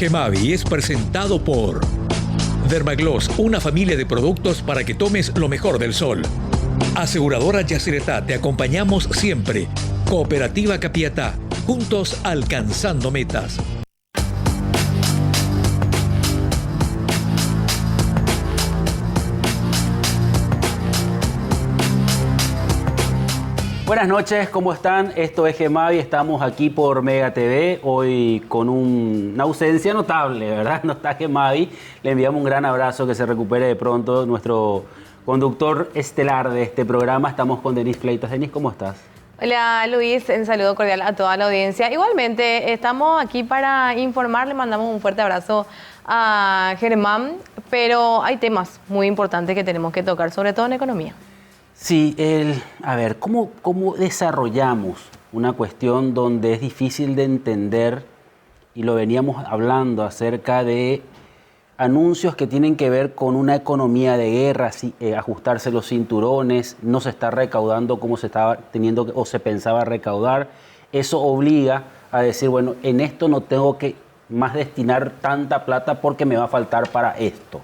GEMAVI es presentado por Dermagloss, una familia de productos para que tomes lo mejor del sol. Aseguradora Yacyretá, te acompañamos siempre. Cooperativa Capiatá, juntos alcanzando metas. Buenas noches, ¿cómo están? Esto es GEMAVI, estamos aquí por Mega TV, hoy con una ausencia notable, ¿verdad? No está GEMAVI, le enviamos un gran abrazo, que se recupere de pronto nuestro conductor estelar de este programa. Estamos con Denise Fleitas. Denise, ¿cómo estás? Hola Luis, un saludo cordial a toda la audiencia. Igualmente, estamos aquí para informar, le mandamos un fuerte abrazo a Germán, pero hay temas muy importantes que tenemos que tocar, sobre todo en economía. Sí, a ver, ¿cómo desarrollamos una cuestión donde es difícil de entender, y lo veníamos hablando acerca de anuncios que tienen que ver con una economía de guerra, ajustarse los cinturones, no se está recaudando como se estaba teniendo o se pensaba recaudar? Eso obliga a decir, bueno, en esto no tengo que más destinar tanta plata porque me va a faltar para esto.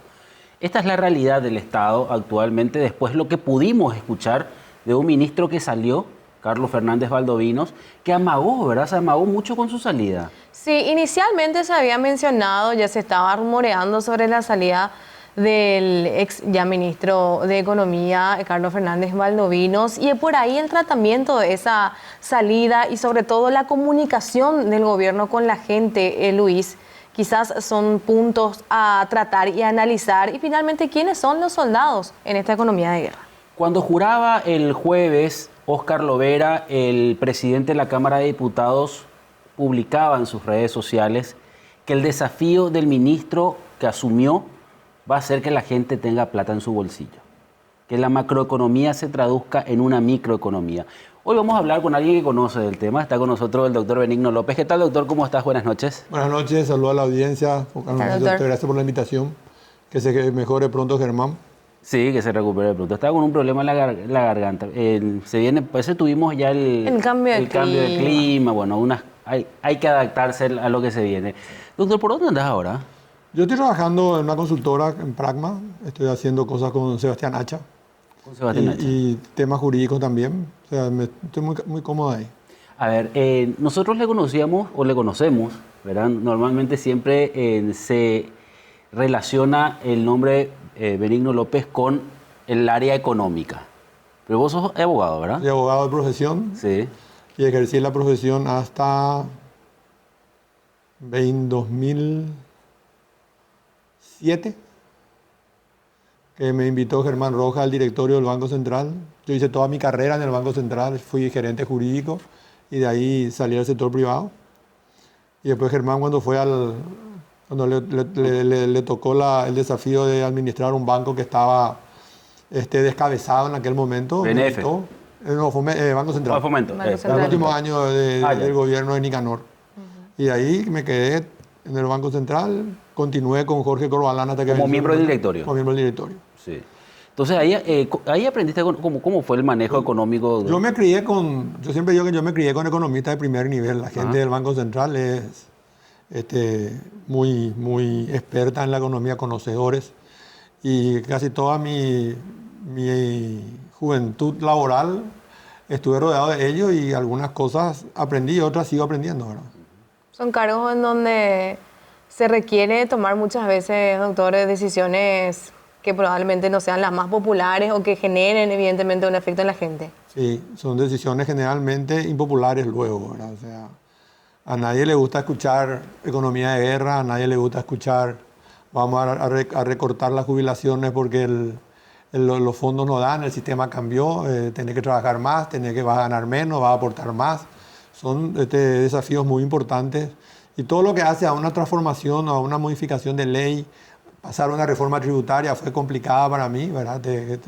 Esta es la realidad del Estado actualmente, después lo que pudimos escuchar de un ministro que salió, Carlos Fernández Valdovinos, que amagó, ¿verdad? Se amagó mucho con su salida. Sí, inicialmente se había mencionado, ya se estaba rumoreando sobre la salida del ex ya ministro de Economía, Carlos Fernández Valdovinos, y por ahí el tratamiento de esa salida y sobre todo la comunicación del gobierno con la gente, Luis. Quizás son puntos a tratar y analizar. Y finalmente, ¿quiénes son los soldados en esta economía de guerra? Cuando juraba el jueves, Óscar Lovera, el presidente de la Cámara de Diputados, publicaba en sus redes sociales que el desafío del ministro que asumió va a ser que la gente tenga plata en su bolsillo, que la macroeconomía se traduzca en una microeconomía. Hoy vamos a hablar con alguien que conoce del tema. Está con nosotros el doctor Benigno López. ¿Qué tal, doctor? ¿Cómo estás? Buenas noches. Buenas noches, saludos a la audiencia. Gracias por la invitación. Que se mejore pronto, Germán. Sí, que se recupere pronto. Estaba con un problema en la garganta. Se viene, pues tuvimos ya el cambio de clima. Bueno, hay que adaptarse a lo que se viene. Doctor, ¿por dónde andás ahora? Yo estoy trabajando en una consultora en Pragma. Estoy haciendo cosas con Sebastián Hacha. Y temas jurídicos también. O sea, estoy muy cómodo ahí. A ver, nosotros le conocemos, ¿verdad? Normalmente siempre se relaciona el nombre Benigno López con el área económica. Pero vos sos abogado, ¿verdad? Soy abogado de profesión. Sí. Y ejercí la profesión hasta 2007. Que me invitó Germán Rojas al directorio del Banco Central. Yo hice toda mi carrera en el Banco Central, fui gerente jurídico y de ahí salí al sector privado. Y después Germán, cuando le tocó el desafío de administrar un banco que estaba descabezado en aquel momento. BNF. Banco Central. Fomento. Los últimos años del gobierno de Nicanor. Y de ahí me quedé en el Banco Central, continué con Jorge Corbalán hasta que... Como miembro del directorio. Como miembro del directorio. Sí. Entonces ahí aprendiste cómo fue el manejo económico. Yo siempre digo que yo me crié con economistas de primer nivel. La gente del Banco Central es muy experta en la economía, conocedores. Y casi toda mi juventud laboral estuve rodeado de ellos y algunas cosas aprendí y otras sigo aprendiendo, ¿verdad? Son cargos en donde se requiere tomar muchas veces, doctores, decisiones que probablemente no sean las más populares o que generen evidentemente un efecto en la gente. Sí, son decisiones generalmente impopulares luego, ¿verdad? O sea, a nadie le gusta escuchar economía de guerra, a nadie le gusta escuchar vamos a recortar las jubilaciones porque los fondos no dan, el sistema cambió, tenés que trabajar más, vas a ganar menos, vas a aportar más. Son desafíos muy importantes y todo lo que hace a una transformación o a una modificación de ley, pasar una reforma tributaria fue complicada para mí, ¿verdad?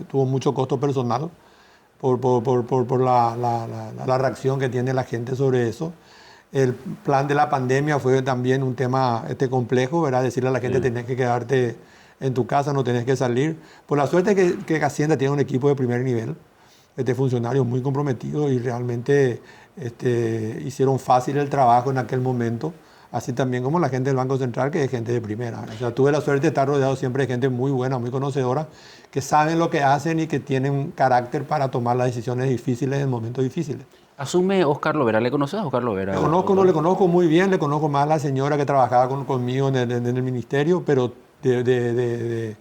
Tuvo mucho costo personal por la reacción que tiene la gente sobre eso. El plan de la pandemia fue también un tema complejo, ¿verdad? Decirle a la gente tenés que quedarte en tu casa, no tenés que salir. Por la suerte que Hacienda tiene un equipo de primer nivel, funcionarios muy comprometidos y realmente hicieron fácil el trabajo en aquel momento así también como la gente del Banco Central, que es gente de primera. O sea, tuve la suerte de estar rodeado siempre de gente muy buena, muy conocedora, que saben lo que hacen y que tienen carácter para tomar las decisiones difíciles en momentos difíciles. Asume Óscar Lovera. ¿Le conoces a Óscar Lovera? No le conozco muy bien, le conozco más a la señora que trabajaba conmigo en el ministerio, pero de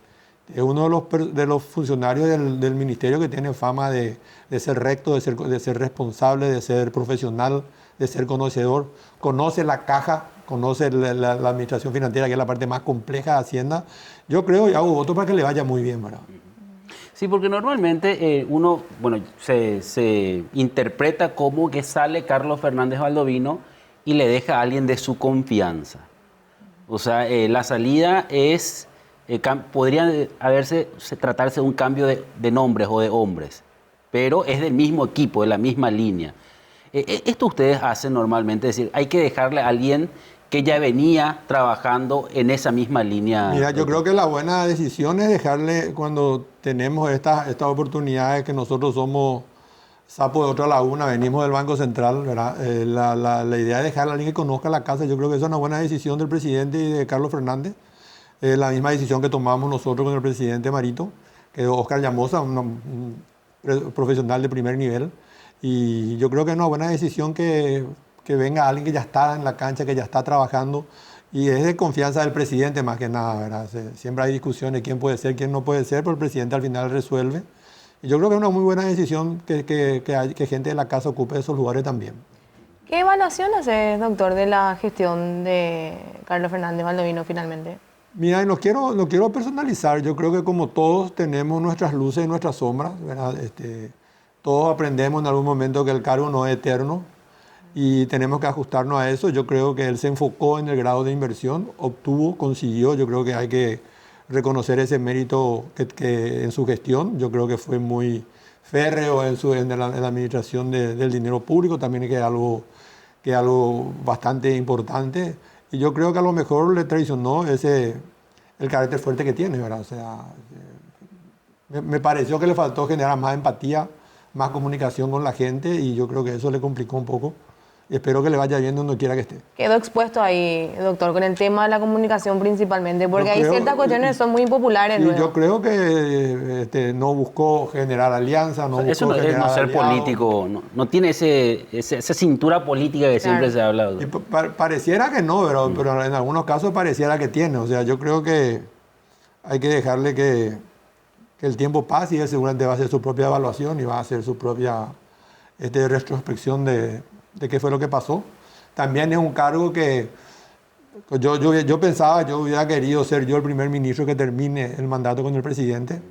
uno de los funcionarios del ministerio que tiene fama de ser recto, de ser responsable, de ser profesional, de ser conocedor, conoce la caja, conoce la administración financiera, que es la parte más compleja de Hacienda. Yo creo y hago voto para que le vaya muy bien, ¿verdad? Sí, porque normalmente uno, bueno, se interpreta como que sale Carlos Fernández Baldovino y le deja a alguien de su confianza. O sea, la salida es, podría tratarse de un cambio de nombres o de hombres, pero es del mismo equipo, de la misma línea. Esto ustedes hacen normalmente, es decir, hay que dejarle a alguien que ya venía trabajando en esa misma línea. Mira, yo creo que la buena decisión es dejarle, cuando tenemos estas oportunidades, que nosotros somos sapo de otra laguna, venimos del Banco Central, ¿verdad? La idea es dejarle a alguien que conozca la casa. Yo creo que esa es una buena decisión del presidente y de Carlos Fernández. La misma decisión que tomamos nosotros con el presidente Marito, que es Óscar Llamosa, un profesional de primer nivel. Y yo creo que es una buena decisión que venga alguien que ya está en la cancha, que ya está trabajando, y es de confianza del presidente más que nada, ¿verdad? Siempre hay discusiones, quién puede ser, quién no puede ser, pero el presidente al final resuelve. Y yo creo que es una muy buena decisión que gente de la casa ocupe esos lugares también. ¿Qué evaluación hace, doctor, de la gestión de Carlos Fernández Baldovino finalmente? Mira, no quiero personalizar, yo creo que como todos tenemos nuestras luces y nuestras sombras, ¿verdad? Todos aprendemos en algún momento que el cargo no es eterno, y tenemos que ajustarnos a eso. Yo creo que él se enfocó en el grado de inversión, consiguió. Yo creo que hay que reconocer ese mérito que en su gestión. Yo creo que fue muy férreo en la administración del dinero público, también que es algo bastante importante. Y yo creo que a lo mejor le traicionó el carácter fuerte que tiene, ¿verdad? O sea, me pareció que le faltó generar más empatía, más comunicación con la gente, y yo creo que eso le complicó un poco. Y espero que le vaya bien donde quiera que esté. Quedó expuesto ahí, doctor, con el tema de la comunicación principalmente, porque hay ciertas cuestiones que son muy impopulares. Sí, yo creo que no buscó generar alianza, no eso buscó es no ser aliados. político, no tiene esa cintura política que siempre se ha hablado. Y pareciera que no, pero en algunos casos pareciera que tiene. O sea, yo creo que hay que dejarle que el tiempo pase, y él seguramente va a hacer su propia evaluación y va a hacer su propia retrospección de qué fue lo que pasó. También es un cargo que yo pensaba, yo hubiera querido ser yo el primer ministro que termine el mandato con el presidente.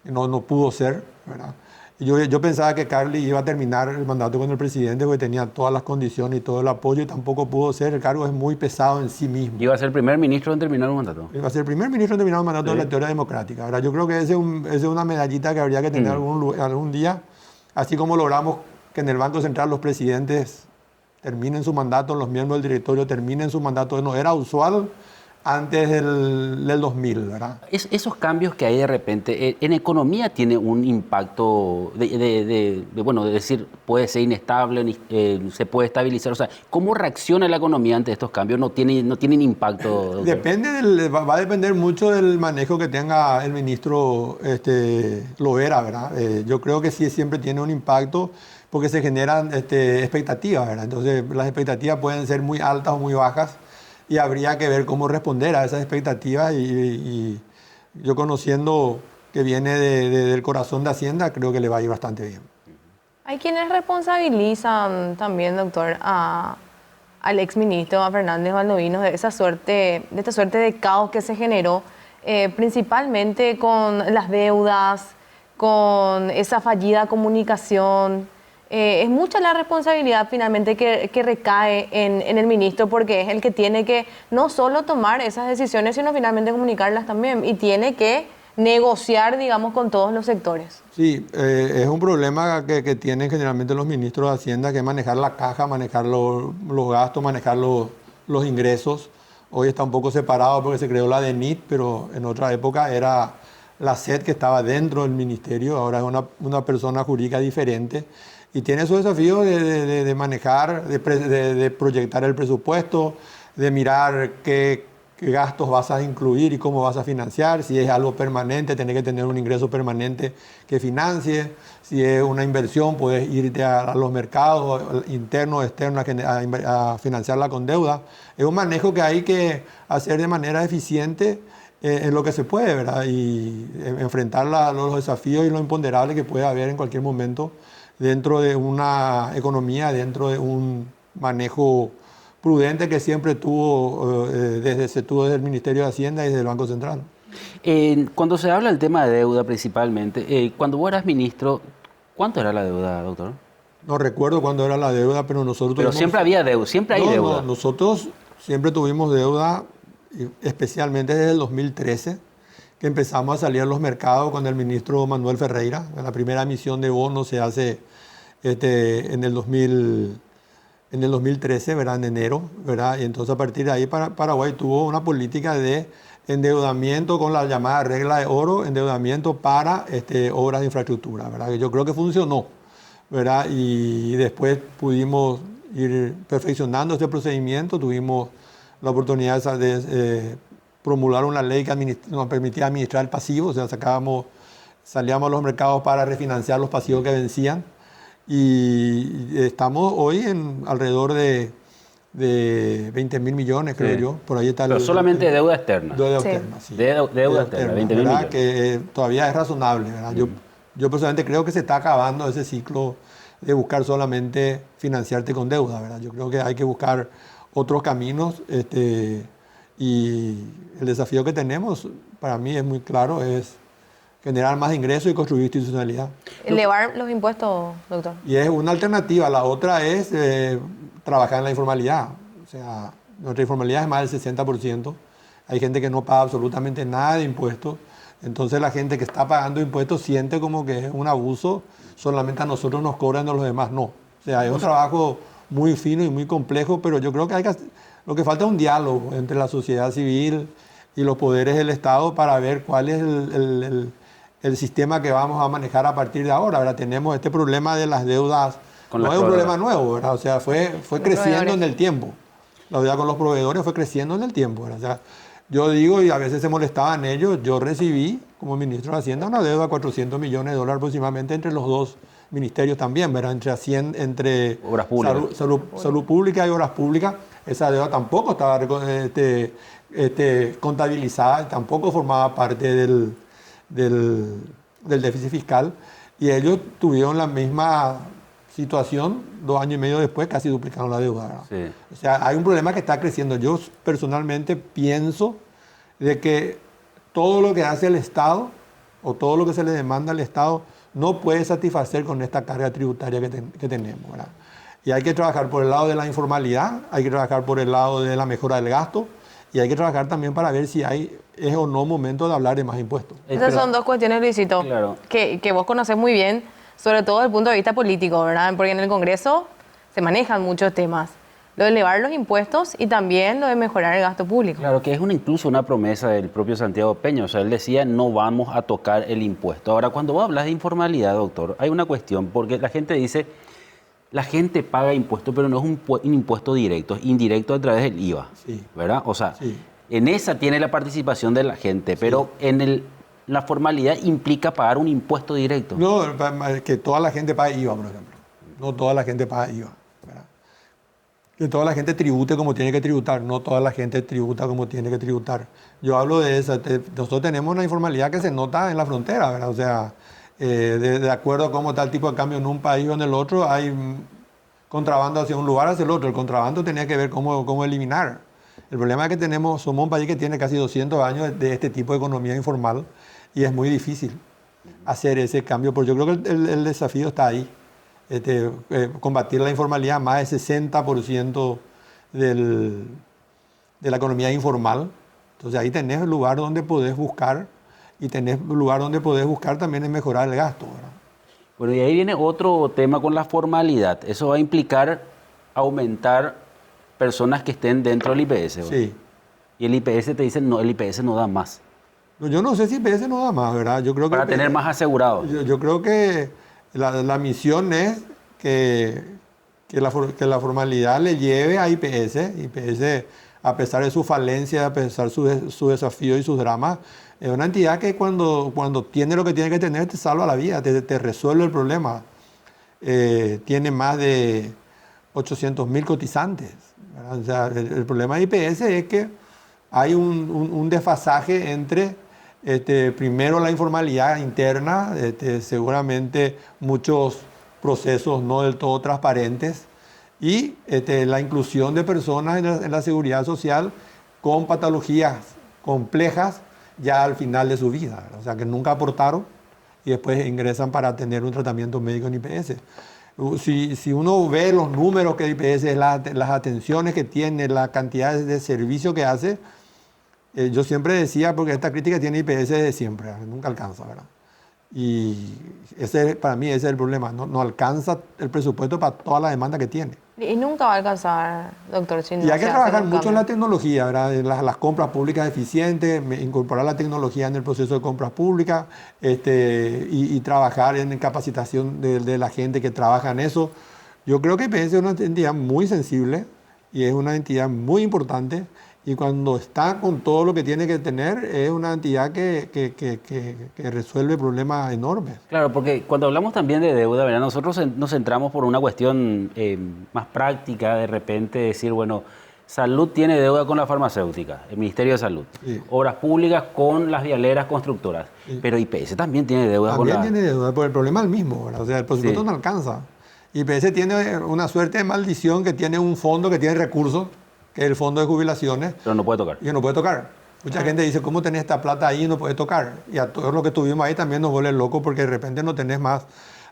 No pudo ser, ¿verdad? Y yo pensaba que Carly iba a terminar el mandato con el presidente porque tenía todas las condiciones y todo el apoyo, y tampoco pudo ser. El cargo es muy pesado en sí mismo. ¿Iba a ser el primer ministro en terminar un mandato? Iba a ser el primer ministro en terminar un mandato de la teoría democrática, ¿verdad? Yo creo que esa es una medallita que habría que tener algún día, así como logramos que en el Banco Central los presidentes terminen su mandato, los miembros del directorio terminen su mandato. No era usual antes del 2000, ¿verdad? Esos cambios que hay de repente, en economía tiene un impacto bueno, de decir, puede ser inestable, se puede estabilizar. O sea, ¿cómo reacciona la economía ante estos cambios? ¿No tienen impacto? Va a depender mucho del manejo que tenga el ministro Lovera, ¿verdad? Yo creo que sí siempre tiene un impacto, porque se generan expectativas, ¿verdad? Entonces, las expectativas pueden ser muy altas o muy bajas, y habría que ver cómo responder a esas expectativas, y yo, conociendo que viene del corazón de Hacienda, creo que le va a ir bastante bien. Hay quienes responsabilizan también, doctor, al exministro, a Fernández Baldovino, de esta suerte de caos que se generó, principalmente con las deudas, con esa fallida comunicación. Es mucha la responsabilidad finalmente que recae en el ministro, porque es el que tiene que no solo tomar esas decisiones, sino finalmente comunicarlas también, y tiene que negociar, digamos, con todos los sectores. Sí, es un problema que tienen generalmente los ministros de Hacienda, que es manejar la caja, manejar los gastos, manejar los ingresos. Hoy está un poco separado porque se creó la DENIT, pero en otra época era la SED, que estaba dentro del ministerio. Ahora es una persona jurídica diferente, y tiene su desafío de manejar, de proyectar el presupuesto, de mirar qué gastos vas a incluir y cómo vas a financiar. Si es algo permanente, tenés que tener un ingreso permanente que financie. Si es una inversión, puedes irte a los mercados internos, externos, a financiarla con deuda. Es un manejo que hay que hacer de manera eficiente en lo que se puede, ¿verdad? Y enfrentar los desafíos y lo imponderable que puede haber en cualquier momento dentro de una economía, dentro de un manejo prudente que siempre tuvo desde el Ministerio de Hacienda y desde el Banco Central. Cuando se habla del tema de deuda principalmente, cuando vos eras ministro, ¿cuánto era la deuda, doctor? No recuerdo cuándo era la deuda, pero nosotros... Pero siempre había deuda, siempre hay deuda. No, nosotros siempre tuvimos deuda, especialmente desde el 2013, que empezamos a salir a los mercados con el ministro Manuel Ferreira. La primera emisión de bonos se hace en el 2013, ¿verdad? En enero, ¿verdad? Y entonces a partir de ahí Paraguay tuvo una política de endeudamiento con la llamada regla de oro, endeudamiento para obras de infraestructura, ¿verdad? Que yo creo que funcionó, ¿verdad? Y después pudimos ir perfeccionando este procedimiento, tuvimos la oportunidad de promulgar una ley que nos permitía administrar el pasivo, o sea, salíamos a los mercados para refinanciar los pasivos que vencían, y estamos hoy en alrededor de 20.000 millones, creo yo. Por ahí está. Pero solamente deuda externa. Deuda externa, sí. Deuda externa, 20.000 millones. Que todavía es razonable, ¿verdad? Yo personalmente creo que se está acabando ese ciclo de buscar solamente financiarte con deuda, ¿verdad? Yo creo que hay que buscar otros caminos, y el desafío que tenemos, para mí es muy claro, es generar más ingresos y construir institucionalidad. Elevar los impuestos, doctor. Y es una alternativa. La otra es trabajar en la informalidad. O sea, nuestra informalidad es más del 60%. Hay gente que no paga absolutamente nada de impuestos. Entonces la gente que está pagando impuestos siente como que es un abuso. Solamente a nosotros nos cobran y a los demás no. O sea, es un trabajo muy fino y muy complejo, pero yo creo que lo que falta es un diálogo entre la sociedad civil y los poderes del Estado para ver cuál es el sistema que vamos a manejar a partir de ahora. Ahora tenemos este problema de las deudas, no es un problema nuevo, ¿verdad? O sea, fue creciendo en el tiempo. La deuda con los proveedores fue creciendo en el tiempo, ¿verdad? O sea, yo digo, y a veces se molestaban ellos, yo recibí como ministro de Hacienda una deuda de $400 millones aproximadamente entre los dos ministerios también, ¿verdad? Entre Obras Públicas. Salud Pública y Obras Públicas. Esa deuda tampoco estaba contabilizada, tampoco formaba parte del déficit fiscal, y ellos tuvieron la misma situación 2 años y medio después, casi duplicaron la deuda, ¿verdad? Sí. O sea, hay un problema que está creciendo. Yo personalmente pienso de que todo lo que hace el Estado o todo lo que se le demanda al Estado no puede satisfacer con esta carga tributaria que tenemos, ¿verdad? Y hay que trabajar por el lado de la informalidad, hay que trabajar por el lado de la mejora del gasto, y hay que trabajar también para ver si es o no momento de hablar de más impuestos. Esas son dos cuestiones, Luisito, claro, que vos conocés muy bien, sobre todo desde el punto de vista político, ¿verdad? Porque en el Congreso se manejan muchos temas. Lo de elevar los impuestos y también lo de mejorar el gasto público. Claro, que es incluso una promesa del propio Santiago Peña. O sea, él decía, no vamos a tocar el impuesto. Ahora, cuando vos hablas de informalidad, doctor, hay una cuestión, porque la gente dice, la gente paga impuestos, pero no es un impuesto directo, es indirecto a través del IVA, sí, ¿verdad? O sea, sí, en esa tiene la participación de la gente, pero sí, la formalidad implica pagar un impuesto directo. No, que toda la gente pague IVA, por ejemplo. No toda la gente paga IVA, ¿verdad? Que toda la gente tribute como tiene que tributar, no toda la gente tributa como tiene que tributar. Yo hablo de eso. Nosotros tenemos una informalidad que se nota en la frontera, ¿verdad? O sea, de acuerdo a cómo está el tipo de cambio en un país o en el otro, hay contrabando hacia un lugar, hacia el otro. El contrabando tenía que ver cómo eliminar. El problema es que somos un país que tiene casi 200 años de este tipo de economía informal, y es muy difícil hacer ese cambio, porque yo creo que el desafío está ahí. Combatir la informalidad, más del 60% de la economía informal. Entonces ahí tenés el lugar donde podés buscar, y tenés el lugar donde podés buscar también es mejorar el gasto, ¿verdad? Bueno, y ahí viene otro tema con la formalidad. Eso va a implicar aumentar personas que estén dentro del IPS, ¿verdad? Sí. Y el IPS te dice, no, el IPS no da más. No, yo no sé si IPS no da más, ¿verdad? Yo creo que para tener más asegurados. Yo creo que la misión es que la formalidad le lleve a IPS. IPS a pesar de su falencia, a pesar de su desafío y sus dramas, es una entidad que cuando tiene lo que tiene que tener te salva la vida, te resuelve el problema. Tiene más de 800.000 cotizantes, ¿verdad? O sea, el problema de IPS es que hay un desfasaje entre, primero, la informalidad interna, seguramente muchos procesos no del todo transparentes, y la inclusión de personas en la seguridad social con patologías complejas ya al final de su vida, ¿verdad? O sea, que nunca aportaron y después ingresan para tener un tratamiento médico en IPS. Si uno ve los números que IPS, las atenciones que tiene, la cantidad de servicio que hace, yo siempre decía, porque esta crítica tiene IPS desde siempre, nunca alcanza, ¿verdad? Y para mí ese es el problema, no alcanza el presupuesto para toda la demanda que tiene. Y nunca va a alcanzar, doctor. Si no Y hay que se trabajar hace un mucho en cambio. la tecnología, ¿verdad? En las compras públicas eficientes, incorporar la tecnología en el proceso de compras públicas, y trabajar en capacitación de la gente que trabaja en eso. Yo creo que IPS es una entidad muy sensible y es una entidad muy importante, y cuando está con todo lo que tiene que tener, es una entidad que resuelve problemas enormes. Claro, porque cuando hablamos también de deuda, ¿verdad? Nosotros nos centramos por una cuestión más práctica, de repente decir, bueno, Salud tiene deuda con la farmacéutica, el Ministerio de Salud, Sí. Obras Públicas con las vialeras constructoras, Sí. pero IPS también tiene deuda con También la... tiene deuda, pero el problema es el mismo, ¿verdad? O sea, el presupuesto Sí. no alcanza. IPS tiene una suerte de maldición, que tiene un fondo que tiene recursos, que es el fondo de jubilaciones, Pero no puede tocar. y que no puede tocar. Mucha gente dice, ¿cómo tenés esta plata ahí y no puedes tocar? Y a todos los que estuvimos ahí también nos vuelve loco, porque de repente no tenés más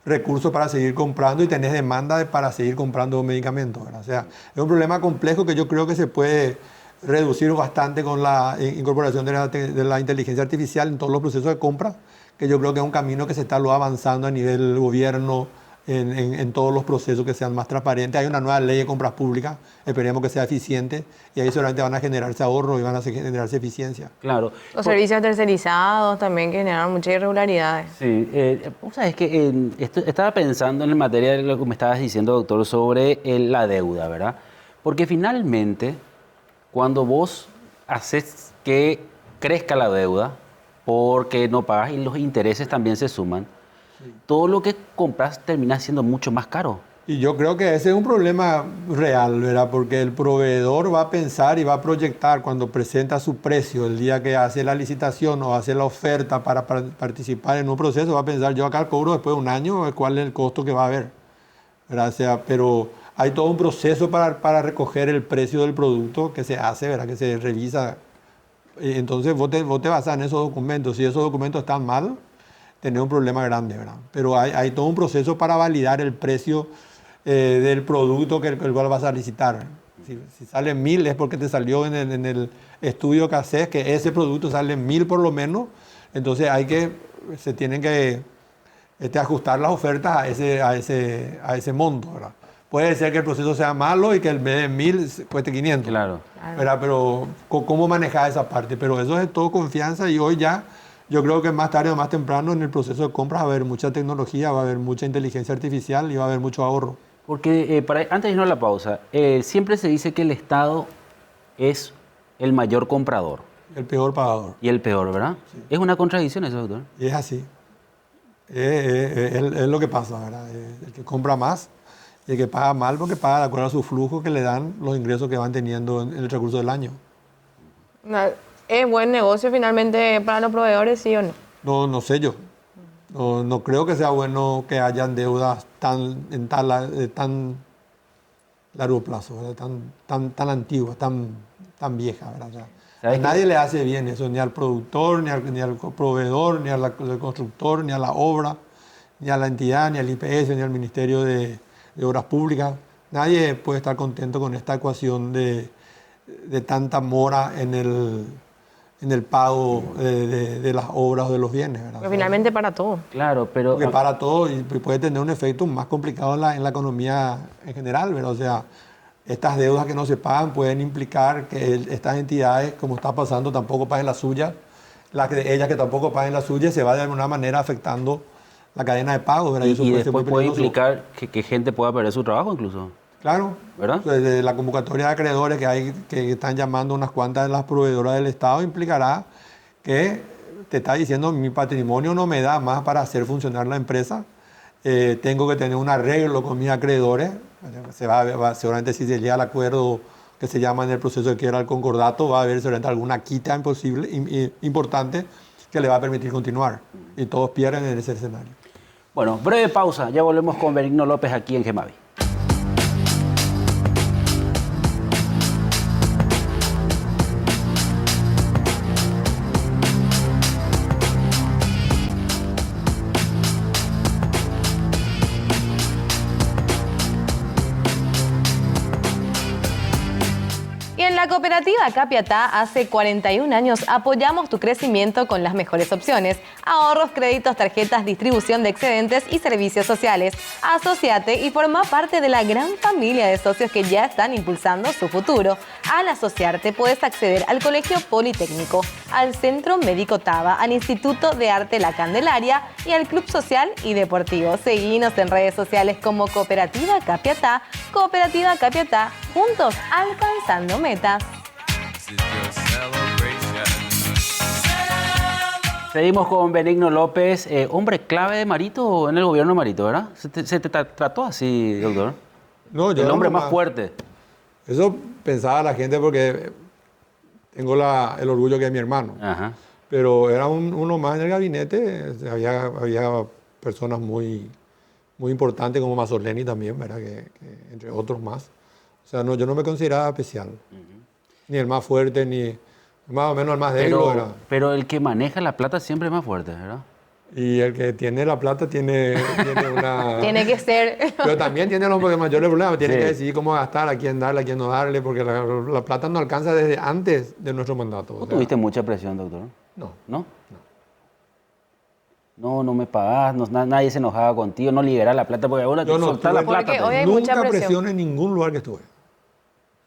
recursos para seguir comprando y tenés demanda para seguir comprando medicamentos, ¿verdad? O sea, es un problema complejo que yo creo que se puede reducir bastante con la incorporación de la inteligencia artificial en todos los procesos de compra, que yo creo que es un camino que se está luego avanzando a nivel gobierno, en todos los procesos que sean más transparentes. Hay una nueva ley de compras públicas, esperemos que sea eficiente, y ahí seguramente van a generarse ahorros y van a generarse eficiencia. Claro. Los servicios tercerizados también que generan muchas irregularidades. Sí, vos sabés que estaba pensando en materia de lo que me estabas diciendo, doctor, sobre la deuda, ¿verdad? Porque finalmente, cuando vos haces que crezca la deuda, porque no pagas y los intereses también se suman, todo lo que compras termina siendo mucho más caro. Y yo creo que ese es un problema real, ¿verdad? Porque el proveedor va a pensar y va a proyectar cuando presenta su precio, el día que hace la licitación o hace la oferta para participar en un proceso, va a pensar, yo acá cobro después de un año, cuál es el costo que va a haber, ¿verdad? O sea, pero hay todo un proceso para recoger el precio del producto que se hace, ¿verdad? Que se revisa. Entonces vos te basas en esos documentos. Si esos documentos están mal, tenés un problema grande, ¿verdad? Pero hay todo un proceso para validar el precio del producto el cual vas a licitar. Si sale 1.000 es porque te salió en el estudio que haces que ese producto sale 1.000 por lo menos. Entonces se tienen que ajustar las ofertas a ese monto, ¿verdad? Puede ser que el proceso sea malo y que en vez de 1.000 cueste 500. Claro. ¿Verdad? Pero ¿cómo manejar esa parte? Pero eso es todo confianza, y hoy ya yo creo que más tarde o más temprano en el proceso de compras va a haber mucha tecnología, va a haber mucha inteligencia artificial y va a haber mucho ahorro. Porque antes de irnos a la pausa, siempre se dice que el Estado es el mayor comprador El peor pagador. y el peor, ¿verdad? Sí. Es una contradicción eso, doctor. Y es así. Es lo que pasa, ¿verdad? El que compra más y el que paga mal porque paga de acuerdo a su flujo que le dan los ingresos que van teniendo en el recurso del año. ¿Es buen negocio finalmente para los proveedores, sí o no? No sé yo. No creo que sea bueno que hayan deudas de tan largo plazo, ¿verdad? Tan antiguas, tan viejas, ¿verdad? O sea, a nadie le hace bien eso, ni al productor, ni al proveedor, ni al constructor, ni a la obra, ni a la entidad, ni al IPS, ni al Ministerio de Obras Públicas. Nadie puede estar contento con esta ecuación de tanta mora en el pago de las obras o de los bienes, ¿verdad? Porque finalmente para todo. Claro, pero... Porque para todo y puede tener un efecto más complicado en la economía en general, ¿verdad? O sea, estas deudas que no se pagan pueden implicar que estas entidades, como está pasando, tampoco paguen las suyas. Ellas que tampoco paguen las suyas, se va de alguna manera afectando la cadena de pago, ¿verdad? Y eso puede ser después muy puede peligroso. implicar que gente pueda perder su trabajo incluso. Claro, ¿verdad? desde la convocatoria de acreedores que están llamando unas cuantas de las proveedoras del Estado implicará que te está diciendo mi patrimonio no me da más para hacer funcionar la empresa, tengo que tener un arreglo con mis acreedores, seguramente si se llega al acuerdo que se llama en el proceso de quiebra del concordato, va a haber seguramente alguna quita importante que le va a permitir continuar y todos pierden en ese escenario. Bueno, breve pausa, ya volvemos con Benigno López aquí en Gemavi. En la cooperativa Capiatá hace 41 años apoyamos tu crecimiento con las mejores opciones: ahorros, créditos, tarjetas, distribución de excedentes y servicios sociales. Asociate y forma parte de la gran familia de socios que ya están impulsando su futuro. Al asociarte puedes acceder al Colegio Politécnico, al Centro Médico Taba, al Instituto de Arte La Candelaria y al Club Social y Deportivo. Seguinos en redes sociales como Cooperativa Capiatá. Cooperativa Capiatá, juntos alcanzando metas. Seguimos con Benigno López, hombre clave de Marito en el gobierno de Marito, ¿verdad? ¿Se te trató así, doctor? No, yo el hombre no, más fuerte. Eso pensaba la gente porque tengo el orgullo que es mi hermano. Ajá. Pero era uno más en el gabinete, había personas muy importantes como Mazzoleni también, ¿verdad? Que entre otros más. O sea, no, yo no me consideraba especial. Ni el más fuerte, ni más o menos el más débil era. Pero el que maneja la plata siempre es más fuerte, ¿verdad? Y el que tiene la plata tiene una... Tiene que ser. Pero también tiene los mayores problemas. Tiene Sí. que decidir cómo gastar, a quién darle, a quién no darle, porque la plata no alcanza desde antes de nuestro mandato. ¿Tú tuviste mucha presión, doctor? No. ¿No? No me pagás, nadie se enojaba contigo, no liberás la plata, porque ahora Yo no soltás la tuve- plata. Porque pues. hoy hay mucha Nunca presión. presión en ningún lugar que estuve.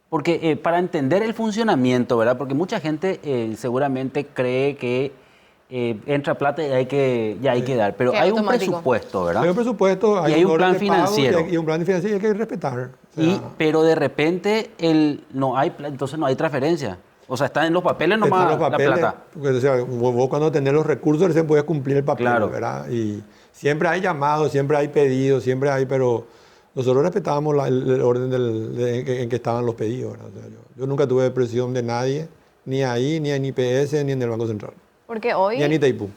Porque para entender el funcionamiento, ¿verdad? Porque mucha gente seguramente cree que entra plata y hay que dar, pero Que hay un automático. presupuesto, ¿verdad? Hay un presupuesto, Y hay un plan orden de pago, financiero. y hay un plan financiero y hay que respetar. O sea, Pero de repente entonces no hay transferencia. O sea, está en los papeles nomás están los papeles, la plata. porque, o sea, vos cuando tenés los recursos recién puedes cumplir el papel, Claro. ¿verdad? Y siempre hay llamados, siempre hay pedidos, pero nosotros respetábamos el orden en que estaban los pedidos, ¿verdad? O sea, yo nunca tuve presión de nadie, ni ahí, ni en IPS, ni en el Banco Central, Porque hoy... ni en Itaipú.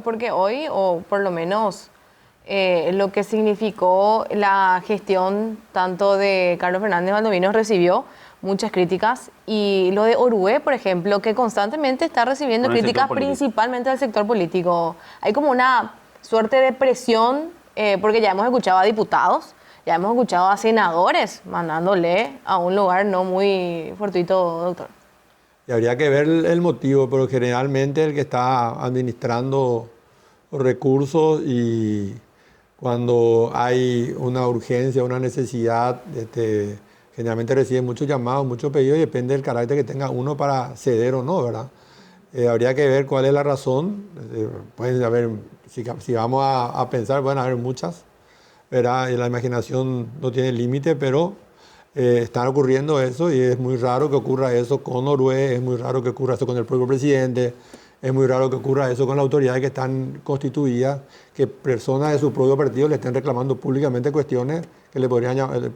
Porque hoy, o por lo menos lo que significó la gestión tanto de Carlos Fernández Valdovinos, recibió muchas críticas, y lo de Orué, por ejemplo, que constantemente está recibiendo Por el críticas sector político. principalmente del sector político. Hay como una suerte de presión, porque ya hemos escuchado a diputados, ya hemos escuchado a senadores mandándole a un lugar no muy fortuito, doctor. Y habría que ver el motivo, pero generalmente el que está administrando los recursos, y cuando hay una urgencia, una necesidad, generalmente recibe muchos llamados, muchos pedidos, y depende del carácter que tenga uno para ceder o no, ¿verdad? Habría que ver cuál es la razón. Pueden haber, si vamos a pensar, pueden haber muchas, ¿verdad? Y la imaginación no tiene límite, pero están ocurriendo eso, y es muy raro que ocurra eso con Orué, es muy raro que ocurra eso con el propio presidente, es muy raro que ocurra eso con las autoridades que están constituidas, que personas de su propio partido le estén reclamando públicamente cuestiones que le podrían llamar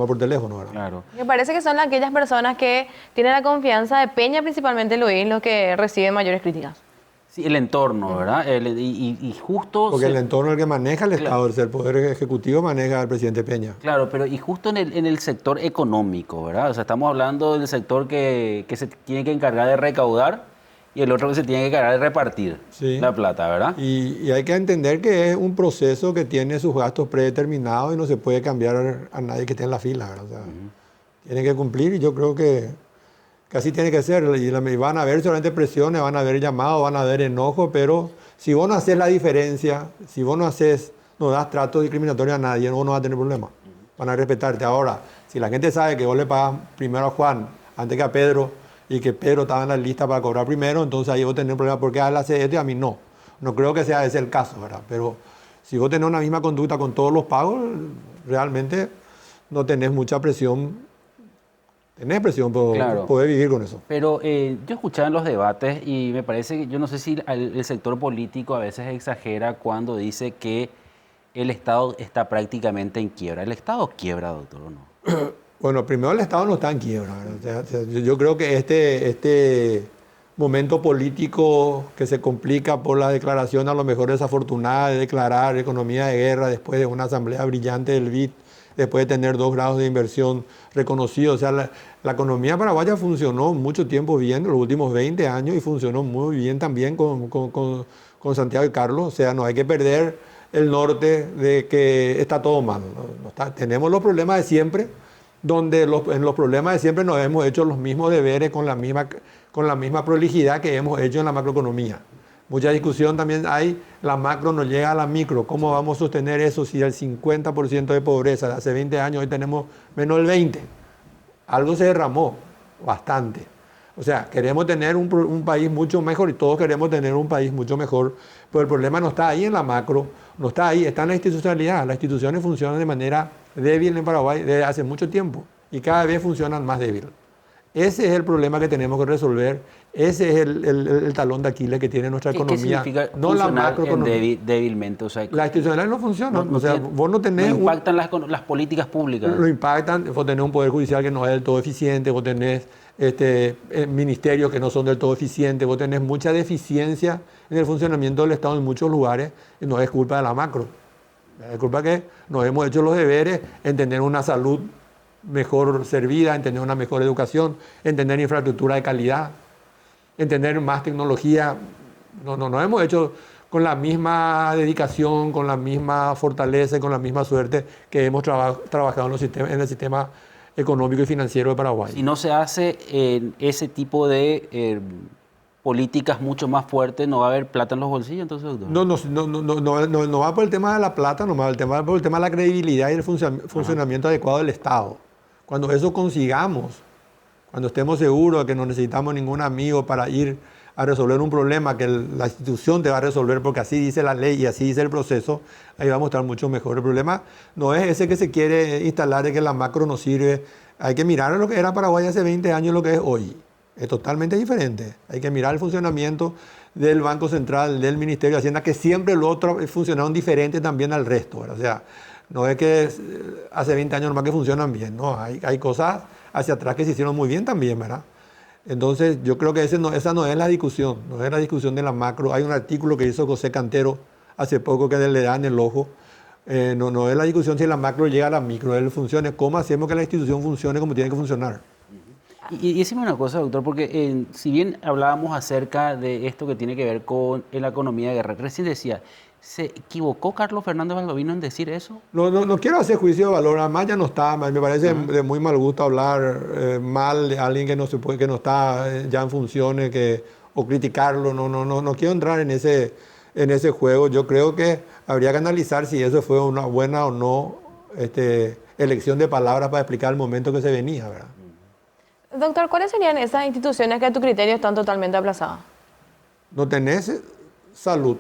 por teléfono, ¿verdad? Claro. Me parece que son aquellas personas que tienen la confianza de Peña, principalmente Luis, los que reciben mayores críticas. Sí, el entorno, ¿verdad? Y justo... Porque el entorno es el que maneja el Estado, el Poder Ejecutivo maneja al presidente Peña. Claro, pero y justo en el sector económico, ¿verdad? O sea, estamos hablando del sector que se tiene que encargar de recaudar y el otro que se tiene que encargar de repartir Sí. la plata, ¿verdad? Y hay que entender que es un proceso que tiene sus gastos predeterminados y no se puede cambiar a nadie que esté en la fila, ¿verdad? O sea, tiene que cumplir, y yo creo que así tiene que ser. Y van a haber solamente presiones, van a haber llamados, van a haber enojos, pero si vos no haces la diferencia, si vos no das trato discriminatorio a nadie, vos no vas a tener problemas. Van a respetarte. Ahora, si la gente sabe que vos le pagas primero a Juan antes que a Pedro, y que Pedro estaba en la lista para cobrar primero, entonces ahí vos tenés un problema, porque a él hace esto y a mí no. No creo que sea ese el caso, ¿verdad? Pero si vos tenés una misma conducta con todos los pagos, realmente no tenés mucha presión. Tenés presión, pero Claro. podés vivir con eso. Pero yo escuchaba en los debates y me parece que yo no sé si el sector político a veces exagera cuando dice que el Estado está prácticamente en quiebra. ¿El Estado quiebra, doctor, o no? Bueno, primero el Estado no está en quiebra, ¿verdad? O sea, yo creo que este momento político que se complica por la declaración a lo mejor desafortunada de declarar economía de guerra después de una asamblea brillante del BID, después de tener 2 grados de inversión reconocidos. O sea, la economía paraguaya funcionó mucho tiempo bien, los últimos 20 años, y funcionó muy bien también con Santiago y Carlos. O sea, no hay que perder el norte de que está todo mal. Tenemos los problemas de siempre, donde en los problemas de siempre nos hemos hecho los mismos deberes con la misma prolijidad que hemos hecho en la macroeconomía. Mucha discusión también hay, la macro no llega a la micro. ¿Cómo vamos a sostener eso si el 50% de pobreza de hace 20 años hoy tenemos menos del 20%? Algo se derramó, bastante. O sea, queremos tener un país mucho mejor y todos queremos tener un país mucho mejor, pero el problema no está ahí en la macro, no está ahí, está en la institucionalidad. Las instituciones funcionan de manera débil en Paraguay desde hace mucho tiempo y cada vez funcionan más débil. Ese es el problema que tenemos que resolver. Ese es el talón de Aquiles que tiene nuestra economía. ¿Qué significa no la funcionar macroeconomía. débilmente? O sea, La institucionalidad no funciona. no o sea, tiene- vos no tenés... no impactan las políticas públicas. Lo impactan, vos tenés un poder judicial que no es del todo eficiente, vos tenés ministerios que no son del todo eficientes, vos tenés mucha deficiencia en el funcionamiento del Estado en muchos lugares, y no es culpa de la macro. Es culpa que nos hemos hecho los deberes en tener una salud mejor servida, en tener una mejor educación, en tener infraestructura de calidad, en tener más tecnología. No hemos hecho con la misma dedicación, con la misma fortaleza y con la misma suerte que hemos trabajado en el sistema económico y financiero de Paraguay. Si no se hace ese tipo de políticas mucho más fuertes, no va a haber plata en los bolsillos, entonces, doctor. No va por el tema de la plata, no va por el tema de la credibilidad y el funcionamiento adecuado del Estado. Cuando eso consigamos, cuando estemos seguros de que no necesitamos ningún amigo para ir a resolver un problema que la institución te va a resolver porque así dice la ley y así dice el proceso, ahí vamos a estar mucho mejor. El problema no es ese que se quiere instalar de que la macro no sirve. Hay que mirar lo que era Paraguay hace 20 años y lo que es hoy. Es totalmente diferente. Hay que mirar el funcionamiento del Banco Central, del Ministerio de Hacienda, que siempre los otros funcionaron diferente también al resto, ¿verdad? O sea, no es que hace 20 años nomás que funcionan bien, no, hay cosas hacia atrás que se hicieron muy bien también, ¿verdad? Entonces, yo creo que esa no es la discusión, no es la discusión de la macro. Hay un artículo que hizo José Cantero hace poco que le da en el ojo. No es la discusión si la macro llega a la micro, él funcione, cómo hacemos que la institución funcione como tiene que funcionar. Y decime una cosa, doctor, porque si bien hablábamos acerca de esto que tiene que ver con la economía de guerra, recién decía, ¿se equivocó Carlos Fernández Valdovinos en decir eso? No quiero hacer juicio de valor, además ya no está, me parece de muy mal gusto hablar mal de alguien que no está ya en funciones, o criticarlo, no quiero entrar en ese juego. Yo creo que habría que analizar si eso fue una buena o no elección de palabras para explicar el momento que se venía, ¿verdad? Doctor, ¿cuáles serían esas instituciones que a tu criterio están totalmente aplazadas? No tenés salud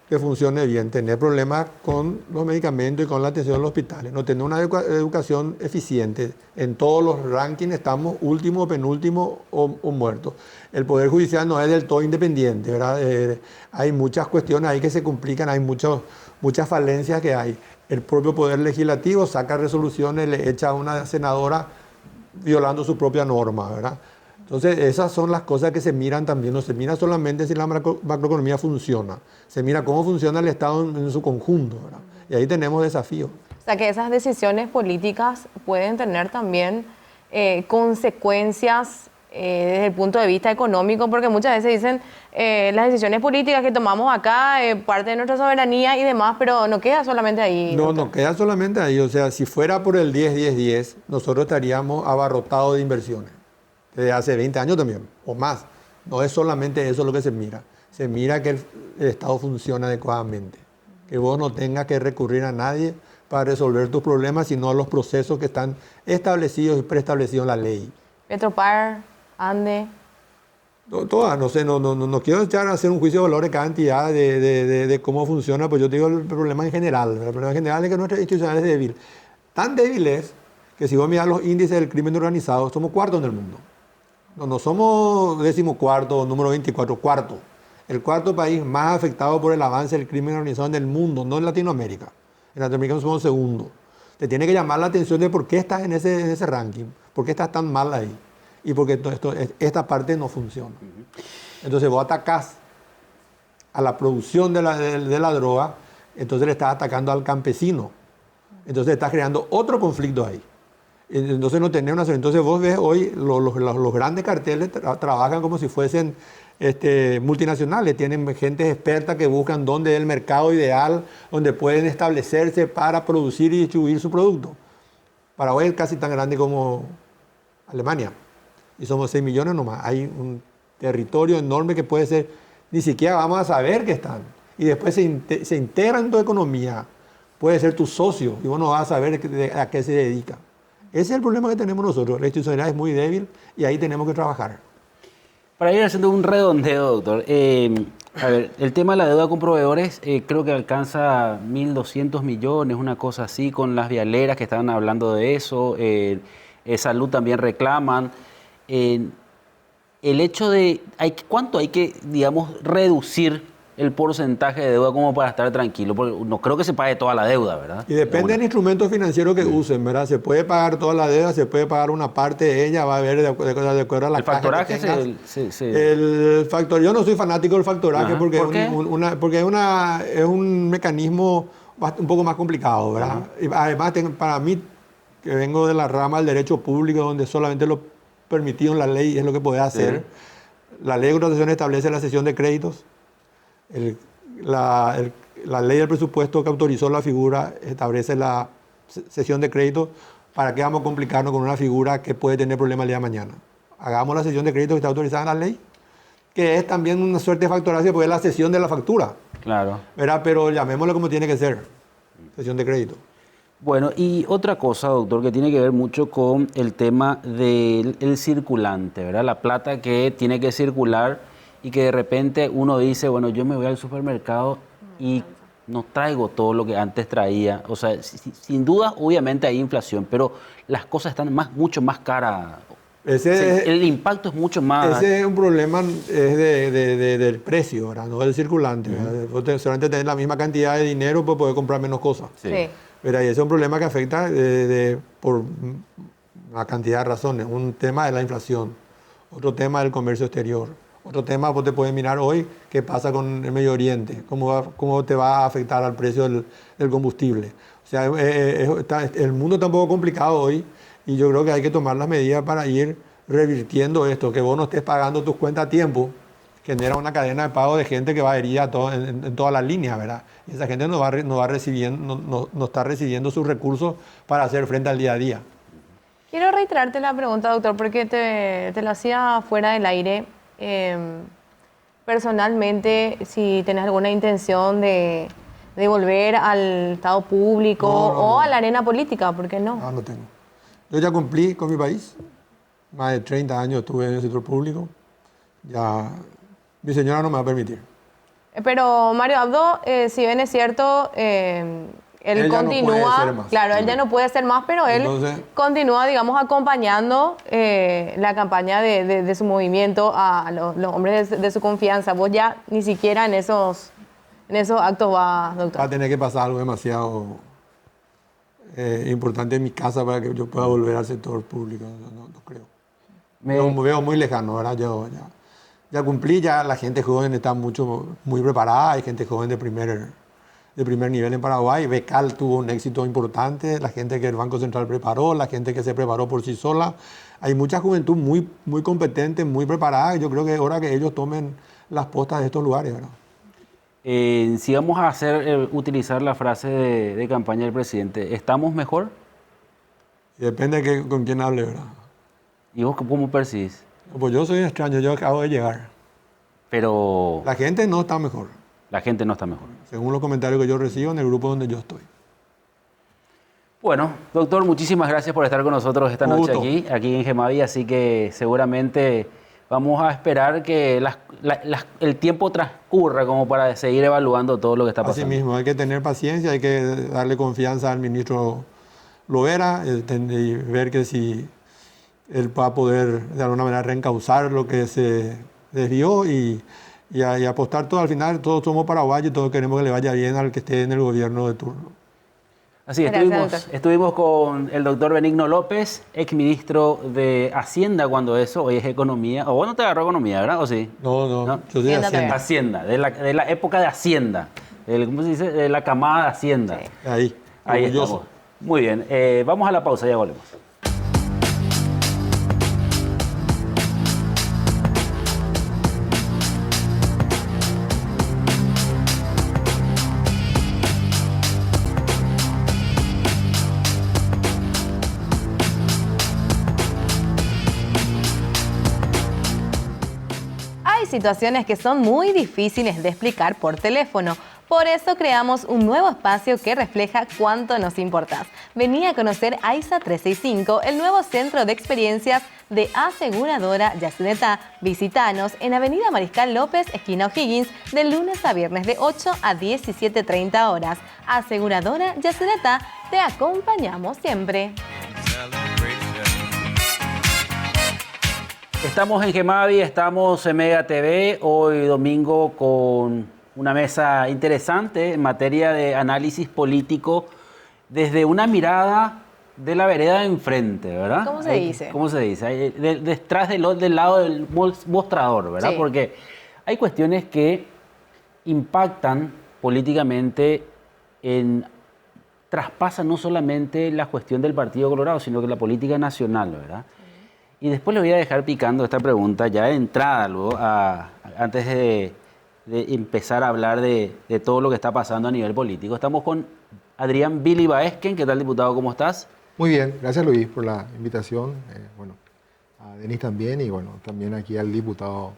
que funcione bien, tener problemas con los medicamentos y con la atención en los hospitales, no tener una educación eficiente. En todos los rankings estamos último, penúltimo o muertos. El Poder Judicial no es del todo independiente, ¿verdad? Hay muchas cuestiones ahí que se complican, hay muchas falencias que hay. El propio Poder Legislativo saca resoluciones, le echa a una senadora violando su propia norma, ¿verdad? Entonces, esas son las cosas que se miran también. No se mira solamente si la macroeconomía funciona, se mira cómo funciona el Estado en su conjunto, ¿verdad? Y ahí tenemos desafíos. O sea, que esas decisiones políticas pueden tener también consecuencias desde el punto de vista económico, porque muchas veces dicen las decisiones políticas que tomamos acá, parte de nuestra soberanía y demás, pero no queda solamente ahí. No queda solamente ahí. O sea, si fuera por el 10-10-10, nosotros estaríamos abarrotados de inversiones. Desde hace 20 años también, o más. No es solamente eso lo que se mira. Se mira que el Estado funciona adecuadamente. Que vos no tengas que recurrir a nadie para resolver tus problemas, sino a los procesos que están establecidos y preestablecidos en la ley. Petropar, Ande. Todas, no quiero echar a hacer un juicio de valor de cada entidad de cómo funciona, pues yo te digo el problema en general. El problema en general es que nuestra institución es débil. Tan débil es que si vos mirás los índices del crimen organizado, somos cuarto en el mundo. No somos 14º, número 24, cuarto. El cuarto país más afectado por el avance del crimen organizado en el mundo, no en Latinoamérica. En Latinoamérica somos segundo. Te tiene que llamar la atención de por qué estás en ese ranking, por qué estás tan mal ahí y por qué esta parte no funciona. Entonces vos atacás a la producción de la droga, entonces le estás atacando al campesino. Entonces estás creando otro conflicto ahí. Entonces no tenés una solución. Entonces vos ves hoy los grandes carteles trabajan como si fuesen multinacionales. Tienen gente experta que buscan dónde es el mercado ideal, donde pueden establecerse para producir y distribuir su producto. Paraguay es casi tan grande como Alemania. Y somos 6 millones nomás. Hay un territorio enorme que puede ser, ni siquiera vamos a saber que están. Y después se integra en tu economía. Puede ser tu socio y vos no vas a saber a qué se dedica. Ese es el problema que tenemos nosotros. La institucionalidad es muy débil y ahí tenemos que trabajar. Para ir haciendo un redondeo, doctor, a ver, el tema de la deuda con proveedores creo que alcanza 1.200 millones, una cosa así, con las vialeras que estaban hablando de eso. Salud también reclaman. El hecho de cuánto hay que, digamos, reducir el porcentaje de deuda como para estar tranquilo, porque no creo que se pague toda la deuda, ¿verdad? Y depende del instrumento financiero que usen, ¿verdad? Se puede pagar toda la deuda, se puede pagar una parte de ella, va a haber de acuerdo a la caja que tengas. El factor, yo no soy fanático del factoraje. Ajá. Porque, ¿Por qué? porque es un mecanismo un poco más complicado, ¿verdad? Y además, para mí, que vengo de la rama del derecho público, donde solamente lo permitido en la ley es lo que podés hacer. La ley de contratación establece la cesión de créditos. La ley del presupuesto que autorizó la figura establece la cesión de crédito. ¿Para qué vamos a complicarnos con una figura que puede tener problemas el día de mañana? Hagamos la cesión de crédito que está autorizada en la ley, que es también una suerte de factoraje porque es la cesión de la factura. Claro. ¿Verdad? Pero llamémoslo como tiene que ser, cesión de crédito. Bueno, y otra cosa, doctor, que tiene que ver mucho con el tema del circulante, ¿verdad? La plata que tiene que circular y que de repente uno dice, bueno, yo me voy al supermercado y no traigo todo lo que antes traía. O sea, sin duda, obviamente hay inflación, pero las cosas están mucho más caras. El impacto es mucho más... Ese es un problema del precio, ¿verdad? No del circulante. Vos solamente tenés la misma cantidad de dinero para poder comprar menos cosas. Sí. ¿Verdad? Y ese es un problema que afecta por una cantidad de razones. Un tema de la inflación, otro tema del comercio exterior. Otro tema, vos te puedes mirar hoy qué pasa con el Medio Oriente, cómo te va a afectar al precio del combustible. O sea, el mundo está un poco complicado hoy y yo creo que hay que tomar las medidas para ir revirtiendo esto, que vos no estés pagando tus cuentas a tiempo, genera una cadena de pago de gente que va a herir en todas las líneas, ¿verdad? Y esa gente no está recibiendo sus recursos para hacer frente al día a día. Quiero reiterarte la pregunta, doctor, porque te la hacía fuera del aire. Personalmente, si tenés alguna intención de volver al Estado público o a la arena política, ¿por qué no? No tengo. Yo ya cumplí con mi país. Más de 30 años estuve en el sector público. Ya mi señora no me va a permitir. Pero Mario Abdo, si bien es cierto, él continúa, no puede ser más. Claro, él ya no puede ser más, pero él continúa, digamos, acompañando la campaña de su movimiento a los hombres de su confianza. Vos ya ni siquiera en esos actos va, doctor. Va a tener que pasar algo demasiado importante en mi casa para que yo pueda volver al sector público. No creo. Me veo muy lejano, ¿verdad? Yo ya cumplí, ya la gente joven está muy preparada, hay gente joven de primer nivel en Paraguay. Becal tuvo un éxito importante, la gente que el Banco Central preparó, la gente que se preparó por sí sola. Hay mucha juventud muy, muy competente, muy preparada. Yo creo que es hora que ellos tomen las postas de estos lugares, ¿verdad? Si vamos a utilizar la frase de campaña del presidente, ¿estamos mejor? Depende con quién hable, ¿verdad? ¿Y vos cómo percibís? Pues yo soy extraño, yo acabo de llegar. Pero... La gente no está mejor. La gente no está mejor. Según los comentarios que yo recibo en el grupo donde yo estoy. Bueno, doctor, muchísimas gracias por estar con nosotros esta noche aquí en Gemavi, así que seguramente vamos a esperar que el tiempo transcurra como para seguir evaluando todo lo que está pasando. Así mismo, hay que tener paciencia, hay que darle confianza al ministro lo era, y ver que si él va a poder de alguna manera reencauzar lo que se desvió y apostar todo. Al final todos somos paraguayos y todos queremos que le vaya bien al que esté en el gobierno de turno. Así, estuvimos con el doctor Benigno López, exministro de Hacienda cuando eso, hoy es Economía. O vos no te agarró Economía, ¿verdad? ¿O sí? No, yo soy de Hacienda. Hacienda, de la época de Hacienda. ¿Cómo se dice? De la camada de Hacienda. Sí. Ahí estamos. Muy bien, vamos a la pausa, ya volvemos. Hay situaciones que son muy difíciles de explicar por teléfono. Por eso creamos un nuevo espacio que refleja cuánto nos importas. Vení a conocer AISA 365, el nuevo centro de experiencias de aseguradora Yacyretá. Visítanos en Avenida Mariscal López, esquina O'Higgins, de lunes a viernes de 8 a 17:30 horas. Aseguradora Yacyretá, te acompañamos siempre. Estamos en Gemavi, estamos en Mega TV, hoy domingo con una mesa interesante en materia de análisis político desde una mirada de la vereda de enfrente, ¿verdad? ¿Cómo se dice? ¿Cómo se dice? Detrás del lado del mostrador, ¿verdad? Sí. Porque hay cuestiones que impactan políticamente traspasan no solamente la cuestión del Partido Colorado, sino que la política nacional, ¿verdad? Y después le voy a dejar picando esta pregunta ya de entrada, luego, antes de empezar a hablar de todo lo que está pasando a nivel político. Estamos con Adrián Billy Baesquen. ¿Qué tal, diputado? ¿Cómo estás? Muy bien, gracias Luis por la invitación. A Denis también y también aquí al diputado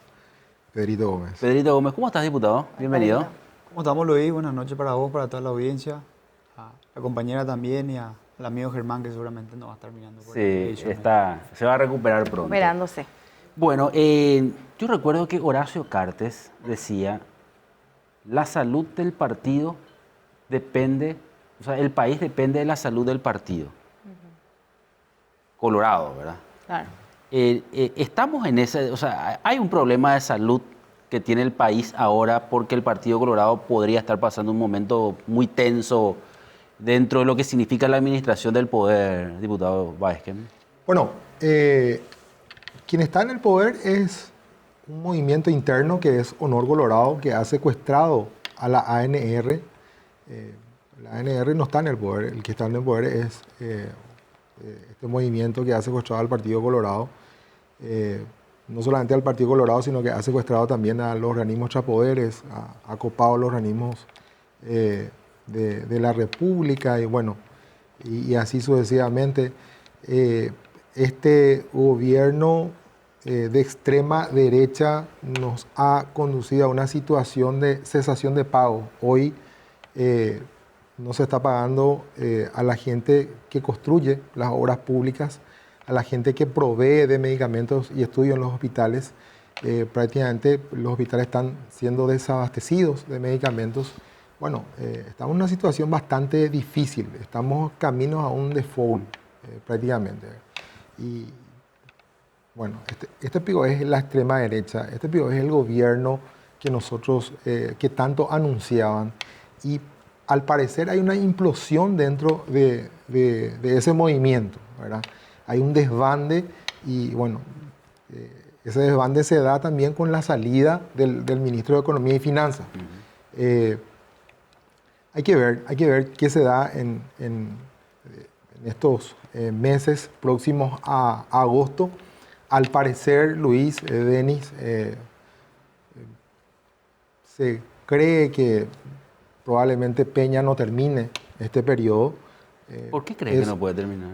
Pedrito Gómez. Pedrito Gómez, ¿cómo estás, diputado? Bienvenido. ¿Cómo estamos, Luis? Buenas noches para vos, para toda la audiencia, a la compañera también y al amigo Germán, que seguramente nos va a estar mirando por Sí, se va a recuperar pronto. Recuperándose. Bueno, yo recuerdo que Horacio Cartes decía, la salud del partido depende, o sea, el país depende de la salud del partido. Colorado, ¿verdad? Claro. Estamos en ese, o sea, hay un problema de salud que tiene el país ahora porque el Partido Colorado podría estar pasando un momento muy tenso dentro de lo que significa la administración del poder, diputado Baesquen. Bueno, quien está en el poder es un movimiento interno que es Honor Colorado, que ha secuestrado a la ANR. La ANR no está en el poder, el que está en el poder es este movimiento que ha secuestrado al Partido Colorado. No solamente al Partido Colorado, sino que ha secuestrado también a los organismos chapoderes, ha copado los organismos de la República y así sucesivamente. Este gobierno de extrema derecha nos ha conducido a una situación de cesación de pago. Hoy no se está pagando a la gente que construye las obras públicas, a la gente que provee de medicamentos y estudios en los hospitales. Prácticamente los hospitales están siendo desabastecidos de medicamentos. Estamos en una situación bastante difícil. Estamos caminos a un default prácticamente. Y este pico es la extrema derecha, este pico es el gobierno que nosotros, que tanto anunciaban. Y al parecer hay una implosión dentro de ese movimiento, ¿verdad? Hay un desbande y ese desbande se da también con la salida del ministro de Economía y Finanzas. Hay que ver qué se da en estos meses próximos a agosto. Al parecer, Luis, Denis, se cree que probablemente Peña no termine este periodo. ¿Por qué cree que no puede terminar?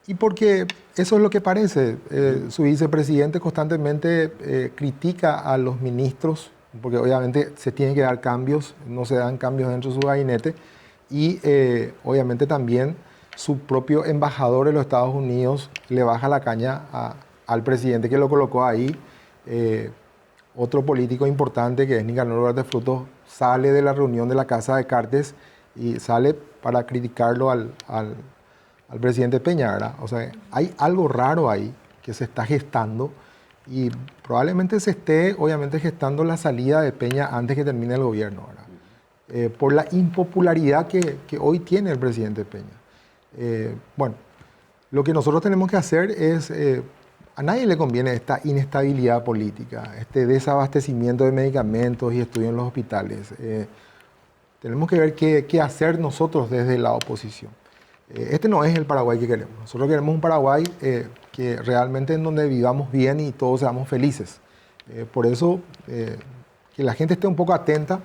Y porque eso es lo que parece. Su vicepresidente constantemente critica a los ministros, porque obviamente se tienen que dar cambios, no se dan cambios dentro de su gabinete, y obviamente también su propio embajador de los Estados Unidos le baja la caña al presidente que lo colocó ahí. Otro político importante, que es Nicanor Ugarte Frutos, sale de la reunión de la Casa de Cartes y sale para criticarlo al al presidente Peña, ¿verdad? O sea, hay algo raro ahí que se está gestando y probablemente se esté, obviamente, gestando la salida de Peña antes que termine el gobierno, ¿verdad? Por la impopularidad que hoy tiene el presidente Peña. Bueno, lo que nosotros tenemos que hacer es, a nadie le conviene esta inestabilidad política, este desabastecimiento de medicamentos y estudios en los hospitales. Tenemos que ver qué hacer nosotros desde la oposición. Este no es el Paraguay que queremos. Nosotros queremos un Paraguay que realmente en donde vivamos bien y todos seamos felices. Por eso, que la gente esté un poco atenta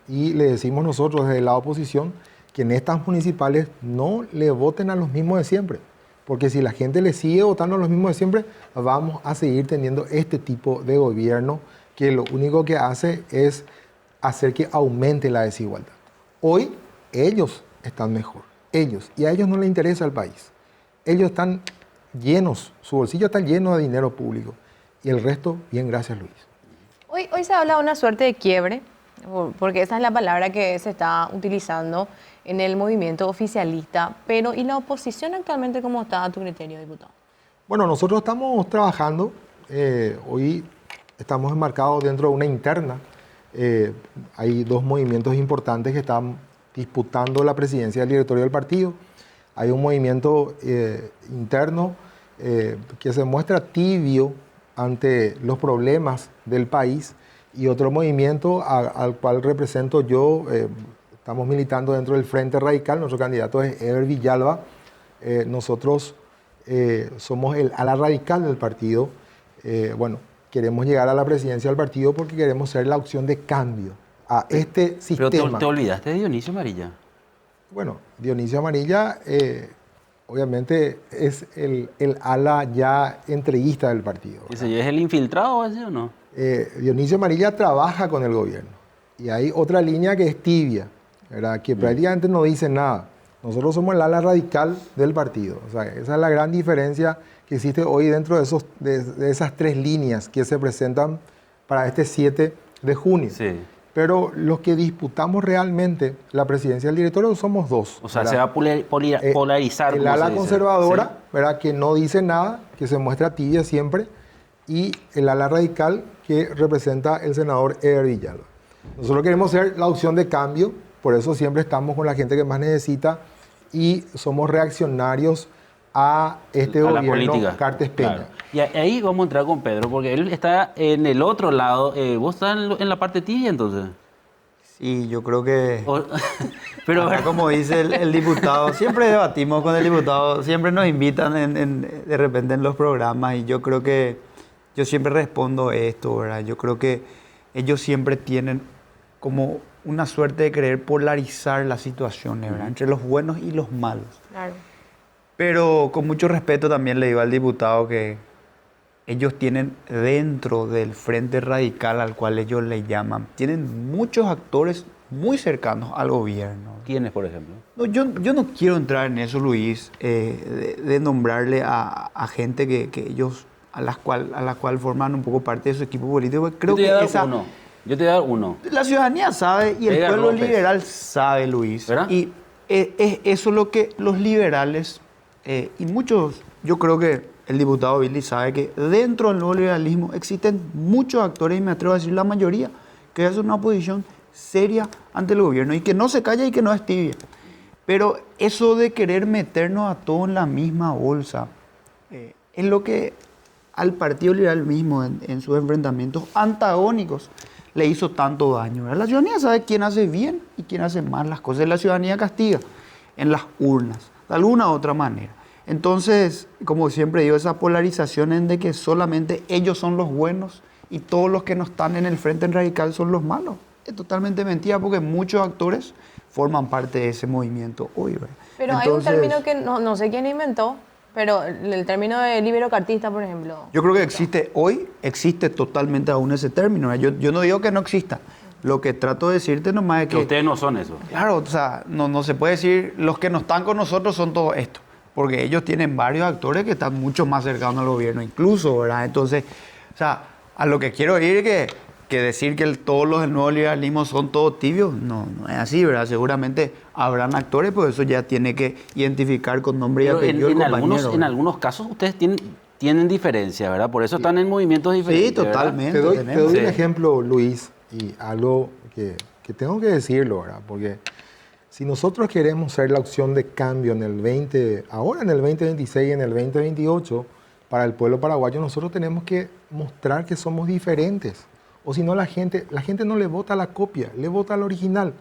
y le decimos nosotros desde la oposición que en estas municipales no le voten a los mismos de siempre. Porque si la gente le sigue votando a los mismos de siempre, vamos a seguir teniendo este tipo de gobierno que lo único que hace es hacer que aumente la desigualdad. Hoy ellos están mejor, ellos, y a ellos no les interesa el país. Ellos están llenos, su bolsillo está lleno de dinero público y el resto, bien, gracias Luis. Hoy se habla de una suerte de quiebre, porque esa es la palabra que se está utilizando en el movimiento oficialista, pero ¿y la oposición actualmente cómo está a tu criterio, diputado? Bueno, nosotros estamos trabajando, hoy estamos enmarcados dentro de una interna. Hay dos movimientos importantes que están disputando la presidencia del directorio del partido. Hay un movimiento interno que se muestra tibio ante los problemas del país y otro movimiento al cual represento yo. Estamos militando dentro del Frente Radical, nuestro candidato es Eber Villalba. Nosotros somos el ala radical del partido. Bueno, queremos llegar a la presidencia del partido porque queremos ser la opción de cambio a este sistema. Pero te olvidaste de Dionisio Amarilla. Bueno, Dionisio Amarilla obviamente es el ala ya entreguista del partido. ¿Es el infiltrado ese o no? Dionisio Amarilla trabaja con el gobierno y hay otra línea que es tibia, ¿verdad? Que prácticamente no dice nada. Nosotros somos el ala radical del partido. O sea, esa es la gran diferencia que existe hoy dentro de esas tres líneas que se presentan para este 7 de junio. Sí. Pero los que disputamos realmente la presidencia del directorio somos dos. O sea, ¿verdad? se va a polarizar. El ala conservadora, ¿sí? ¿Verdad? Que no dice nada, que se muestra tibia siempre, y el ala radical que representa el senador Eber Villalba. Nosotros queremos ser la opción de cambio, por eso siempre estamos con la gente que más necesita y somos reaccionarios a este gobierno Cartes Peña. Claro. Y ahí vamos a entrar con Pedro, porque él está en el otro lado. ¿Vos estás en la parte tibia entonces? Sí, yo creo que... Pero acá, como dice el diputado, siempre debatimos con el diputado, siempre nos invitan de repente en los programas y yo creo que yo siempre respondo esto, ¿verdad? Yo creo que ellos siempre tienen como una suerte de querer polarizar las situaciones, ¿verdad? Entre los buenos y los malos. Claro. Pero con mucho respeto también le digo al diputado que ellos tienen dentro del Frente Radical al cual ellos le llaman, tienen muchos actores muy cercanos al gobierno. ¿Quiénes, por ejemplo? No, yo no quiero entrar en eso, Luis, de nombrarle a gente que ellos, a la cual forman un poco parte de su equipo político. Creo que Yo te voy a dar uno. La ciudadanía sabe y el Edgar pueblo López. liberal sabe, Luis. ¿Verdad? Y es eso lo que los liberales y muchos, yo creo que el diputado Billy sabe que dentro del nuevo liberalismo existen muchos actores, y me atrevo a decir la mayoría, que hacen una oposición seria ante el gobierno y que no se calla y que no es tibia. Pero eso de querer meternos a todos en la misma bolsa es lo que al Partido Liberal mismo en sus enfrentamientos antagónicos le hizo tanto daño, ¿verdad? La ciudadanía sabe quién hace bien y quién hace mal las cosas. La ciudadanía castiga en las urnas, de alguna u otra manera. Entonces, como siempre digo, esa polarización en de que solamente ellos son los buenos y todos los que no están en el Frente Radical son los malos, es totalmente mentira porque muchos actores forman parte de ese movimiento hoy, ¿verdad? Pero entonces, hay un término que no sé quién inventó, pero el término de liberocartista, por ejemplo. yo creo que existe totalmente aún ese término, ¿verdad? Yo no digo que no exista. Lo que trato de decirte nomás es que... ustedes no son eso. Claro, o sea, no se puede decir los que no están con nosotros son todo esto, porque ellos tienen varios actores que están mucho más cercanos al gobierno incluso, ¿verdad? Entonces, o sea, a lo que quiero ir es que que decir que todos los del nuevo liberalismo son todos tibios, no es así, ¿verdad? Seguramente habrán actores, pues eso ya tiene que identificar con nombre y Pero apellido el compañero. en algunos casos ustedes tienen diferencias, ¿verdad? Por eso están en movimientos diferentes. Sí, totalmente. Te doy Sí. un ejemplo, Luis, y algo que tengo que decirlo, ¿verdad? Porque si nosotros queremos ser la opción de cambio ahora en el 2026 y en el 2028, para el pueblo paraguayo, nosotros tenemos que mostrar que somos diferentes. O si no, la gente no le vota a la copia, le vota al original.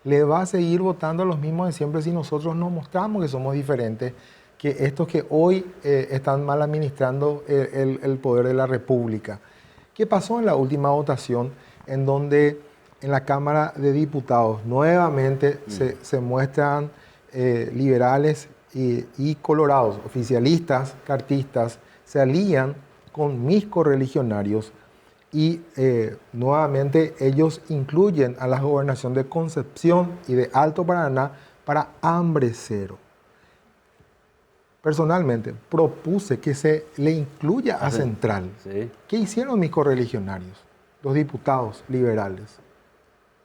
Le va a seguir votando a los mismos de siempre si nosotros no mostramos que somos diferentes que estos que hoy están mal administrando el poder de la República. ¿Qué pasó en la última votación en donde en la Cámara de Diputados nuevamente se muestran liberales y colorados, oficialistas, cartistas, se alían con mis correligionarios y nuevamente ellos incluyen a la gobernación de Concepción y de Alto Paraná para hambre cero? Personalmente propuse que se le incluya a Central. Sí. ¿Qué hicieron mis correligionarios, los diputados liberales?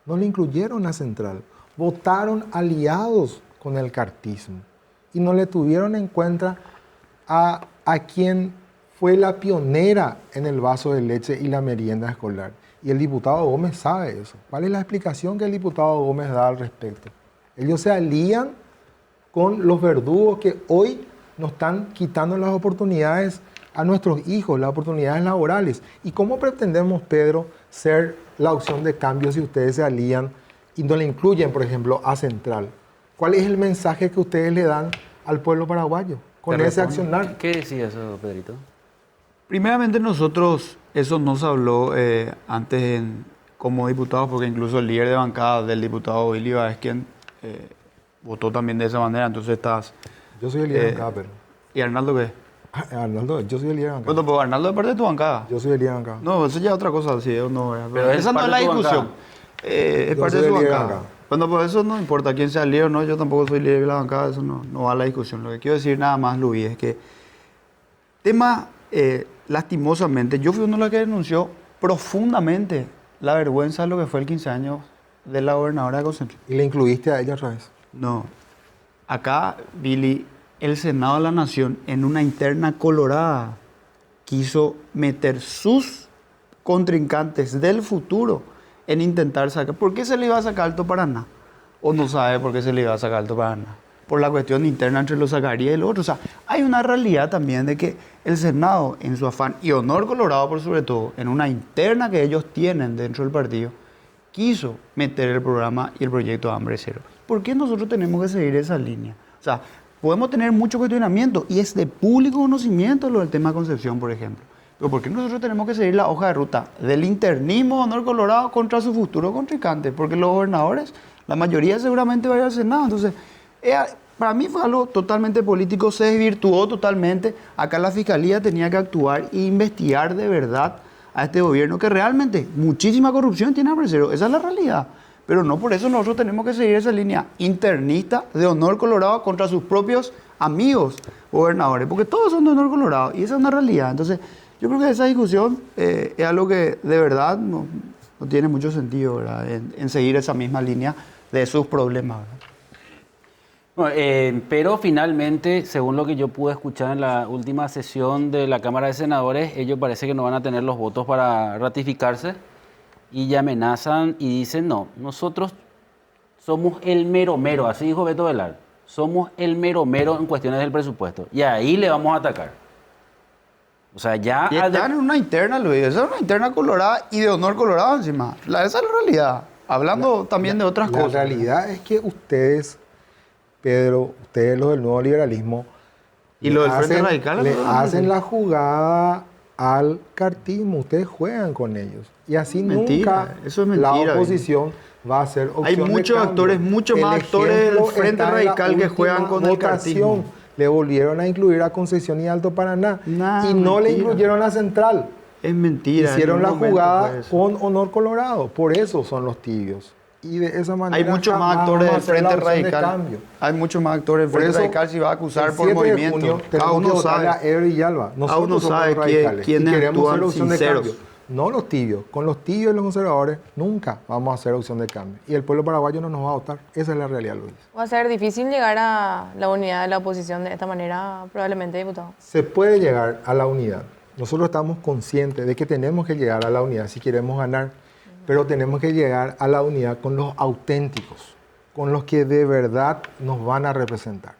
No le incluyeron a Central. Votaron aliados con el cartismo y no le tuvieron en cuenta a quien fue la pionera en el vaso de leche y la merienda escolar. Y el diputado Gómez sabe eso. ¿Cuál es la explicación que el diputado Gómez da al respecto? Ellos se alían con los verdugos que hoy nos están quitando las oportunidades a nuestros hijos, las oportunidades laborales. ¿Y cómo pretendemos, Pedro, ser la opción de cambio si ustedes se alían y no le incluyen, por ejemplo, a Central? ¿Cuál es el mensaje que ustedes le dan al pueblo paraguayo con ese accionar? ¿Qué decía eso, Pedrito? Primeramente nosotros, eso no se habló antes como diputados, porque incluso el líder de bancada del diputado Billy es quien votó también de esa manera, entonces estás... Yo soy el líder de bancada, pero... ¿Y Arnaldo qué? Arnaldo, yo soy el líder de bancada. Bueno, pues Arnaldo es parte de tu bancada. Yo soy el líder de bancada. No, eso ya es otra cosa, sí, no, Pero él esa no es la discusión. Es Yo parte soy de su el líder de bancada. bancada. Bueno, pues eso no importa quién sea el líder o no, yo tampoco soy líder de la bancada, eso no va a la discusión. Lo que quiero decir nada más, Luis, es que tema, lastimosamente, yo fui uno de los que denunció profundamente la vergüenza de lo que fue el 15 años de la gobernadora de Concepción. ¿Y le incluiste a ella otra vez? No. Acá, Billy, el Senado de la Nación, en una interna colorada, quiso meter sus contrincantes del futuro en intentar sacar. ¿Por qué se le iba a sacar Alto Paraná? ¿O no sabe por qué se le iba a sacar Alto Paraná? Por la cuestión interna entre los Zacarías y los otros. O sea, hay una realidad también de que el Senado, en su afán, y honor colorado por sobre todo, en una interna que ellos tienen dentro del partido, quiso meter el programa y el proyecto Hambre Cero. ¿Por qué nosotros tenemos que seguir esa línea? O sea, podemos tener mucho cuestionamiento y es de público conocimiento lo del tema de Concepción, por ejemplo. Pero ¿por qué nosotros tenemos que seguir la hoja de ruta del internismo de honor colorado contra su futuro contrincante? Porque los gobernadores, la mayoría seguramente va a ir al Senado. Entonces, para mí fue algo totalmente político, se desvirtuó totalmente. Acá la Fiscalía tenía que actuar e investigar de verdad a este gobierno que realmente muchísima corrupción tiene Hambre Cero. Esa es la realidad. Pero no por eso nosotros tenemos que seguir esa línea internista de honor colorado contra sus propios amigos gobernadores, porque todos son de honor colorado y esa es una realidad. Entonces, yo creo que esa discusión es algo que de verdad no tiene mucho sentido, ¿verdad? En seguir esa misma línea de sus problemas, ¿verdad? Bueno, pero finalmente, según lo que yo pude escuchar en la última sesión de la Cámara de Senadores, ellos parece que no van a tener los votos para ratificarse y ya amenazan y dicen, no, nosotros somos el mero mero, así dijo Beto Velar, somos el mero mero en cuestiones del presupuesto y ahí le vamos a atacar. O sea, ya... Y están en una interna, Luis, esa es una interna colorada y de honor colorado encima. Esa es la realidad, hablando también de otras cosas. La realidad es que ustedes, Pedro, ustedes los del nuevo liberalismo, Y lo del Frente Radical, le ¿no? hacen la jugada al cartismo, ustedes juegan con ellos. Y así Mentira, nunca eso es la mentira, oposición va a ser opción Hay de muchos cambio. actores, mucho más El actores del ejemplo Frente está en la Radical que juegan última con el votación. cartismo. Le volvieron a incluir a Concepción y Alto Paraná. Nah, y no le mentira. incluyeron a Central. Es mentira. Hicieron en la ningún momento jugada fue eso. con honor colorado. Por eso son los tibios. Y de esa manera Hay muchos más jamás actores vamos del a hacer la Frente opción de Radical. cambio. Hay muchos más actores del Por Frente eso, Radical si va a acusar el por 7 de movimiento. junio Cada tenemos uno que votarle sabe. a Ebre y Alba. Nosotros uno somos sabe los radicales quiénes y queremos actúan ser la opción de sinceros. cambio. no los tibios. Con los tibios y los conservadores nunca vamos a hacer opción de cambio. Y el pueblo paraguayo no nos va a votar. Esa es la realidad, Luis. Va a ser difícil llegar a la unidad de la oposición de esta manera, probablemente, diputado. Se puede llegar a la unidad. Nosotros estamos conscientes de que tenemos que llegar a la unidad si queremos ganar, pero tenemos que llegar a la unidad con los auténticos, con los que de verdad nos van a representar.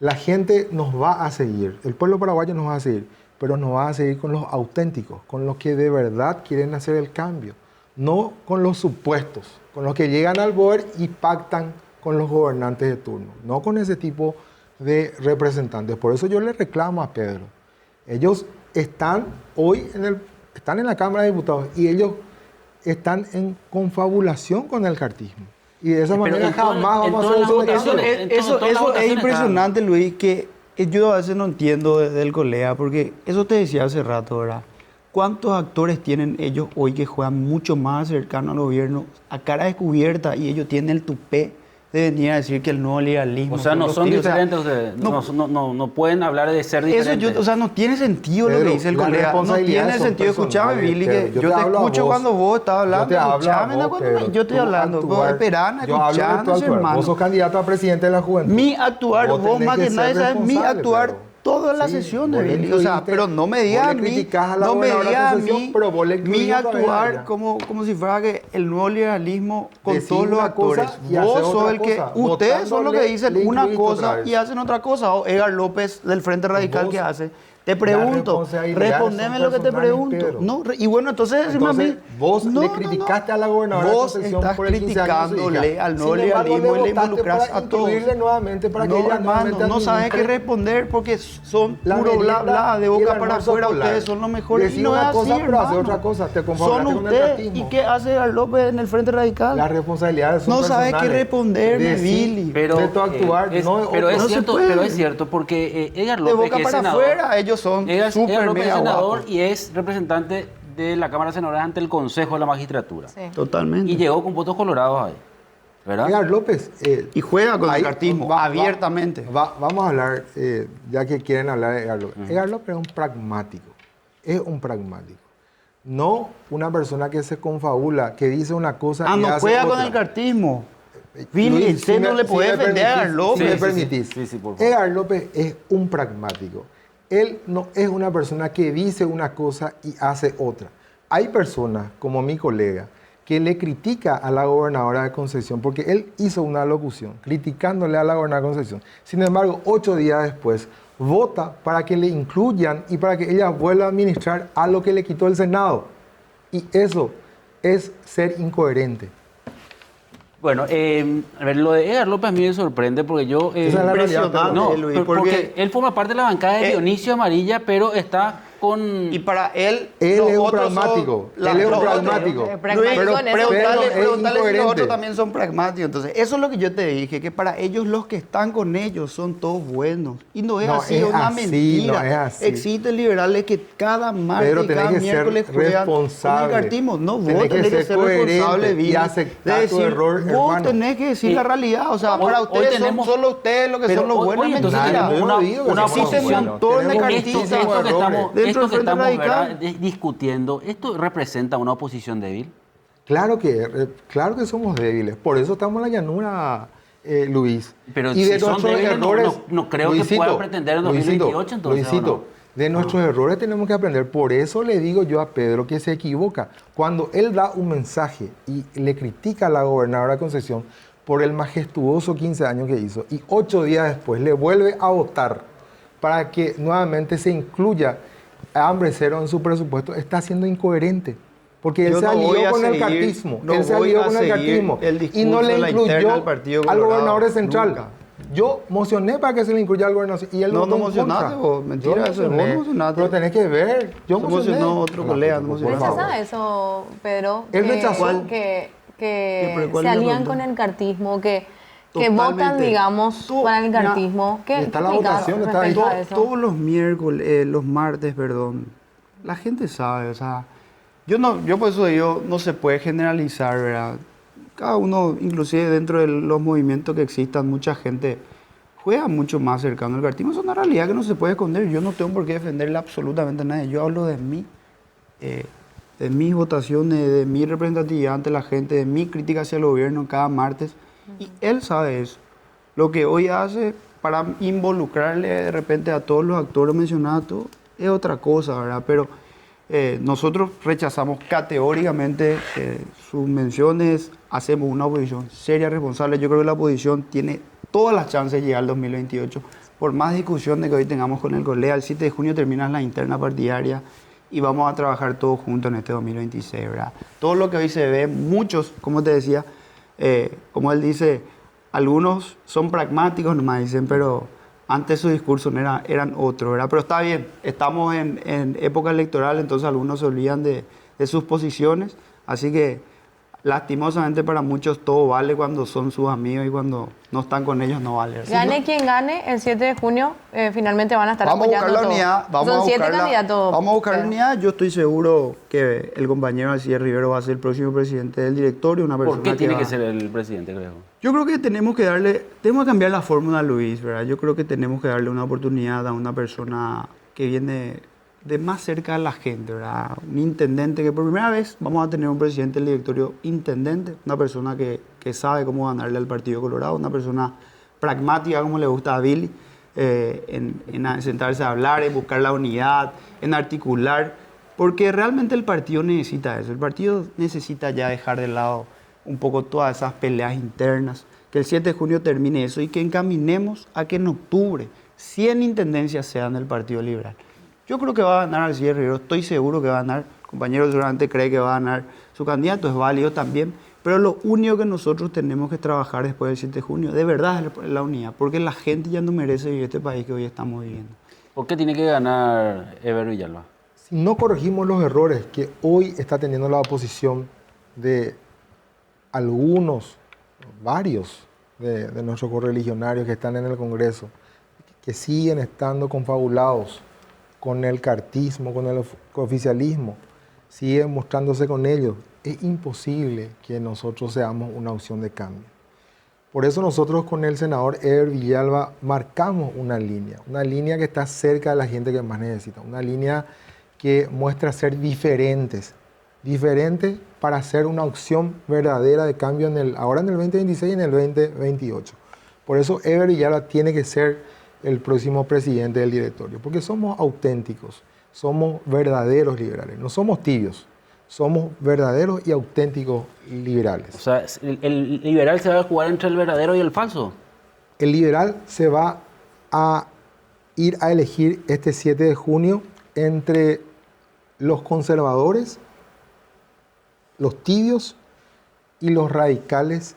La gente nos va a seguir, el pueblo paraguayo nos va a seguir, pero nos va a seguir con los auténticos, con los que de verdad quieren hacer el cambio, no con los supuestos, con los que llegan al poder y pactan con los gobernantes de turno, no con ese tipo de representantes. Por eso yo le reclamo a Pedro. Ellos están hoy están en la Cámara de Diputados y ellos están en confabulación con el cartismo. Y de esa manera jamás vamos a hacer Eso es impresionante, Luis, que yo a veces no entiendo del colega, porque eso te decía hace rato, ¿verdad? ¿Cuántos actores tienen ellos hoy que juegan mucho más cercano al gobierno a cara descubierta y ellos tienen el tupé de venir a decir que el nuevo liberalismo... O sea, no son diferentes ustedes. no, No pueden hablar de ser diferentes. Eso no tiene sentido lo que dice el colega. No tiene sentido. Escuchame, Billy, que yo te escucho cuando vos estás hablando. Escuchame, yo estoy hablando. Vos esperando, escuchando, hermano. Vos sos candidato a presidente de la juventud. Mi actuar, vos más que nadie sabes, mi actuar... Toda la sesión de Billy, o sea, pero no me digas a mí, no me digas a mí, mi actuar como si fuera que el nuevo liberalismo con todos los actores. Vos sos el que, ustedes son los que dicen una cosa y hacen otra cosa. O Edgar López del Frente Radical que hace. Te pregunto, respondeme lo que te pregunto. No, y bueno, entonces decime a mí. Vos le criticaste a la gobernadora vos estás criticándole al nuevo liberalismo y le involucras a todos. Nuevamente para que no, hermano, no sabes qué responder porque son puro bla bla de boca para afuera. Ustedes son los mejores. Y no es así, hermano. Son ustedes. ¿Y qué hace Edgar López en el Frente Radical? Las responsabilidades son no sabes qué responderme, Billy. Pero es cierto porque Edgar López, de boca que es para senador, afuera, ellos son súper mega senador y es representante de la Cámara de Senadores ante el Consejo de la Magistratura. Sí. Totalmente. Y llegó con votos colorados ahí, ¿verdad? Edgar López. Y juega con el cartismo abiertamente. Vamos a hablar, ya que quieren hablar de Edgar López. Edgar López es un pragmático. Es un pragmático. No una persona que se confabula, que dice una cosa y no hace juega otra. con el cartismo. Billy, usted no le puede defender a Edgar López. Si me permitís. Sí, por favor. Edgar López es un pragmático. Él no es una persona que dice una cosa y hace otra. Hay personas, como mi colega, que le critica a la gobernadora de Concepción porque él hizo una locución criticándole a la gobernadora de Concepción. Sin embargo, 8 días después, vota para que le incluyan y para que ella vuelva a administrar a lo que le quitó el Senado. Y eso es ser incoherente. Bueno, a ver, lo de Edgar López a mí me sorprende porque yo... Esa es la realidad. No, Luis, porque él forma parte de la bancada de Dionisio Amarilla, pero está con... Y para él es un pragmático. Él es un pragmático. Pero pregúntale si los otros incoherente. también son pragmáticos. Entonces, eso es lo que yo te dije, que para ellos los que están con ellos son todos buenos. Y no es así, es una mentira. No es así. Existen liberales que cada martes y cada miércoles juegan con el cartismo. No, vos tenés que ser responsable, y aceptar tu error, vos hermano. tenés que decir la realidad. O sea, para ustedes son solo ustedes los que son los buenos. Entonces Mentira. tenemos una Existen un montón de cartistas Esto que estamos radical. ¿verdad? Discutiendo, ¿esto representa una oposición débil? Claro que somos débiles. Por eso estamos en la llanura, Luis. Pero y si de son nuestros débiles, errores, no creo que puedan pretender en 2028 entonces. Luisito, ¿o no? de nuestros errores tenemos que aprender. Por eso le digo yo a Pedro que se equivoca. Cuando él da un mensaje y le critica a la gobernadora de Concepción por el majestuoso 15 años que hizo y 8 días después le vuelve a votar para que nuevamente se incluya hambre cero en su presupuesto, está siendo incoherente. Porque él se alió con el cartismo. Él se alió con el cartismo. Y no le incluyó al gobernador de Central. Nunca. Yo mocioné para que se le incluya al gobernador. Y él No votó en mocionaste contra. vos, mentira, Yo eso, vos mocioné, mocionaste. pero tenés que ver. Yo Se mocioné. emocionó otro colega, no mocionó. por favor. ¿Rechazas eso, Pedro? Él rechazó. Que pero ¿cuál se es la alían pregunta? con el cartismo, que Totalmente. votan, digamos, Tú, para el mira, cartismo. ¿Qué está la explicas votación, está ahí. respecto a eso? Todos los miércoles, los martes, perdón, la gente sabe, o sea, yo por eso digo, no se puede generalizar, ¿verdad? Cada uno, inclusive dentro de los movimientos que existan, mucha gente juega mucho más cercano al cartismo. Es una realidad que no se puede esconder. Yo no tengo por qué defenderle absolutamente a nadie. Yo hablo de mí. de mis votaciones, de mi representatividad ante la gente, de mi crítica hacia el gobierno cada martes. Y él sabe eso. Lo que hoy hace para involucrarle de repente a todos los actores mencionados todo, es otra cosa, ¿verdad? Pero nosotros rechazamos categóricamente sus menciones, hacemos una oposición seria, responsable. Yo creo que la oposición tiene todas las chances de llegar al 2028. Por más discusión de que hoy tengamos con el COLEA, el 7 de junio termina la interna partidaria y vamos a trabajar todos juntos en este 2026, ¿verdad? Todo lo que hoy se ve, muchos, como te decía, como él dice, algunos son pragmáticos, nomás dicen, pero antes su discurso eran otros, ¿verdad? Pero está bien, estamos en época electoral, entonces algunos se olvidan de sus posiciones, así que lastimosamente para muchos todo vale cuando son sus amigos y cuando no están con ellos no vale. Gane quien gane, el 7 de junio finalmente van a estar Vamos a buscar apoyando la unidad. Son 7 candidatos. Vamos a buscar la unidad. Yo estoy seguro que el compañero Alcides Rivero va a ser el próximo presidente del directorio. Una persona ¿Por qué tiene va- que ser el presidente, creo? Yo creo que tenemos que cambiar la fórmula, Luis, ¿verdad? Yo creo que tenemos que darle una oportunidad a una persona que viene de más cerca de la gente, ¿verdad? Un intendente que por primera vez vamos a tener un presidente del directorio intendente, una persona que sabe cómo ganarle al Partido Colorado, una persona pragmática como le gusta a Billy, en sentarse a hablar, en buscar la unidad, en articular, porque realmente el partido necesita eso. El partido necesita ya dejar de lado un poco todas esas peleas internas, que el 7 de junio termine eso y que encaminemos a que en octubre 100 intendencias sean del Partido Liberal. Yo creo que va a ganar Alcides Rivero, estoy seguro que va a ganar. El compañero seguramente cree que va a ganar su candidato, es válido también. Pero lo único que nosotros tenemos que trabajar después del 7 de junio, de verdad, es la unidad. Porque la gente ya no merece vivir este país que hoy estamos viviendo. ¿Por qué tiene que ganar Ever Villalba? Si no corregimos los errores que hoy está teniendo la oposición de varios de nuestros correligionarios que están en el Congreso, que siguen estando confabulados con el cartismo, con el oficialismo, siguen mostrándose con ellos, es imposible que nosotros seamos una opción de cambio. Por eso nosotros con el senador Ever Villalba marcamos una línea que está cerca de la gente que más necesita, una línea que muestra ser diferentes para ser una opción verdadera de cambio ahora en el 2026 y en el 2028. Por eso Ever Villalba tiene que ser el próximo presidente del directorio, porque somos auténticos, somos verdaderos liberales, no somos tibios, somos verdaderos y auténticos liberales. O sea, el liberal se va a jugar entre el verdadero y el falso. El liberal se va a ir a elegir este 7 de junio entre los conservadores, los tibios y los radicales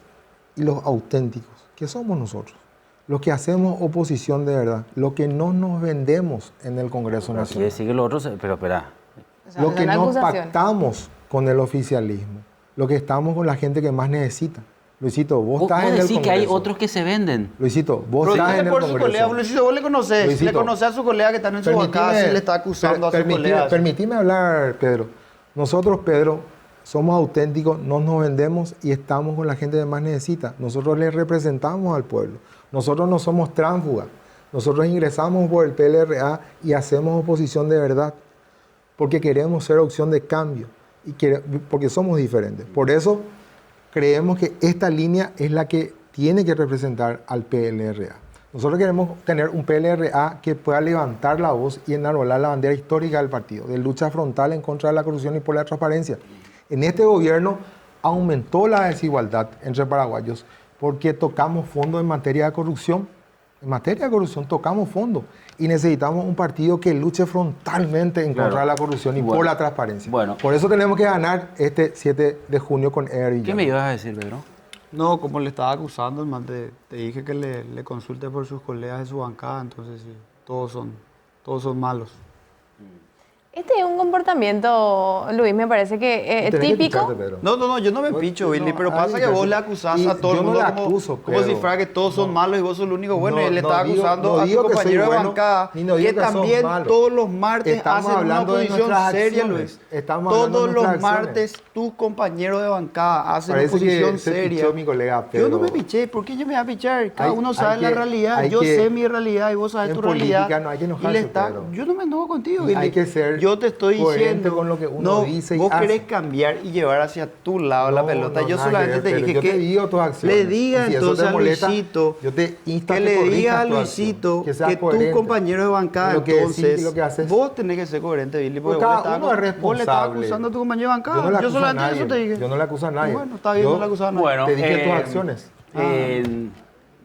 y los auténticos, que somos nosotros. Los que hacemos oposición de verdad, los que no nos vendemos en el Congreso Quiere Nacional, decir que los otros... Pero espera, O sea, los que la no acusación. pactamos con el oficialismo, los que estamos con la gente que más necesita. Luisito, vos vos estás en el decís Congreso. que hay otros que se venden. Luisito, vos Pero estás dile en el por su Congreso. colega, Luisito, vos le conocés. Luisito, le conocés a su colega que está en su bancada, si le está acusando a su colega. Permitime hablar, Pedro. Nosotros, Pedro, somos auténticos, no nos vendemos y estamos con la gente que más necesita. Nosotros le representamos al pueblo. Nosotros no somos tránsfugas. Nosotros ingresamos por el PLRA y hacemos oposición de verdad. Porque queremos ser opción de cambio. Porque somos diferentes. Por eso creemos que esta línea es la que tiene que representar al PLRA. Nosotros queremos tener un PLRA que pueda levantar la voz y enarbolar la bandera histórica del partido, de lucha frontal en contra de la corrupción y por la transparencia. En este gobierno aumentó la desigualdad entre paraguayos porque tocamos fondo en materia de corrupción. En materia de corrupción tocamos fondo y necesitamos un partido que luche frontalmente en contra de la corrupción y por la transparencia. Bueno. Por eso tenemos que ganar este 7 de junio con Ever Villalba. ¿Qué me ibas a decir, Pedro? No, como le estaba acusando, hermano, te dije que le consulte por sus colegas de su bancada, entonces sí, todos son malos. Este es un comportamiento, Luis, me parece que Tenés que típico. picharte, Pedro. No, yo no me picho, Billy, no, pero pasa ay, que vos pero- le acusás y a todo el yo no mundo le como, acuso, como si Pedro. fuera que todos son malos y vos sos el único bueno. No, y él no estaba digo- acusando no a tu digo que soy compañero de bueno, bancada ni no digo que que sos también malo. todos los martes Estamos hacen una hablando de oposición nuestras seria, acciones. Luis. Estamos hablando Todos de los nuestras martes tus compañeros de bancada hacen Parece oposición que se seria. pichó mi colega, Yo no Pedro. me piché, ¿por qué yo me voy a pichar? Cada Hay- uno hay sabe la que- realidad, hay yo que- sé mi realidad y vos sabes en tu política realidad. no hay que Y enojarse, le está- Pedro. yo no me enojo contigo, Y hay Billy. que ser yo te estoy coherente diciendo, con lo que uno no, dice y vos hace. querés cambiar y llevar hacia tu lado la No, pelota. no, Yo nada solamente que ver, te pero dije yo que te digo tus acciones. le diga Y si eso entonces te a molesta, Luisito, yo te insto a que que le corrijas diga a tu acción, Luisito que seas que tus coherente compañeros de bancada, en lo que decís y entonces, lo que haces. vos tenés que ser coherente, Billy, porque Porque vos cada uno es vos le responsable. estabas acusando a tu compañero de bancada. Yo no le acuso a solamente nadie. eso te dije. Yo no le acuso a nadie. Bueno, está bien, Yo no le acusas a nadie. Bueno, te dije tus acciones.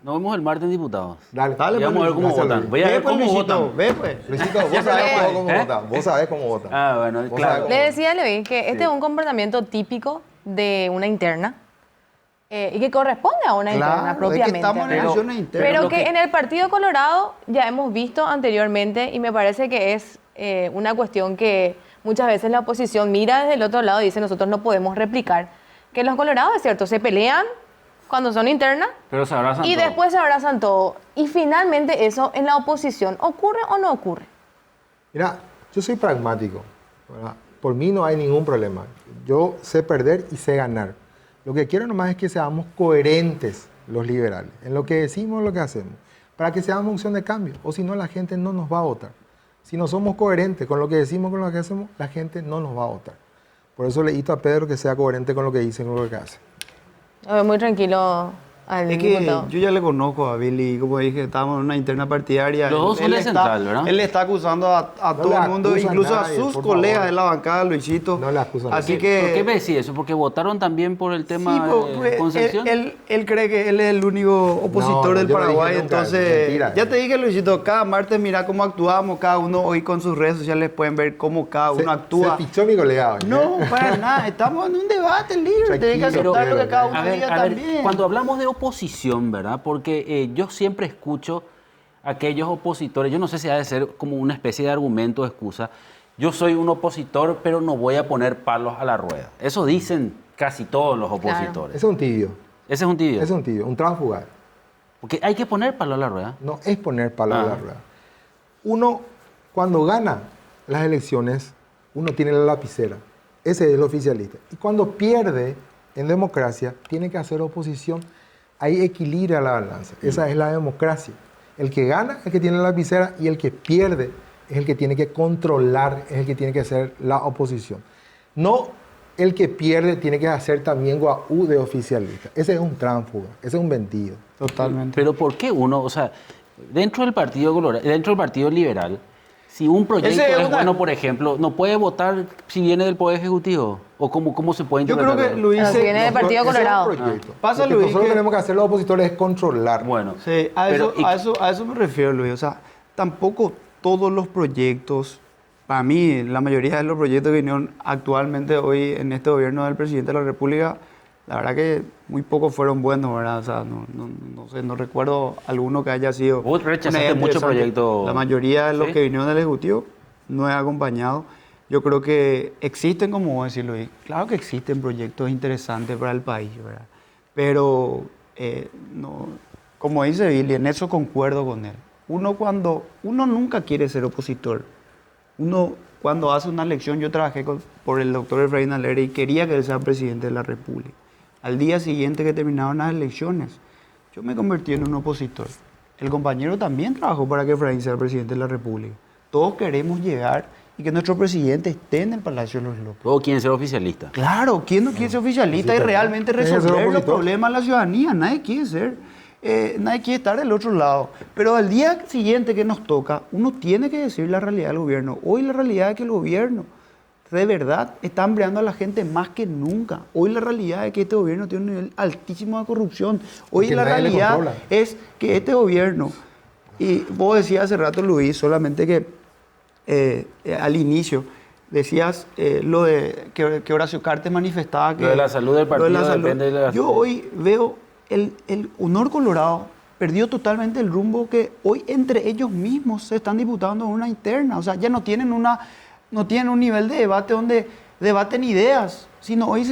Nos vemos el martes en diputados. Dale, Dale, Y vamos a ver cómo Gracias, votan. Luis. Voy a Ve, ver pues, cómo Luisito, votan. ve, pues. Luisito, vos sabés cómo ¿Eh? votan. Vos sabés cómo votan. Ah, bueno, Vos claro. sabés cómo Le votan. decía a Luis que este es un comportamiento típico de una interna y que corresponde a una Claro, interna es que propiamente. estamos en pero- elecciones internas. Pero Lo que que- en el Partido Colorado ya hemos visto anteriormente y me parece que es una cuestión que muchas veces la oposición mira desde el otro lado y dice nosotros no podemos replicar. Que los colorados, es cierto, se pelean cuando son internas Pero se abrazan y todos. después se abrazan todo. Y finalmente eso en la oposición, ¿ocurre o no ocurre? Mira, yo soy pragmático, ¿verdad? Por mí no hay ningún problema. Yo sé perder y sé ganar. Lo que quiero nomás es que seamos coherentes los liberales en lo que decimos, lo que hacemos, para que seamos opción de cambio. O si no, la gente no nos va a votar. Si no somos coherentes con lo que decimos, con lo que hacemos, la gente no nos va a votar. Por eso le invito a Pedro que sea coherente con lo que dice y con lo que hace. Muy tranquilo al Es que diputado. yo ya le conozco a Billy, como dije, estábamos en una interna partidaria. Los dos son Él de está- Central, ¿verdad? Él le está acusando a No todo le el mundo, acusa a incluso nadie, a sus por colegas favor. de la bancada, Luisito. No le acusa a nadie. Así ¿Por que... qué me decís eso? ¿Porque votaron también por el tema Sí, de pues, Concepción? él cree que él es el único opositor No, del yo no dije Paraguay, nunca, entonces mentira. ya te dije, Luisito, cada martes mira cómo actuamos, cada uno hoy con sus redes sociales pueden ver cómo cada uno actúa. Se fichó mi colega hoy, ¿eh? No, para nada, estamos en un debate libre, tenés que Tranquilo, aceptar lo que Pedro, cada uno A ver, diga a ver, también. cuando hablamos de oposición, ¿verdad? Porque yo siempre escucho a aquellos opositores, yo no sé si ha de ser como una especie de argumento o excusa, yo soy un opositor, pero no voy a poner palos a la rueda. Eso dicen casi todos los opositores. Ese es un tibio. Ese es un tibio. Ese es un tibio, un tránsfuga. Porque hay que poner palos a la rueda. No es poner palo a la Ah. rueda. Uno, cuando gana las elecciones, uno tiene la lapicera. Ese es el oficialista. Y cuando pierde en democracia, tiene que hacer oposición. Ahí equilibra la balanza. Esa es la democracia. El que gana es el que tiene la lapicera y el que pierde es el que tiene que controlar, es el que tiene que hacer la oposición. No el que pierde tiene que hacer también guau de oficialista. Ese es un tránsfuga, ese es un vendido. Totalmente. Pero ¿por qué uno, o sea, dentro del Partido Colorado, dentro del Partido Liberal, si un proyecto Ese es es una- bueno, por ejemplo, ¿no puede votar si viene del Poder Ejecutivo? ¿O cómo se puede Yo creo interpretar? que Luis... Pero si viene del Partido Ese es un Colorado. proyecto. Pasa, Lo que Luis, nosotros que- tenemos que hacer los opositores es controlar. Bueno, Sí, pero, ¿y a eso me refiero, Luis. O sea, tampoco todos los proyectos, para mí, la mayoría de los proyectos que vinieron actualmente hoy en este gobierno del presidente de la República, la verdad que muy pocos fueron buenos, ¿verdad? O sea, no sé, no recuerdo alguno que haya sido... Vos rechazaste una idea muchos interesante. proyectos, La mayoría de los ¿sí? que vinieron del Ejecutivo no he acompañado. Yo creo que existen, como vos decís, Luis, claro que existen proyectos interesantes para el país, ¿verdad? Pero, no, como dice Billy, en eso concuerdo con él. Uno nunca quiere ser opositor. Uno, cuando hace una elección, yo trabajé por el doctor Efraín Alegre y quería que él sea presidente de la República. Al día siguiente que terminaron las elecciones, yo me convertí en un opositor. El compañero también trabajó para que Efraín sea presidente de la República. Todos queremos llegar y que nuestro presidente esté en el Palacio de los López. todos quieren ser oficialistas. Claro, ¿quién no quiere ser oficialista y realmente Tiene que ser resolver los opositor. problemas de la ciudadanía? Nadie quiere ser, nadie quiere estar del otro lado. Pero al día siguiente que nos toca, uno tiene que decir la realidad del gobierno. Hoy la realidad es que el gobierno, de verdad, está hambreando a la gente más que nunca. Hoy la realidad es que este gobierno tiene un nivel altísimo de corrupción. Hoy Y que la nadie le realidad controla. es que este gobierno, y vos decías hace rato, Luis, solamente que al inicio decías lo de que Horacio Cartes manifestaba que... Lo de la salud del lo de la partido salud. depende de la- Yo hoy veo el Honor Colorado perdió totalmente el rumbo que hoy entre ellos mismos se están disputando una interna. O sea, ya no tienen un nivel de debate donde debaten ideas, sino hoy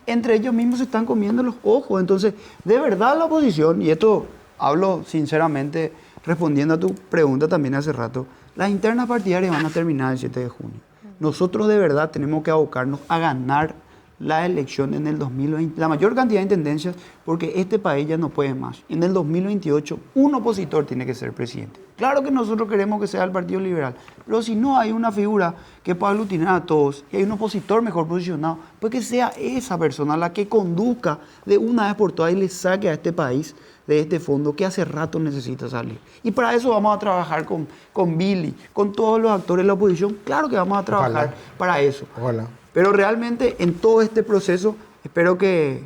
entre ellos mismos se están comiendo los ojos. Entonces, de verdad la oposición, y esto hablo sinceramente respondiendo a tu pregunta también hace rato, las internas partidarias van a terminar el 7 de junio. Nosotros de verdad tenemos que abocarnos a ganar la elección en el 2020, la mayor cantidad de intendencias, porque este país ya no puede más. En el 2028, un opositor tiene que ser presidente. Claro que nosotros queremos que sea el Partido Liberal, pero si no hay una figura que pueda aglutinar a todos y hay un opositor mejor posicionado, pues que sea esa persona la que conduzca de una vez por todas y le saque a este país de este fondo que hace rato necesita salir. Y para eso vamos a trabajar con Billy, con todos los actores de la oposición. Claro que vamos a trabajar Ojalá. para eso. Ojalá. Pero realmente en todo este proceso espero que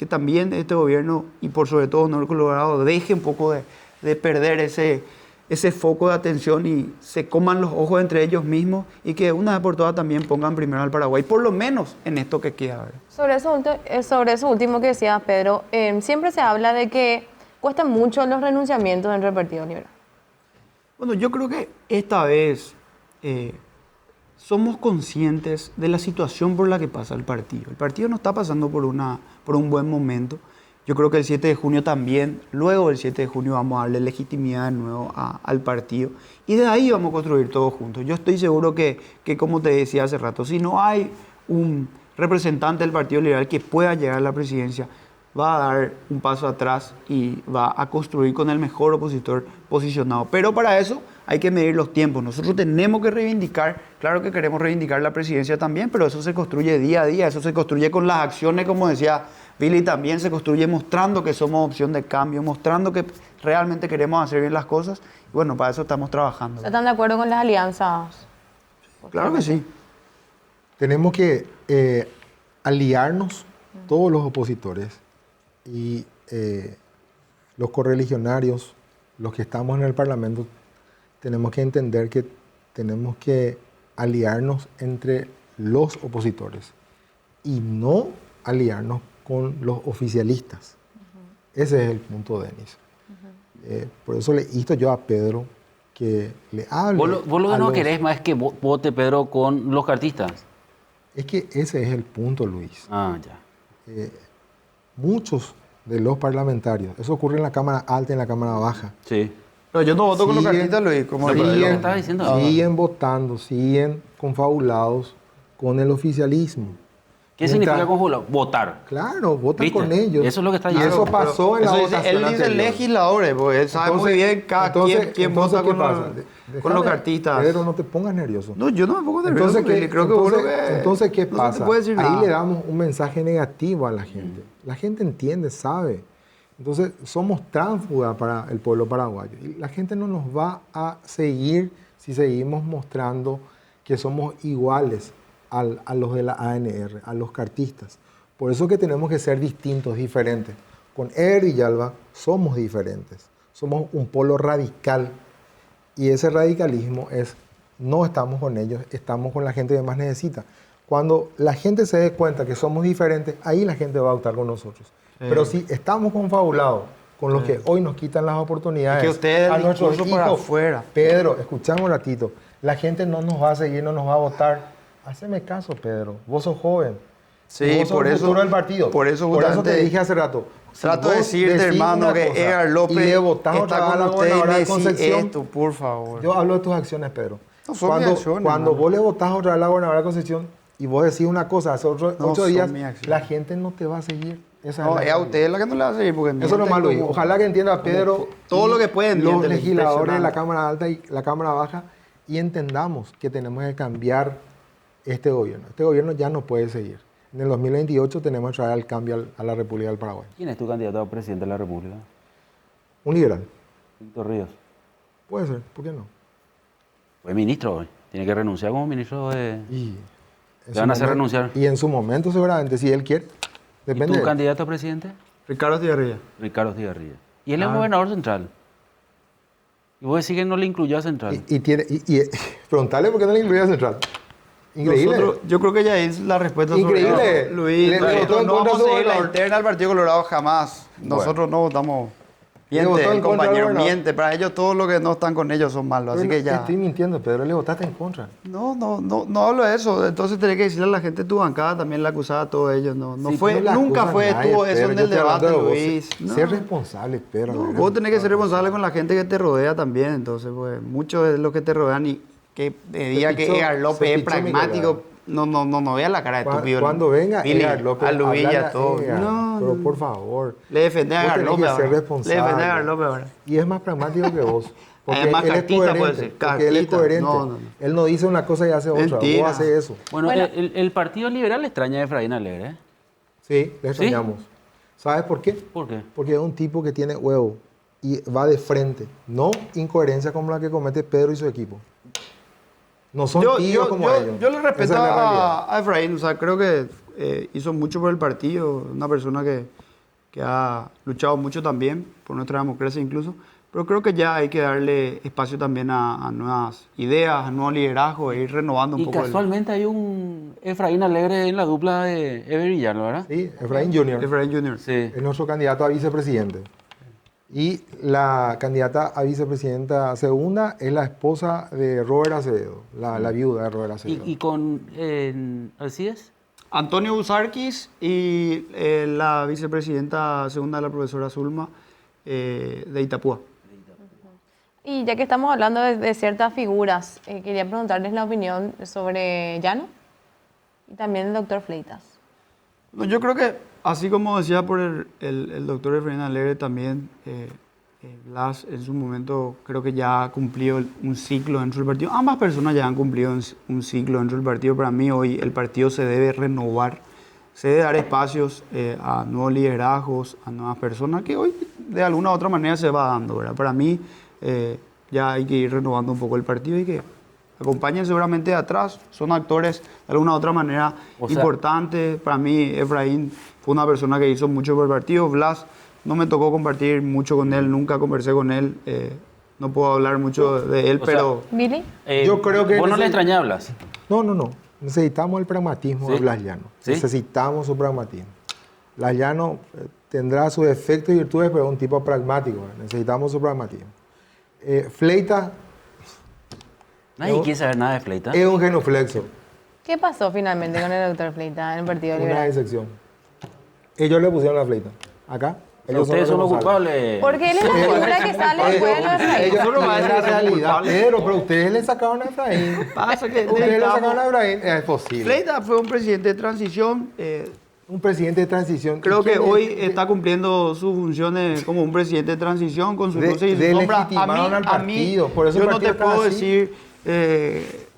también este gobierno y por sobre todo Nuevo Colorado deje un poco de perder ese foco de atención y se coman los ojos entre ellos mismos y que una vez por todas también pongan primero al Paraguay, por lo menos en esto que queda. ¿Verdad? Sobre eso último que decías, Pedro, siempre se habla de que cuestan mucho los renunciamientos dentro del Partido Liberal. Bueno, yo creo que esta vez somos conscientes de la situación por la que pasa el partido. El partido no está pasando por un buen momento. Yo creo que el 7 de junio también, luego del 7 de junio vamos a darle legitimidad de nuevo al partido y de ahí vamos a construir todos juntos. Yo estoy seguro que como te decía hace rato, si no hay un representante del Partido Liberal que pueda llegar a la presidencia, va a dar un paso atrás y va a construir con el mejor opositor posicionado. Pero para eso hay que medir los tiempos. Nosotros tenemos que reivindicar, claro que queremos reivindicar la presidencia también, pero eso se construye día a día, eso se construye con las acciones, como decía Billy, también se construye mostrando que somos opción de cambio, mostrando que realmente queremos hacer bien las cosas. Y bueno, para eso estamos trabajando. ¿Están de acuerdo con las alianzas? Claro que sí. Tenemos que aliarnos todos los opositores y los correligionarios, los que estamos en el Parlamento, tenemos que entender que tenemos que aliarnos entre los opositores y no aliarnos con los oficialistas. Ese es el punto, Denis. Por eso le insto yo a Pedro que le hable. Vos lo que no querés más es que vote Pedro con los cartistas. Es que ese es el punto, Luis. Ah, ya. Muchos de los parlamentarios, eso ocurre en la Cámara Alta y en la Cámara Baja, Sí. Pero yo no voto con los Siguen- cartistas, Luis, como No, pero es lo que siguen, estaba diciendo. siguen votando, siguen confabulados con el oficialismo. ¿Qué Mientras- significa conjugar? Votar. Claro, votan ¿Viste? con ellos. Eso es lo que está Y diciendo. eso pasó en la Eso dice- votación él dice anterior. legisladores, porque él sabe muy bien quién vota ¿qué con pasa? con los Déjame, cartistas. Pedro, no te pongas nervioso. No, yo no me pongo nervioso. Entonces, ¿qué, Creo que vos lo que- entonces, ¿qué no se te pasa? puede decir Ahí nada. le damos un mensaje negativo a la gente. La gente entiende, sabe. Entonces, somos tránsfugas para el pueblo paraguayo. Y la gente no nos va a seguir si seguimos mostrando que somos iguales a los de la ANR, a los cartistas. Por eso que tenemos que ser distintos, diferentes. Con Eder y Yalva somos diferentes. Somos un polo radical. Y ese radicalismo es, no estamos con ellos, estamos con la gente que más necesita. Cuando la gente se dé cuenta que somos diferentes, ahí la gente va a votar con nosotros. Pero si estamos confabulados con los que hoy nos quitan las oportunidades, Es que ustedes a el nuestros discurso para hijos, afuera. Pedro, escuchame un ratito, la gente no nos va a seguir, no nos va a votar. Haceme caso, Pedro, vos sos joven. Sí, Vos sos por el eso- futuro del partido. por eso te justamente dije hace rato. si Trato de vos decirte, decís hermano, una que cosa Edgar López y le votás otra está vez a la con usted y gobernadora me de decís Concepción, esto, por favor. yo hablo de tus acciones, Pedro. No son mis acciones, cuando hermano. vos le votás otra vez a la gobernadora de Concepción y vos decís una cosa hace No 8 son días, mis acciones. la gente no te va a seguir. Esa No, la es a realidad. usted la que no le va a seguir, porque Eso es lo miente malo. Y como- ojalá que entienda Pedro todo y lo que puede, los miente, legisladores de la impresionante. Cámara Alta y la Cámara Baja y entendamos que tenemos que cambiar este gobierno. Este gobierno ya no puede seguir. En el 2028 tenemos que traer el cambio a la República del Paraguay. ¿Quién es tu candidato a presidente de la República? Un liberal. Víctor Ríos. Puede ser, ¿por qué no? Fue ministro hoy. Tiene que renunciar como ministro de... Y en Le van a su hacer renunciar. Y en su momento seguramente, si él quiere. ¿Y Depende tu de él. candidato a presidente? Ricardo Tijerría. Ricardo Estigarribia. Y él es gobernador central. Y vos decís que no le incluyó a central. Preguntarle por qué no le incluía a Central. Increíble. Nosotros- yo creo que ya es la respuesta Increíble. sobre eso. Luis, Le nosotros votó en no contra vamos a su seguir la gobernador. interna del Partido Colorado jamás. Nosotros no votamos. Miente, votó en el contra del compañero gobernador. miente. Para ellos todos los que no están con ellos son malos. Así Pero que ya. Estoy mintiendo, Pedro. Le votaste en contra. No hablo de eso. Entonces tenés que decirle a la gente tu bancada también la acusaba a todos ellos. No Sí, fue, no le nunca acusan fue a nadie, estuvo eso Pedro. en Yo el estoy hablando debate, de vos. Luis. No. Ser responsable, Pedro. No, ¿verdad? vos tenés que ser responsable con la gente que te rodea también. Entonces, pues, muchos de los que te rodean y que me diga que pichó- Edgar se López es pichó mi pragmático. no vea la cara de estúpido. Cuando venga Billy, Edgar López, alubilla hablarle a todo. Edgar, No, pero no. por favor. Le defendés a Vos Edgar tenés López que ser ahora. responsable. Le defendés a Edgar López ahora. Y es más pragmático que vos. Porque Además, él es cartista coherente. puede ser, Porque él es cartista. coherente. No. Él no dice una cosa y hace otra. Mentira. Vos haces eso. Bueno, Bueno. el Partido Liberal le extraña a Efraín Alegre, ¿eh? Sí, le extrañamos. ¿Sabes por qué? ¿Por qué? Porque es un tipo que tiene huevo y va de frente. No incoherencia como la que comete Pedro y su equipo. No son tíos como ellos. Yo le respeto Esa es la realidad. a Efraín, o sea, creo que hizo mucho por el partido, una persona que ha luchado mucho también por nuestra democracia incluso, pero creo que ya hay que darle espacio también a nuevas ideas, a nuevos liderazgos, e ir renovando un Y poco. casualmente hay un Efraín Alegre en la dupla de Ever Villano, ¿verdad? Sí, Efraín Jr. Efraín Jr. Sí. es nuestro candidato a vicepresidente. Y la candidata a vicepresidenta segunda es la esposa de Robert Acevedo, la viuda de Robert Acevedo. ¿Y con Alcides? Antonio Busarquis y la vicepresidenta segunda, la profesora Zulma, de Itapúa. Y ya que estamos hablando de ciertas figuras, quería preguntarles la opinión sobre Llano y también el doctor Fleitas. No, yo creo que, así como decía por el doctor Efraín Alegre, también Blas en su momento creo que ya ha cumplido un ciclo dentro del partido. Ambas personas ya han cumplido un ciclo dentro del partido. Para mí hoy el partido se debe renovar, se debe dar espacios a nuevos liderazgos, a nuevas personas que hoy de alguna u otra manera se va dando, ¿verdad? Para mí ya hay que ir renovando un poco el partido y que acompañen seguramente de atrás. Son actores de alguna u otra manera O sea, importantes. Para mí Efraín fue una persona que hizo mucho por el partido. Blas no me tocó compartir mucho con él, nunca conversé con él. No puedo hablar mucho de él, O sea, pero... ¿Billy? Yo creo que ¿Vos no le necesi- extrañabas? No. Necesitamos el pragmatismo ¿Sí? de Blas Llano. ¿Sí? Necesitamos su pragmatismo. Blas Llano tendrá sus defectos y virtudes, pero es un tipo pragmático. Necesitamos su pragmatismo. Fleitas Nadie No. quiere saber nada de Fleitas. es un genuflexo, ¿Qué pasó finalmente con el doctor Fleitas en el Partido una Liberal? excepción. Ellos le pusieron la fleita. Acá. Ustedes son los culpables. Porque él es la figura que sale después de lo de Efraín. Ellos Solo va a tienen ser la realidad. culpable. Pero ustedes le sacaron a Efraín. Pasa que Ustedes le sacaron a necesitamos... Efraín. Es posible. Fleita fue un presidente de transición. Un presidente de transición. Creo ¿Y que quién hoy es? está cumpliendo sus funciones como un presidente de transición con sus De- luces y sus sombras. delegitimaron al partido, por eso yo el no te partido puedo está así. decir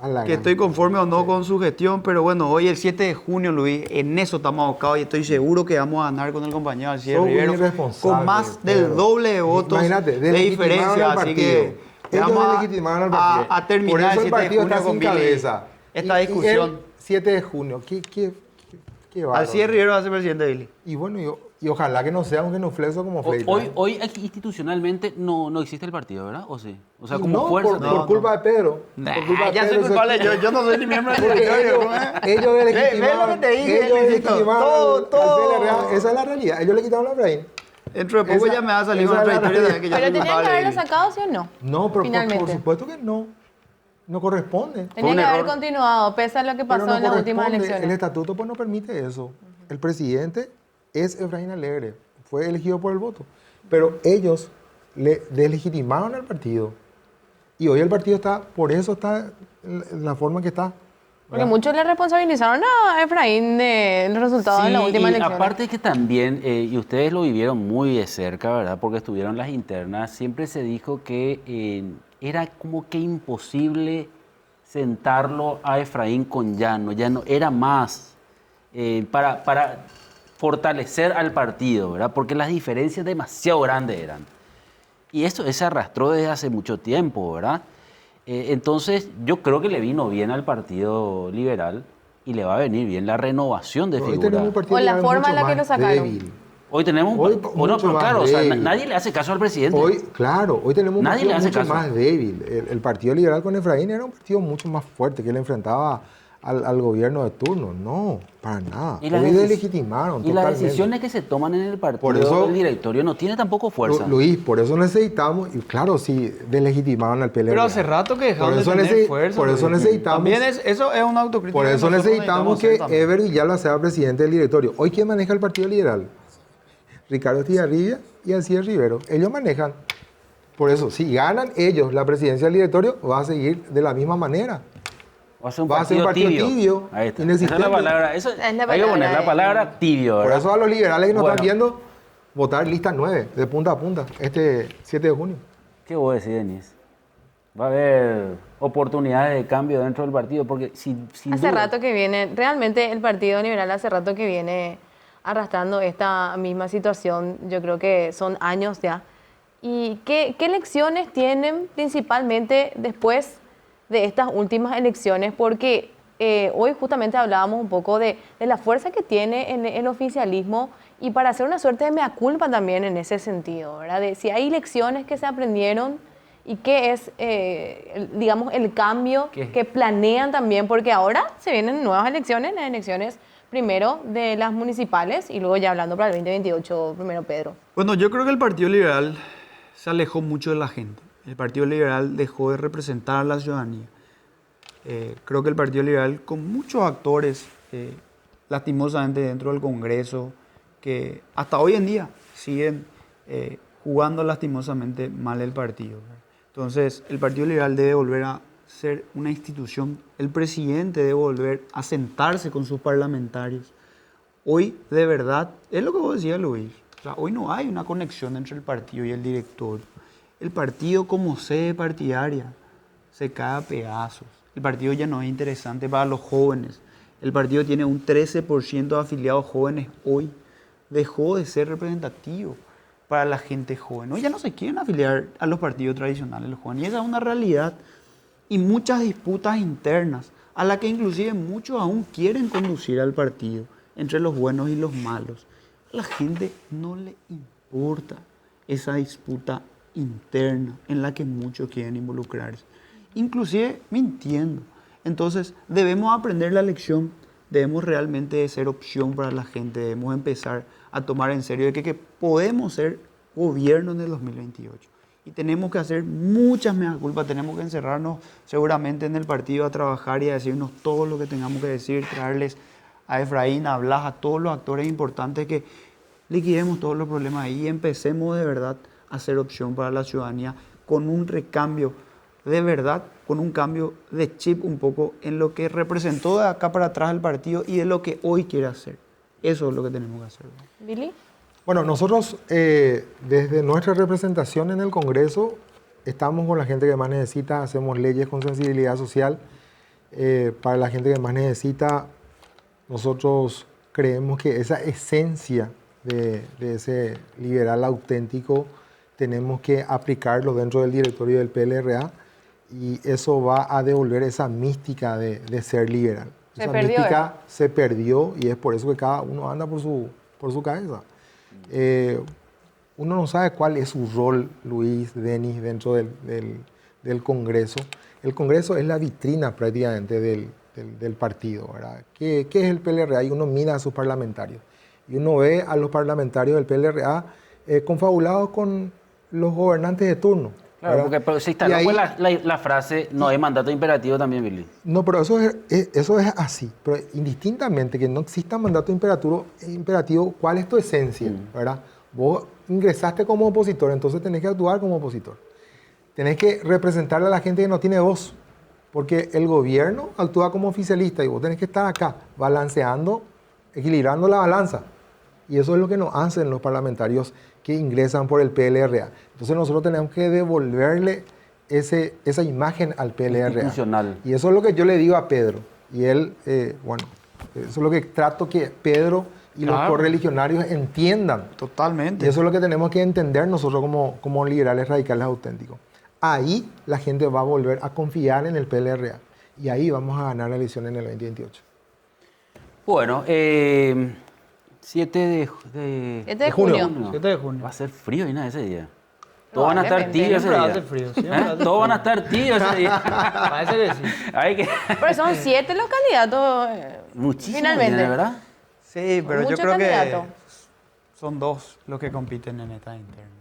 A la que gana. estoy conforme o no con su gestión, pero bueno, hoy el 7 de junio, Luis, en eso estamos abocados y estoy seguro que vamos a ganar con el compañero Alcides Son Rivero irresponsables, con más del Pedro. doble de votos Imagínate, de delegitimaron diferencia, al así partido. que Ellos vamos delegitimaron al partido. a terminar Por eso el el 7 de partido junio está con sin Billy cabeza. esta Y discusión. el 7 de junio. Qué bárbaro. Alcides Rivero va a ser presidente, Billy. Y bueno, y ojalá que no sea un genuflexo como Fleitas. Hoy institucionalmente no existe el partido, ¿verdad? ¿O sí? O sea, Y como no, fuerza. por culpa de Pedro. Por culpa de Ya soy Pedro, culpable, yo no soy ni miembro del Porque directorio. ellos delegitimaron. Ve lo que te dije, ellos Luisito. delegitimaron Todo. al PLRA. Esa es la realidad. Ellos le quitaron a Efraín. Dentro de poco Esa- ya me va a salir esa una es la trayectoria realidad. que yo Pero soy tenían que culpable, haberlo Billy. sacado, ¿sí o no? No, pero Finalmente. por supuesto que no. No corresponde. Tenía un que haber error. continuado, pese a lo que Pero pasó no en las últimas corresponde. El elecciones. estatuto pues no permite eso. El presidente es Efraín Alegre. Fue elegido por el voto. Pero ellos le deslegitimaron al partido. Y hoy el partido está, por eso está en la forma que está. Porque muchos le responsabilizaron a Efraín del resultado de la Sí, última y elección. aparte que también, y ustedes lo vivieron muy de cerca, ¿verdad? Porque estuvieron en las internas, siempre se dijo que era como que imposible sentarlo a Efraín con Llano. Llano era más para fortalecer al partido, ¿verdad? Porque las diferencias demasiado grandes eran. Y eso se arrastró desde hace mucho tiempo, ¿verdad? Entonces, yo creo que le vino bien al Partido Liberal y le va a venir bien la renovación de Hoy tenemos un figuras. partido O la liberal forma en mucho la que más lo sacaron. débil. Hoy tenemos Hoy bueno, mucho pero más claro, o sea, débil. nadie le hace caso al presidente. Hoy, claro, hoy tenemos un Nadie partido le hace mucho caso. más débil. El Partido Liberal con Efraín era un partido mucho más fuerte que le enfrentaba al gobierno de turno. No, para nada. Y las Hoy decis- deslegitimaron y las totalmente. decisiones que se toman en el partido Por eso- del directorio no tiene tampoco fuerza. Luis, por eso necesitamos, y claro, sí, deslegitimaron al PLR. Pero hace rato que dejaron Por de eso tener necesi- fuerza. por eso Luis. necesitamos- También eso es una autocrítica. Por que eso nosotros necesitamos que hacer también. Ever Villalba sea presidente del directorio. Hoy, ¿quién maneja el Partido Liberal? Ricardo Estigarribia y Alcides Rivero. Ellos manejan. Por eso, si ganan ellos la presidencia del directorio, va a seguir de la misma manera. Va a ser un Va a ser un partido tibio, Ahí está. Esa es inexistente. la palabra. Eso, Es la hay que palabra poner la de- palabra tibio, Por ¿verdad? eso a los liberales que nos Bueno. están viendo, votar lista 9, de punta a punta, este 7 de junio. ¿Qué vos decís, Denis? Va a haber oportunidades de cambio dentro del partido, porque sin Hace duda- rato que viene, realmente el Partido Liberal hace rato que viene arrastrando esta misma situación, yo creo que son años ya. ¿Y qué lecciones tienen principalmente después de estas últimas elecciones? Porque hoy justamente hablábamos un poco de la fuerza que tiene el oficialismo y para hacer una suerte de mea culpa también en ese sentido, ¿verdad? De si hay lecciones que se aprendieron y qué es, digamos, el cambio ¿Qué? que planean también, porque ahora se vienen nuevas elecciones, las elecciones primero de las municipales y luego ya hablando para el 2028, primero Pedro. Bueno, yo creo que el Partido Liberal se alejó mucho de la gente. El Partido Liberal dejó de representar a la ciudadanía. Creo que el Partido Liberal, con muchos actores, lastimosamente dentro del Congreso, que hasta hoy en día siguen jugando lastimosamente mal el partido, ¿verdad? Entonces, el Partido Liberal debe volver a ser una institución. El presidente debe volver a sentarse con sus parlamentarios. Hoy, de verdad, es lo que vos decías, Luis. O sea, hoy no hay una conexión entre el partido y el directorio. El partido como sede partidaria se cae a pedazos. El partido ya no es interesante para los jóvenes. El partido tiene un 13% de afiliados jóvenes hoy. Dejó de ser representativo para la gente joven. Hoy ya no se quieren afiliar a los partidos tradicionales los jóvenes. Y esa es una realidad. Y muchas disputas internas, a las que inclusive muchos aún quieren conducir al partido, entre los buenos y los malos. A la gente no le importa esa disputa interna en la que muchos quieren involucrarse, inclusive mintiendo. Entonces debemos aprender la lección, debemos realmente ser opción para la gente, debemos empezar a tomar en serio de que podemos ser gobierno en el 2028. Y tenemos que hacer muchas mea culpa, tenemos que encerrarnos seguramente en el partido a trabajar y a decirnos todo lo que tengamos que decir, traerles a Efraín, a Blas, a todos los actores importantes, que liquidemos todos los problemas ahí y empecemos de verdad a ser opción para la ciudadanía con un recambio de verdad, con un cambio de chip un poco en lo que representó de acá para atrás el partido y de lo que hoy quiere hacer. Eso es lo que tenemos que hacer, ¿no? Billy. Bueno, nosotros desde nuestra representación en el Congreso estamos con la gente que más necesita, hacemos leyes con sensibilidad social. Para la gente que más necesita, nosotros creemos que esa esencia de ese liberal auténtico tenemos que aplicarlo dentro del directorio del PLRA y eso va a devolver esa mística de ser liberal. Se Esa perdió mística se perdió y es por eso que cada uno anda por su cabeza. Uno no sabe cuál es su rol, Luis, Denis, dentro del Congreso. El Congreso es la vitrina prácticamente del partido, ¿verdad? ¿Qué es el PLRA? Y uno mira a sus parlamentarios. Y uno ve a los parlamentarios del PLRA confabulados con los gobernantes de turno. Claro, ¿verdad? porque pero se instaló Y ahí- pues, la frase no hay mandato imperativo también, Billy. No, pero eso es así. Pero indistintamente que no exista mandato imperativo, ¿cuál es tu esencia? ¿Verdad? Vos ingresaste como opositor, entonces tenés que actuar como opositor. Tenés que representarle a la gente que no tiene voz. Porque el gobierno actúa como oficialista y vos tenés que estar acá balanceando, equilibrando la balanza. Y eso es lo que nos hacen los parlamentarios que ingresan por el PLRA. Entonces nosotros tenemos que devolverle esa imagen al PLRA. Institucional. Y eso es lo que yo le digo a Pedro. Y él, bueno, eso es lo que trato que Pedro y los Claro. correligionarios entiendan. Totalmente. Y eso es lo que tenemos que entender nosotros como liberales radicales auténticos. Ahí la gente va a volver a confiar en el PLRA. Y ahí vamos a ganar la elección en el 2028. Bueno, 7 de 7 de junio. 7 de junio. Va a ser frío y nada ese día. Todos van a estar Probablemente. tibios ese Siempre va a día. hacer frío, siempre va a hacer Todos van a estar tibios ese día. Parece que sí. Hay que... Pero son 7 los candidatos. Muchísimo, Finalmente. ¿verdad? Sí, pero yo Mucho creo candidato. que son 2 los que compiten en esta interna.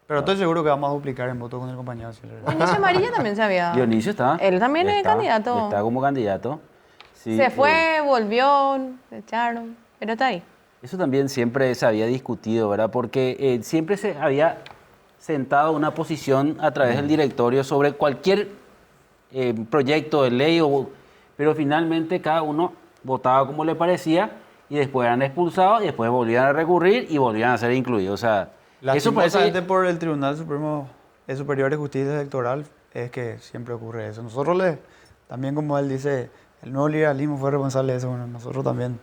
Pero estoy seguro que vamos a duplicar en voto con el compañero Silver. Dionisio Amarilla también se había. Dionisio está. Él también es Está, candidato. Está como candidato. Sí, Se fue, volvió, le echaron, pero está ahí. Eso también siempre se había discutido, ¿verdad? Porque siempre se había sentado una posición a través del directorio sobre cualquier proyecto de ley, pero finalmente cada uno votaba como le parecía y después eran expulsados y después volvían a recurrir y volvían a ser incluidos. O sea, eso parece... Lastimosamente por el Tribunal Superior de Justicia Electoral es que siempre ocurre eso. También como él dice, el nuevo liberalismo fue responsable de eso. Bueno, nosotros también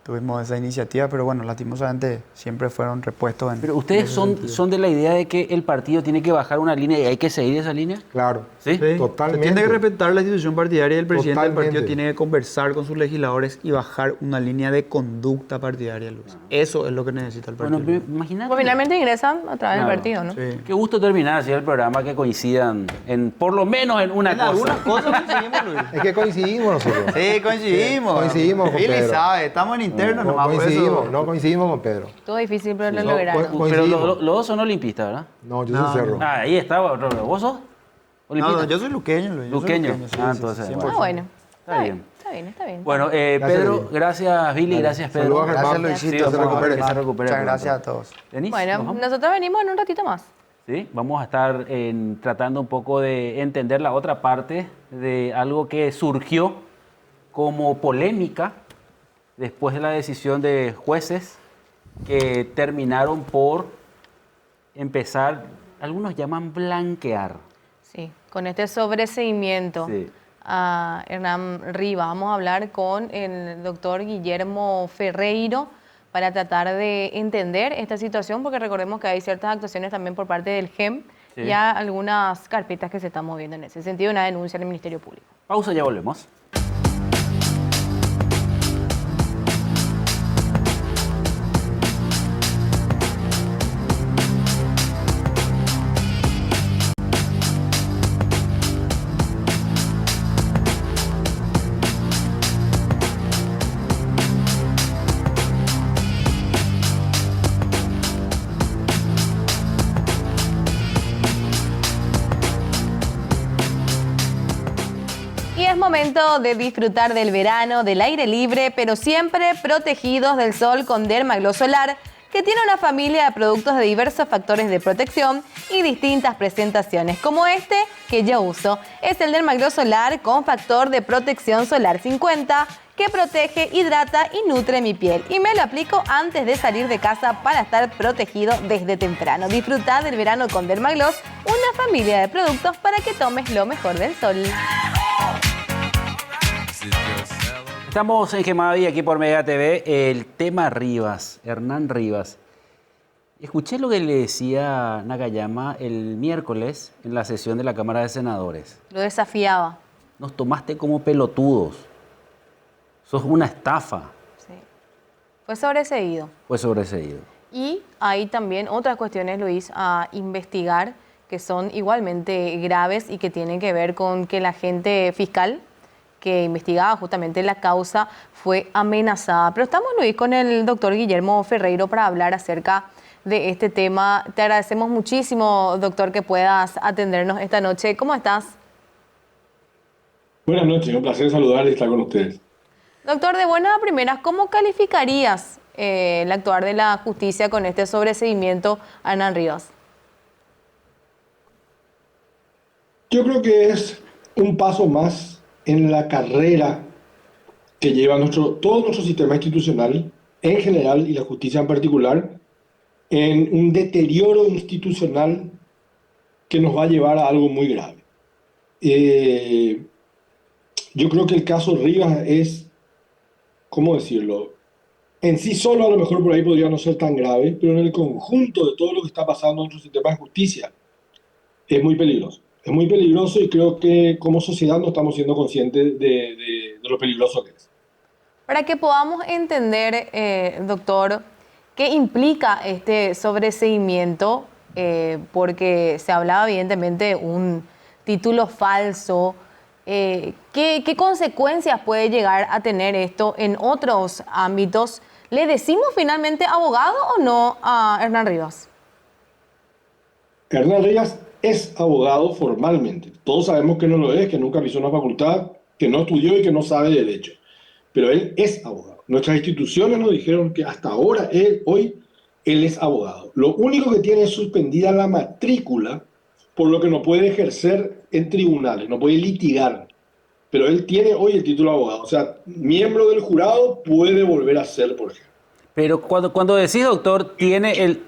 tuvimos esa iniciativa, pero bueno, lastimosamente siempre fueron repuestos en... Pero ustedes son de la idea de que el partido tiene que bajar una línea y hay que seguir esa línea. Claro, ¿Sí? totalmente. Se tiene que respetar la institución partidaria y el presidente del partido Totalmente. tiene que conversar con sus legisladores y bajar una línea de conducta partidaria, Luis. Eso es lo que necesita el partido. Bueno, imagínate. Pues finalmente ingresan a través del Claro, partido, ¿no? Sí. Qué gusto terminar así el programa, que coincidan en por lo menos en una En cosa. algunas cosas coincidimos, Luis. Es que coincidimos nosotros. Sí, coincidimos. Coincidimos con Billy Pedro. sabe, estamos en interno nomás. por eso- No coincidimos con Pedro. Todo difícil, pero lo No, lograron. co- Pero coincidimos. los dos son olimpistas, ¿verdad? No, yo No, soy cerro. Ah, ahí está. ¿Vos sos olimpista? No, yo soy luqueño, Luis. yo soy Luqueño. sí, Ah, sí, entonces, 100%. Ah, bueno. Está bien. Está bien, está bien. Bueno, Gracias, Pedro, Billy. gracias Billy, gracias Pedro. Saludos a Gracias, Germán. Luisito. Sí, que se vamos a recupere. ver que se recupere Muchas pronto. gracias a todos. Denis, Bueno, ¿nos vamos? nosotros venimos en un ratito más. Sí, vamos a estar tratando un poco de entender la otra parte de algo que surgió como polémica después de la decisión de jueces que terminaron por empezar, algunos llaman blanquear. Sí, con este sobreseimiento Sí. a Hernán Rivas. Vamos a hablar con el doctor Guillermo Ferreiro para tratar de entender esta situación, porque recordemos que hay ciertas actuaciones también por parte del GEM Sí. y hay algunas carpetas que se están moviendo en ese sentido, una denuncia al Ministerio Público. Pausa, ya volvemos. Y es momento de disfrutar del verano, del aire libre, pero siempre protegidos del sol con Dermagloss Solar, que tiene una familia de productos de diversos factores de protección y distintas presentaciones, como este que yo uso. Es el Dermagloss Solar con factor de protección solar 50, que protege, hidrata y nutre mi piel. Y me lo aplico antes de salir de casa para estar protegido desde temprano. Disfruta del verano con Dermagloss, una familia de productos para que tomes lo mejor del sol. Estamos en Gemavi, aquí por Mega TV. El tema Rivas, Hernán Rivas. Escuché lo que le decía Nakayama el miércoles en la sesión de la Cámara de Senadores. Lo desafiaba. Nos tomaste como pelotudos. Sos una estafa. Sí. Fue sobreseído. Fue sobreseído. Y hay también otras cuestiones, Luis, a investigar que son igualmente graves y que tienen que ver con que la agente fiscal que investigaba justamente la causa fue amenazada. Pero estamos, Luis, con el doctor Guillermo Ferreiro para hablar acerca de este tema. Te agradecemos muchísimo, doctor, que puedas atendernos esta noche. ¿Cómo estás? Buenas noches, un placer saludar y estar con ustedes. Doctor, de buenas a primeras, ¿cómo calificarías el actuar de la justicia con este sobreseimiento a Hernán Rivas? Yo creo que es un paso más en la carrera que lleva todo nuestro sistema institucional en general y la justicia en particular, en un deterioro institucional que nos va a llevar a algo muy grave. Yo creo que el caso Rivas es, ¿cómo decirlo? En sí solo a lo mejor por ahí podría no ser tan grave, pero en el conjunto de todo lo que está pasando en nuestro sistema de justicia es muy peligroso. Es muy peligroso y creo que como sociedad no estamos siendo conscientes de lo peligroso que es. Para que podamos entender, doctor, qué implica este sobreseimiento, porque se hablaba evidentemente de un título falso. ¿Qué consecuencias puede llegar a tener esto en otros ámbitos? ¿Le decimos finalmente abogado o no a Hernán Rivas? Hernán Rivas es abogado formalmente. Todos sabemos que no lo es, que nunca pisó una facultad, que no estudió y que no sabe de derecho. Pero él es abogado. Nuestras instituciones nos dijeron que hasta ahora, hoy, él es abogado. Lo único que tiene es suspendida la matrícula, por lo que no puede ejercer en tribunales, no puede litigar. pero él tiene hoy el título de abogado. O sea, miembro del jurado puede volver a ser, por ejemplo. Pero cuando decís, doctor, tiene el...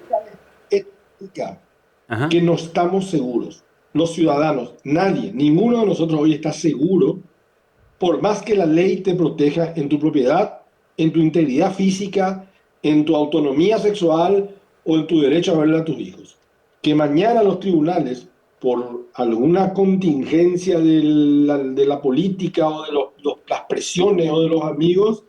Ética Ajá. que no estamos seguros. Los ciudadanos, nadie, ninguno de nosotros hoy está seguro, por más que la ley te proteja en tu propiedad, en tu integridad física, en tu autonomía sexual o en tu derecho a verle a tus hijos. Que mañana los tribunales, por alguna contingencia de la política o de las presiones o de los amigos,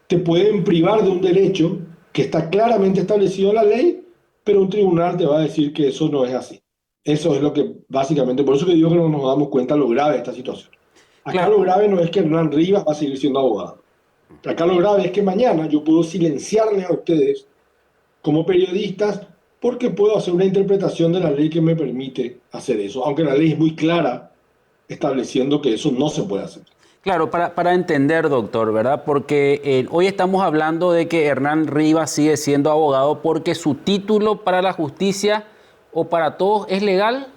te pueden privar de un derecho que está claramente establecido en la ley, pero un tribunal te va a decir que eso no es así. Eso es lo que básicamente, por eso que digo que no nos damos cuenta lo grave de esta situación. Acá Claro. lo grave no es que Hernán Rivas va a seguir siendo abogado. Acá lo grave es que mañana yo puedo silenciarles a ustedes como periodistas porque puedo hacer una interpretación de la ley que me permite hacer eso, aunque la ley es muy clara estableciendo que eso no se puede hacer. Claro, para entender, doctor, ¿verdad? Porque hoy estamos hablando de que Hernán Rivas sigue siendo abogado porque su título para la justicia o para todos es legal.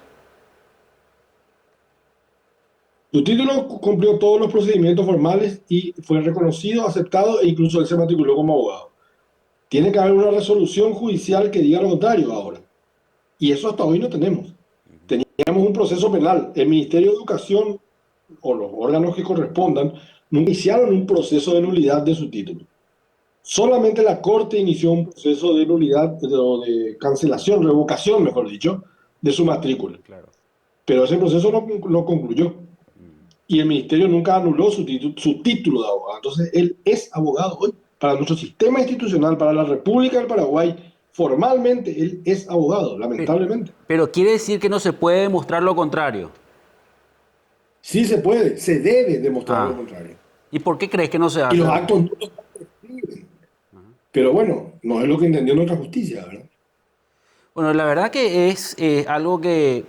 Su título cumplió todos los procedimientos formales y fue reconocido, aceptado e incluso él se matriculó como abogado. Tiene que haber una resolución judicial que diga lo contrario ahora. Y eso hasta hoy no tenemos. Teníamos un proceso penal. El Ministerio de Educación o los órganos que correspondan nunca iniciaron un proceso de nulidad de su título. Solamente la Corte inició un proceso de nulidad, de cancelación, revocación, mejor dicho, de su matrícula. Claro. Pero ese proceso no concluyó. Y el Ministerio nunca anuló su título de abogado. Entonces, él es abogado hoy. Para nuestro sistema institucional, para la República del Paraguay, formalmente él es abogado, lamentablemente. Pero quiere decir que no se puede demostrar lo contrario. Sí se puede, se debe demostrar lo contrario. ¿Y por qué crees que no se hace? Y los actos no los prescriben. Pero bueno, no es lo que entendió nuestra justicia, ¿verdad? Bueno, la verdad que es algo que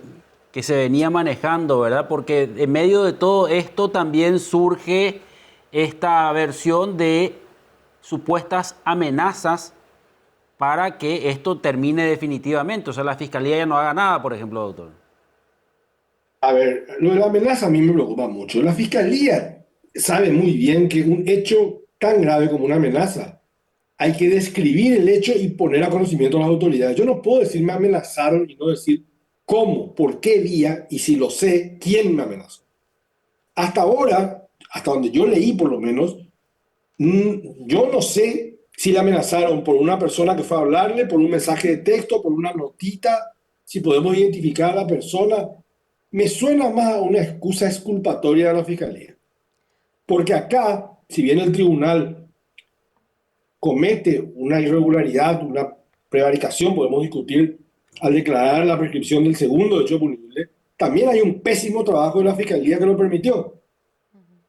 se venía manejando, ¿verdad? Porque en medio de todo esto también surge esta versión de supuestas amenazas para que esto termine definitivamente. O sea, la Fiscalía ya no haga nada, por ejemplo, doctor. A ver, lo de la amenaza a mí me preocupa mucho. La Fiscalía sabe muy bien que un hecho tan grave como una amenaza, hay que describir el hecho y poner a conocimiento a las autoridades. Yo no puedo decir me amenazaron y no decir cómo, por qué día y si lo sé, quién me amenazó. Hasta ahora, hasta donde yo leí por lo menos, yo no sé si le amenazaron por una persona que fue a hablarle, por un mensaje de texto, por una notita, si podemos identificar a la persona. Me suena más a una excusa exculpatoria de la Fiscalía. Porque acá, si bien el tribunal comete una irregularidad, una prevaricación, podemos discutir al declarar la prescripción del segundo hecho punible, también hay un pésimo trabajo de la Fiscalía que lo permitió.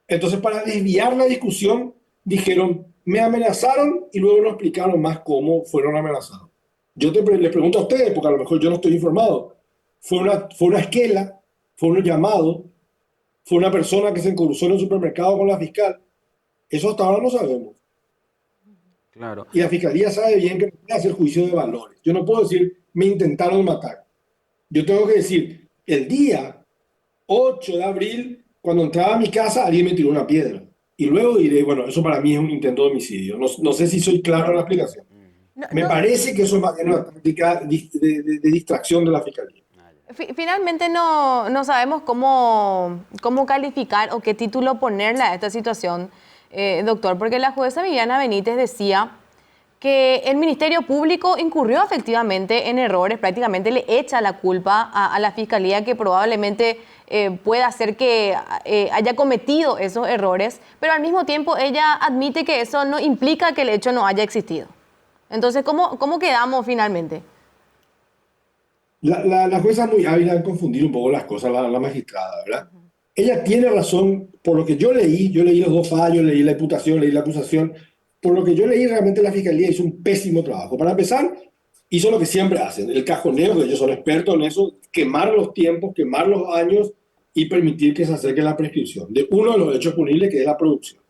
Entonces, para desviar la discusión, dijeron, me amenazaron y luego no explicaron más cómo fueron amenazados. Yo les pregunto a ustedes, porque a lo mejor yo no estoy informado. Fue una esquela, fue un llamado, fue una persona que se cruzó en el supermercado con la fiscal. Eso hasta ahora no sabemos. Claro. Y la Fiscalía sabe bien que no puede hacer juicio de valores. Yo no puedo decir, me intentaron matar. Yo tengo que decir, el día 8 de abril, cuando entraba a mi casa, alguien me tiró una piedra. Y luego diré, bueno, eso para mí es un intento de homicidio. No sé si soy claro en la explicación. Me parece que eso es más bien una táctica de distracción de la Fiscalía. Finalmente no sabemos cómo calificar o qué título ponerle a esta situación, doctor, porque la jueza Viviana Benítez decía que el Ministerio Público incurrió efectivamente en errores, prácticamente le echa la culpa a la Fiscalía que probablemente pueda hacer que haya cometido esos errores, pero al mismo tiempo ella admite que eso no implica que el hecho no haya existido. Entonces, ¿cómo quedamos finalmente? La jueza es muy hábil en confundir un poco las cosas, la magistrada, ¿verdad? Ella tiene razón, por lo que yo leí los dos fallos, leí la imputación, leí la acusación, por lo que yo leí realmente la Fiscalía hizo un pésimo trabajo. Para empezar, hizo lo que siempre hacen, el cajoneo, que ellos son expertos en eso, quemar los tiempos, quemar los años y permitir que se acerque la prescripción de uno de los hechos punibles, que es la producción.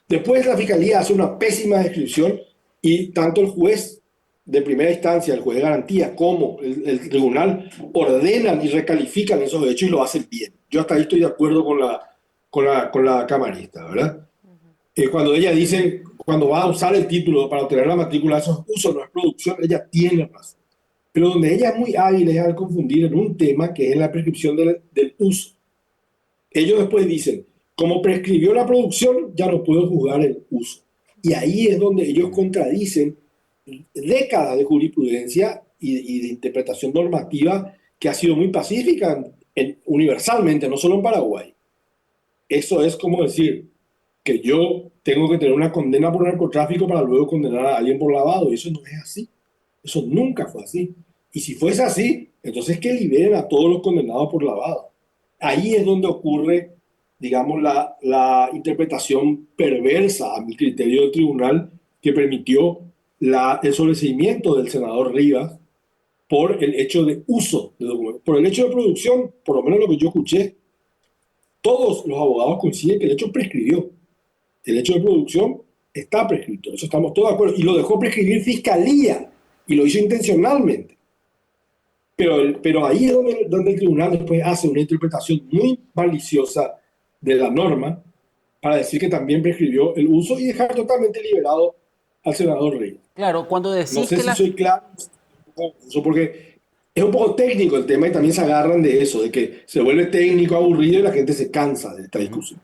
Después la Fiscalía hace una pésima descripción y tanto el juez de primera instancia, el juez de garantía, como el tribunal ordenan y recalifican esos hechos y lo hacen bien. Yo hasta ahí estoy de acuerdo con la camarista, ¿verdad? Cuando ella dice, cuando va a usar el título para obtener la matrícula, eso es uso, no es producción, ella tiene razón. Pero donde ella es muy hábil es al confundir en un tema que es la prescripción del uso. Ellos después dicen, como prescribió la producción, ya no puedo juzgar el uso. Y ahí es donde ellos contradicen décadas de jurisprudencia y de interpretación normativa que ha sido muy pacífica universalmente, no solo en Paraguay. Eso es como decir que yo tengo que tener una condena por narcotráfico para luego condenar a alguien por lavado. Y eso no es así. Eso nunca fue así. Y si fuese así, entonces que liberen a todos los condenados por lavado. Ahí es donde ocurre, digamos, la interpretación perversa, a mi criterio, del tribunal que permitió el sobreseimiento del senador Rivas por el hecho de uso de documentos. Por el hecho de producción, por lo menos lo que yo escuché, todos los abogados coinciden que el hecho prescribió. El hecho de producción está prescrito, eso estamos todos de acuerdo. Y lo dejó prescribir Fiscalía, y lo hizo intencionalmente. Pero ahí es donde el tribunal después hace una interpretación muy maliciosa de la norma para decir que también prescribió el uso y dejar totalmente liberado al senador Rey. Claro, cuando decís No sé que si soy claro, porque es un poco técnico el tema y también se agarran de eso, de que se vuelve técnico, aburrido y la gente se cansa de esta discusión.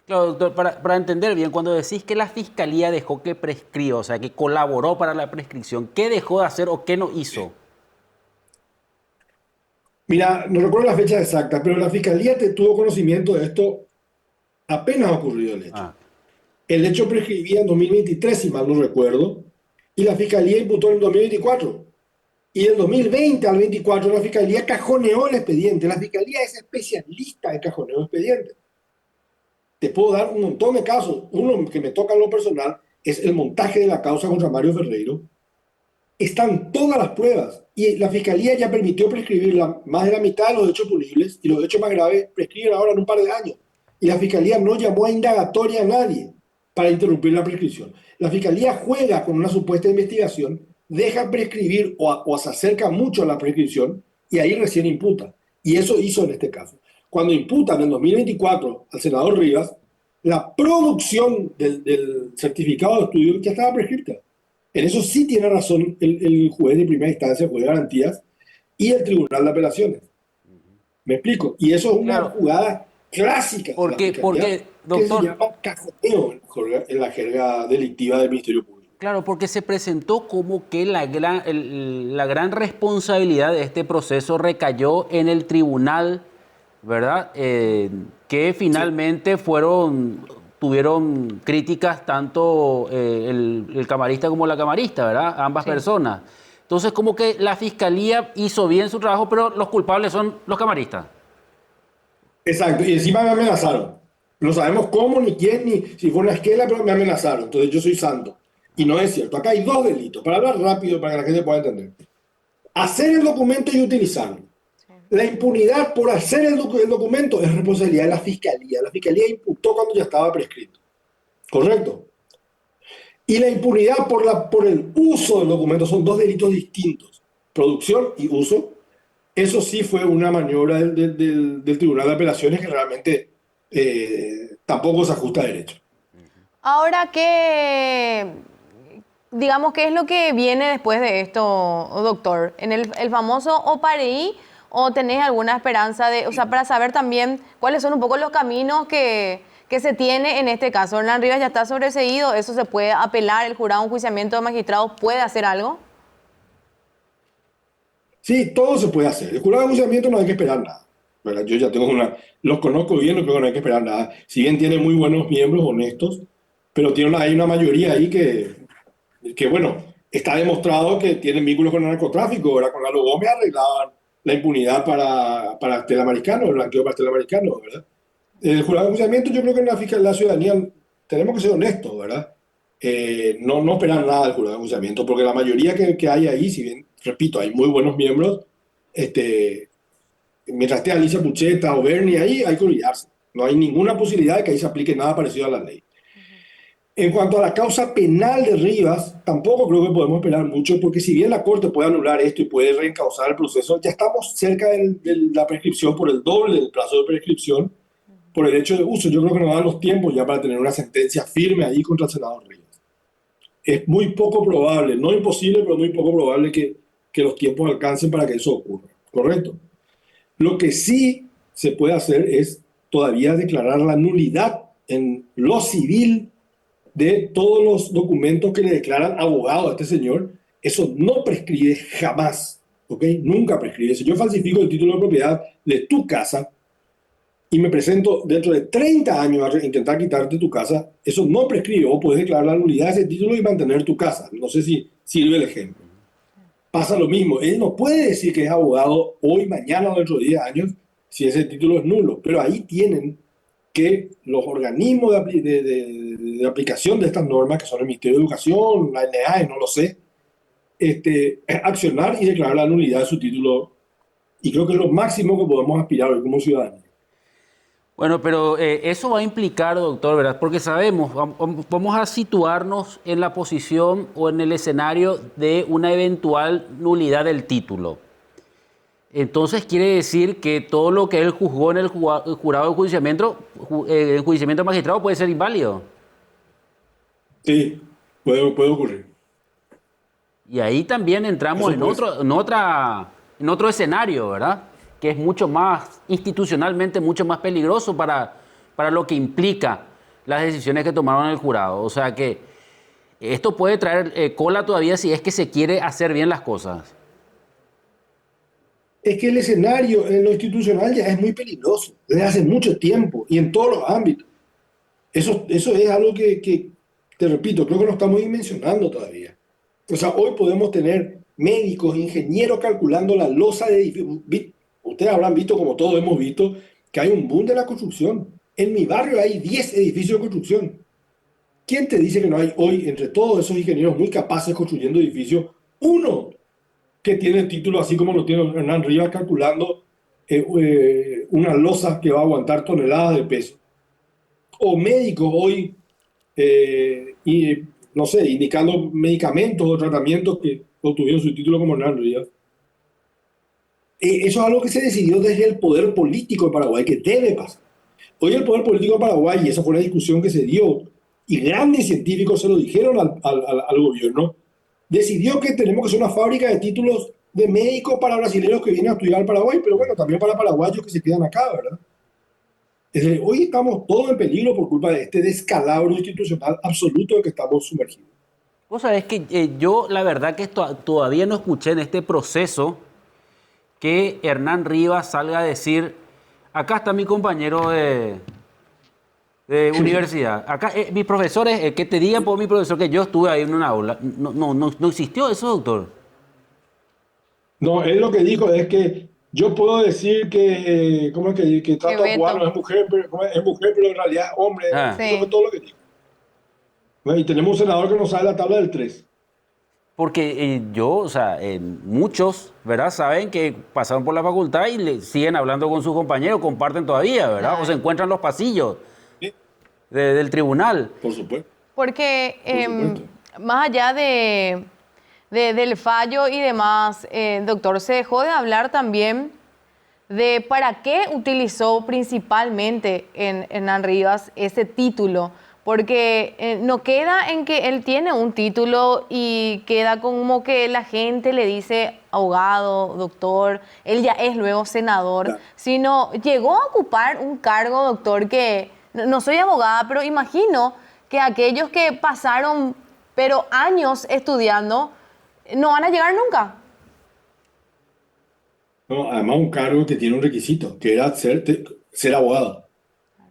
Claro, doctor, para entender bien, cuando decís que la Fiscalía dejó que prescriba, o sea, que colaboró para la prescripción, ¿qué dejó de hacer o qué no hizo? Mira, no recuerdo la fecha exacta, pero la Fiscalía tuvo conocimiento de esto apenas ocurrido el hecho. Ah. El hecho prescribía en 2023, si mal no recuerdo, y la Fiscalía imputó en el 2024. Y del 2020 al 24 la Fiscalía cajoneó el expediente. La Fiscalía es especialista en cajoneo de expedientes. Te puedo dar un montón de casos. Uno que me toca en lo personal es el montaje de la causa contra Mario Ferreiro. Están todas las pruebas y la Fiscalía ya permitió prescribir más de la mitad de los hechos punibles y los hechos más graves prescriben ahora en un par de años. Y la Fiscalía no llamó a indagatoria a nadie para interrumpir la prescripción. La Fiscalía juega con una supuesta investigación, deja prescribir o se acerca mucho a la prescripción y ahí recién imputa. Y eso hizo en este caso. Cuando imputan en 2024 al senador Rivas, la producción del certificado de estudio ya estaba prescripta. En eso sí tiene razón el juez de primera instancia, el juez de garantías, y el tribunal de apelaciones. ¿Me explico? Y eso es una jugada clásica. Porque, doctor, que se llama cajoneo en la jerga delictiva del Ministerio Público. Claro, porque se presentó como que la gran responsabilidad de este proceso recayó en el tribunal, ¿verdad? Que finalmente tuvieron críticas tanto el camarista como la camarista, ¿verdad? Ambas personas. Entonces, como que la Fiscalía hizo bien su trabajo, pero los culpables son los camaristas. Exacto, y encima me amenazaron. No sabemos cómo, ni quién, ni si fue una esquela, pero me amenazaron. Entonces yo soy santo. Y no es cierto. Acá hay dos delitos, para hablar rápido, para que la gente pueda entender. Hacer el documento y utilizarlo. La impunidad por hacer el documento es responsabilidad de la Fiscalía. La Fiscalía imputó cuando ya estaba prescrito. ¿Correcto? Y la impunidad por el uso del documento son dos delitos distintos. Producción y uso. Eso sí fue una maniobra del Tribunal de Apelaciones que realmente tampoco se ajusta a derecho. Ahora, digamos, ¿qué es lo que viene después de esto, doctor? ¿En el famoso OPAREI o tenés alguna esperanza para saber también cuáles son un poco los caminos que se tiene en este caso? Hernán Rivas ya está sobreseído, ¿eso se puede apelar? ¿El jurado de enjuiciamiento de magistrados puede hacer algo? Sí, todo se puede hacer. El jurado de enjuiciamiento no hay que esperar nada. ¿Verdad? Yo ya tengo los conozco bien, no creo que no hay que esperar nada. Si bien tiene muy buenos miembros, honestos, pero hay una mayoría ahí que, bueno, está demostrado que tienen vínculos con el narcotráfico, ¿verdad? Con Lalo Gómez arreglaban la impunidad para Estela Mariscano, el blanqueo para Estela Mariscano, ¿verdad? El jurado de enjuiciamiento, yo creo que en la ciudadanía tenemos que ser honestos, ¿verdad? No esperar nada del jurado de enjuiciamiento, porque la mayoría que hay ahí, si bien, repito, hay muy buenos miembros, mientras esté Alicia Pucheta o Bernie ahí, hay que olvidarse. No hay ninguna posibilidad de que ahí se aplique nada parecido a la ley. En cuanto a la causa penal de Rivas, tampoco creo que podemos esperar mucho, porque si bien la Corte puede anular esto y puede reencauzar el proceso, ya estamos cerca de la prescripción por el doble del plazo de prescripción, por el hecho de uso. Yo creo que nos dan los tiempos ya para tener una sentencia firme ahí contra el senador Rivas. Es muy poco probable, no imposible, pero muy poco probable que los tiempos alcancen para que eso ocurra. ¿Correcto? Lo que sí se puede hacer es todavía declarar la nulidad en lo civil de todos los documentos que le declaran abogado a este señor. Eso no prescribe jamás, ¿ok? Nunca prescribe. Si yo falsifico el título de propiedad de tu casa y me presento dentro de 30 años a intentar quitarte tu casa, eso no prescribe. Vos podés declarar la nulidad de ese título y mantener tu casa. No sé si sirve el ejemplo. Pasa lo mismo. Él no puede decir que es abogado hoy, mañana o dentro de 10 años si ese título es nulo. Pero ahí tienen que los organismos de aplicación de estas normas, que son el Ministerio de Educación, la NEAE, no lo sé, accionar y declarar la nulidad de su título. Y creo que es lo máximo que podemos aspirar hoy como ciudadanos. Bueno, pero eso va a implicar, doctor, ¿verdad? Porque sabemos, vamos a situarnos en la posición o en el escenario de una eventual nulidad del título. Entonces quiere decir que todo lo que él juzgó en el jurado de enjuiciamiento magistrado puede ser inválido. Sí, puede ocurrir. Y ahí también entramos en otro escenario, ¿verdad? Que es mucho más, institucionalmente, mucho más peligroso para lo que implica las decisiones que tomaron el jurado. O sea que esto puede traer cola todavía si es que se quiere hacer bien las cosas. Es que el escenario en lo institucional ya es muy peligroso, desde hace mucho tiempo y en todos los ámbitos. Eso es algo que, te repito, creo que no estamos dimensionando todavía. O sea, hoy podemos tener médicos, ingenieros calculando la losa de edificios. Ustedes habrán visto, como todos hemos visto, que hay un boom de la construcción. En mi barrio hay 10 edificios de construcción. ¿Quién te dice que no hay hoy, entre todos esos ingenieros muy capaces construyendo edificios, uno que tiene el título así como lo tiene Hernán Rivas, calculando una losa que va a aguantar toneladas de peso? O médicos hoy, y, no sé, indicando medicamentos o tratamientos que obtuvieron su título como Hernán Rivas. Eso es algo que se decidió desde el poder político de Paraguay, que debe pasar. Hoy el poder político de Paraguay, y esa fue una discusión que se dio, y grandes científicos se lo dijeron al gobierno, decidió que tenemos que ser una fábrica de títulos de médicos para brasileños que vienen a estudiar al Paraguay, pero bueno, también para paraguayos que se quedan acá, ¿verdad? Es decir, hoy estamos todos en peligro por culpa de este descalabro institucional absoluto en que estamos sumergidos. Vos sabés que yo la verdad que todavía no escuché en este proceso que Hernán Rivas salga a decir, acá está mi compañero de universidad, acá mis profesores, que te digan por mi profesor que yo estuve ahí en una aula. No existió eso, doctor. No, él lo que dijo es que yo puedo decir que, ¿cómo es que trato a cubano es mujer, pero en realidad es hombre? Eso fue todo lo que dijo. Y tenemos un senador que nos sabe la tabla del 3. Porque muchos, ¿verdad? Saben que pasaron por la facultad y siguen hablando con sus compañeros, comparten todavía, ¿verdad? Claro. O se encuentran en los pasillos del tribunal. Por supuesto. Porque más allá del fallo y demás, doctor, se dejó de hablar también de para qué utilizó principalmente en Hernán Rivas ese título. Porque no queda en que él tiene un título y queda como que la gente le dice abogado, doctor, él ya es luego senador, claro. Sino llegó a ocupar un cargo, doctor, que no soy abogada, pero imagino que aquellos que pasaron pero años estudiando no van a llegar nunca. No, además un cargo que tiene un requisito, que era ser abogado.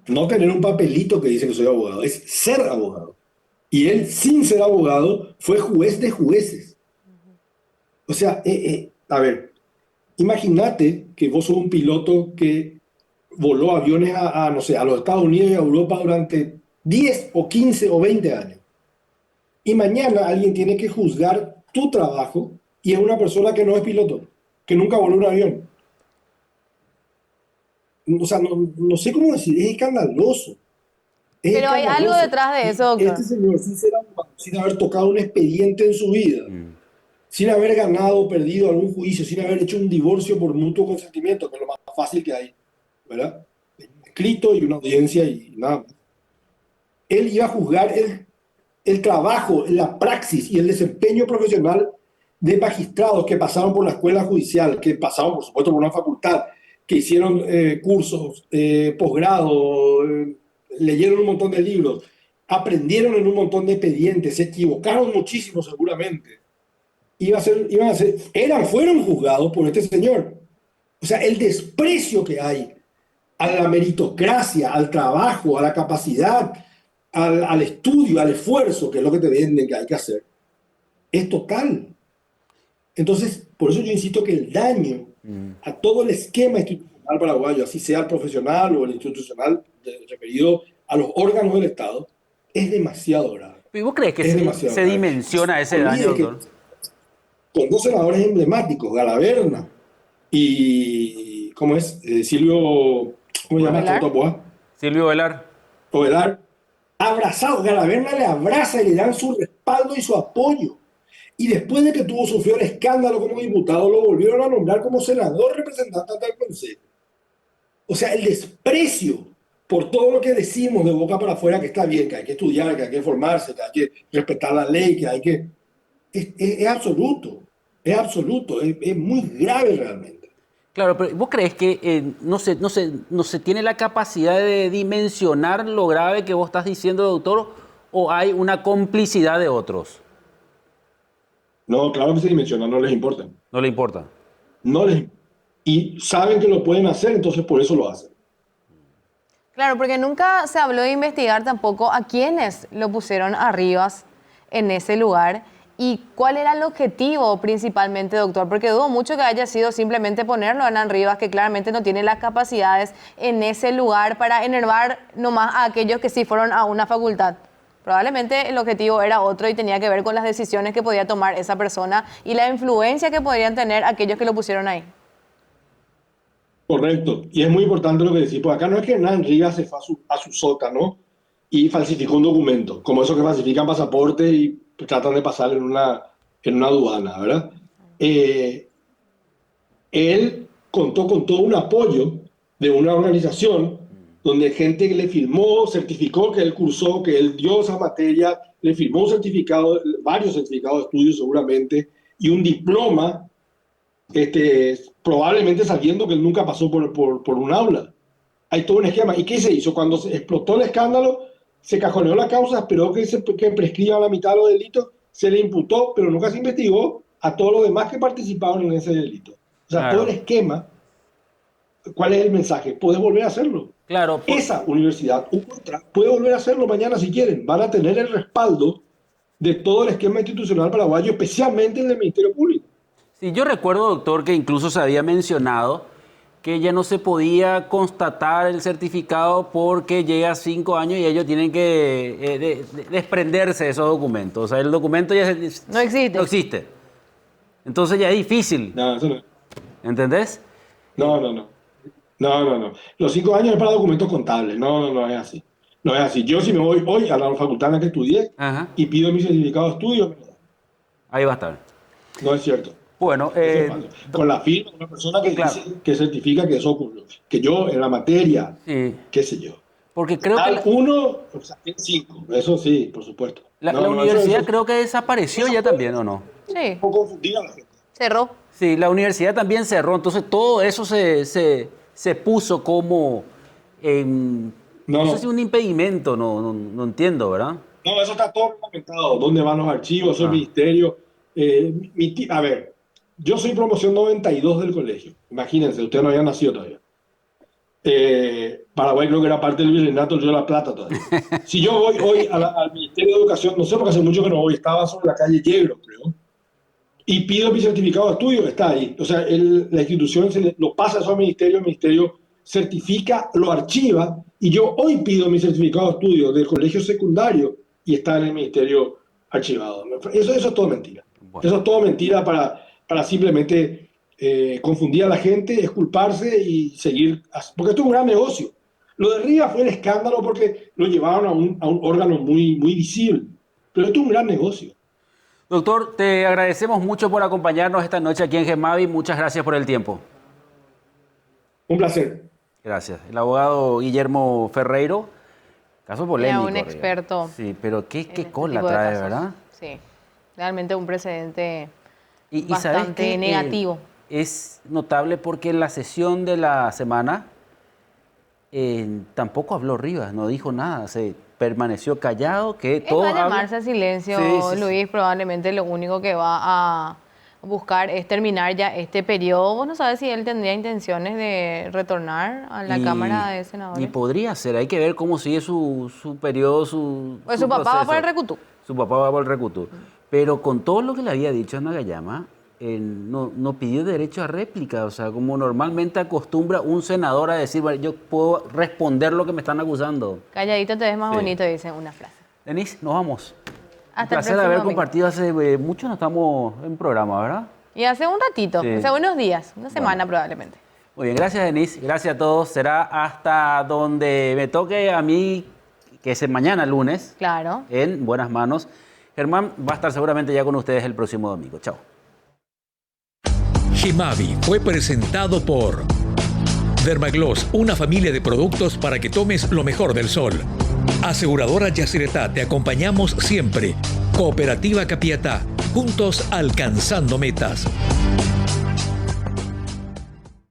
No tener un papelito que dice que soy abogado, es ser abogado. Y él, sin ser abogado, fue juez de jueces. O sea, a ver, imagínate que vos sos un piloto que voló aviones no sé, a los Estados Unidos y a Europa durante 10 o 15 o 20 años. Y mañana alguien tiene que juzgar tu trabajo y es una persona que no es piloto, que nunca voló un avión. O sea, no sé cómo decir, es escandaloso. Pero hay algo detrás de eso, doctor. Este señor, sin haber tocado un expediente en su vida, sin haber ganado o perdido algún juicio, sin haber hecho un divorcio por mutuo consentimiento, que es lo más fácil que hay, ¿verdad? escrito y una audiencia y nada más. Él iba a juzgar el trabajo, la praxis y el desempeño profesional de magistrados que pasaron por la escuela judicial, que pasaron, por supuesto, por una facultad, que hicieron cursos, posgrado, leyeron un montón de libros, aprendieron en un montón de expedientes, se equivocaron muchísimo seguramente. Fueron juzgados por este señor. O sea, el desprecio que hay a la meritocracia, al trabajo, a la capacidad, al estudio, al esfuerzo, que es lo que te venden que hay que hacer, es total. Entonces, por eso yo insisto que el daño a todo el esquema institucional paraguayo, así sea el profesional o el institucional referido a los órganos del Estado, es demasiado grave. ¿Y vos crees que se dimensiona ese daño, doctor? Con dos senadores emblemáticos, Galaverna y, ¿cómo es? Silvio, ¿cómo se llama? Silvio Velar. Ovelar, abrazados. Galaverna le abraza y le dan su respaldo y su apoyo. Y después de que sufrió el escándalo como diputado, lo volvieron a nombrar como senador representante del Consejo. O sea, el desprecio por todo lo que decimos de boca para afuera, que está bien, que hay que estudiar, que hay que formarse, que hay que respetar la ley, que hay que... Es absoluto, es muy grave realmente. Claro, pero ¿vos crees que no se tiene la capacidad de dimensionar lo grave que vos estás diciendo, doctor, o hay una complicidad de otros? No, claro que se dimensiona, no les importa. No le importa. Y saben que lo pueden hacer, entonces por eso lo hacen. Claro, porque nunca se habló de investigar tampoco a quienes lo pusieron arriba en ese lugar y cuál era el objetivo principalmente, doctor, porque dudo mucho que haya sido simplemente ponerlo a Hernán Rivas, que claramente no tiene las capacidades en ese lugar para enervar nomás a aquellos que sí fueron a una facultad. Probablemente el objetivo era otro y tenía que ver con las decisiones que podía tomar esa persona y la influencia que podrían tener aquellos que lo pusieron ahí. Correcto. Y es muy importante lo que decís, porque acá no es que Hernán Rivas se fue a su sótano y falsificó un documento, como esos que falsifican pasaporte y tratan de pasar en una aduana, ¿verdad? Él contó con todo un apoyo de una organización donde gente que le firmó, certificó que él cursó, que él dio esa materia, le firmó un certificado, varios certificados de estudio seguramente, y un diploma, probablemente sabiendo que él nunca pasó por un aula. Hay todo un esquema. ¿Y qué se hizo? Cuando se explotó el escándalo, se cajoneó la causa, esperó que prescriba la mitad de los delitos, se le imputó, pero nunca se investigó a todos los demás que participaron en ese delito. O sea, claro. Todo el esquema, ¿cuál es el mensaje? Puedes volver a hacerlo. Claro. Esa universidad, otra, puede volver a hacerlo mañana si quieren. Van a tener el respaldo de todo el esquema institucional paraguayo, especialmente el del Ministerio Público. Sí, yo recuerdo, doctor, que incluso se había mencionado que ya no se podía constatar el certificado porque llega 5 años y ellos tienen que desprenderse de esos documentos. O sea, el documento ya no existe. Entonces ya es difícil. No, eso no. ¿Entendés? No. Los 5 años es para documentos contables. No es así. No es así. Yo si me voy hoy a la facultad en la que estudié y pido mi certificado de estudio, ahí va a estar. No es cierto. Bueno, con la firma de una persona que, claro, dice, que certifica que eso ocurrió. Que yo en la materia, qué sé yo. Porque creo que... Uno, o sea, 5. Eso sí, por supuesto. La universidad creo que desapareció ya también, ¿o no? Sí. Un poco confundida la gente. Cerró. Sí, la universidad también cerró. Entonces todo eso se puso como... no sé si un impedimento, no entiendo, ¿verdad? No, eso está todo reglamentado. ¿Dónde van los archivos? El ministerio. A ver, yo soy promoción 92 del colegio. Imagínense, ustedes no habían nacido todavía. Paraguay creo que era parte del Virreinato del Río de la Plata todavía. Si yo voy hoy al Ministerio de Educación, no sé porque hace mucho que no voy, estaba sobre la calle Yegro, creo, y pido mi certificado de estudio, está ahí. O sea, la institución lo pasa eso al ministerio, el ministerio certifica, lo archiva, y yo hoy pido mi certificado de estudio del colegio secundario y está en el ministerio archivado. Eso es todo mentira. Bueno. Eso es todo mentira para simplemente confundir a la gente, exculparse y seguir. Porque esto es un gran negocio. Lo de Rivas fue el escándalo porque lo llevaron a un órgano muy visible. Pero esto es un gran negocio. Doctor, te agradecemos mucho por acompañarnos esta noche aquí en GEMAVI. Muchas gracias por el tiempo. Un placer. Gracias. El abogado Guillermo Ferreiro, caso polémico. Un experto. Sí, pero qué este cola tipo de trae, casos. ¿verdad? Sí, realmente un precedente ¿sabes bastante qué? negativo. Es notable porque en la sesión de la semana tampoco habló Rivas, no dijo nada, se permaneció callado, que todo Va a llamarse a silencio, Sí. Luis. Probablemente lo único que va a buscar es terminar ya este periodo. Vos no sabes si él tendría intenciones de retornar a la Cámara de Senadores. Y podría ser, hay que ver cómo sigue su periodo, Pues su papá va proceso. por el Recutú. Su papá va por el Recutú. Pero con todo lo que le había dicho a Nagayama, no pidió derecho a réplica. O sea, como normalmente acostumbra un senador a decir, "Bueno, yo puedo responder lo que me están acusando". Calladito te ves más Sí. bonito, dice una frase. Denise, nos vamos. Hasta Un placer el próximo haber domingo. compartido hace mucho, no estamos en programa, ¿verdad? Y hace un ratito, Sí. hace unos días, una semana probablemente. Muy bien, gracias Denise, gracias a todos. Será hasta donde me toque a mí, que es mañana lunes, Claro. en buenas manos. Germán va a estar seguramente ya con ustedes el próximo domingo. Chao. Gemavi fue presentado por Dermagloss, una familia de productos para que tomes lo mejor del sol. Aseguradora Yacyretá, te acompañamos siempre. Cooperativa Capiatá, juntos alcanzando metas.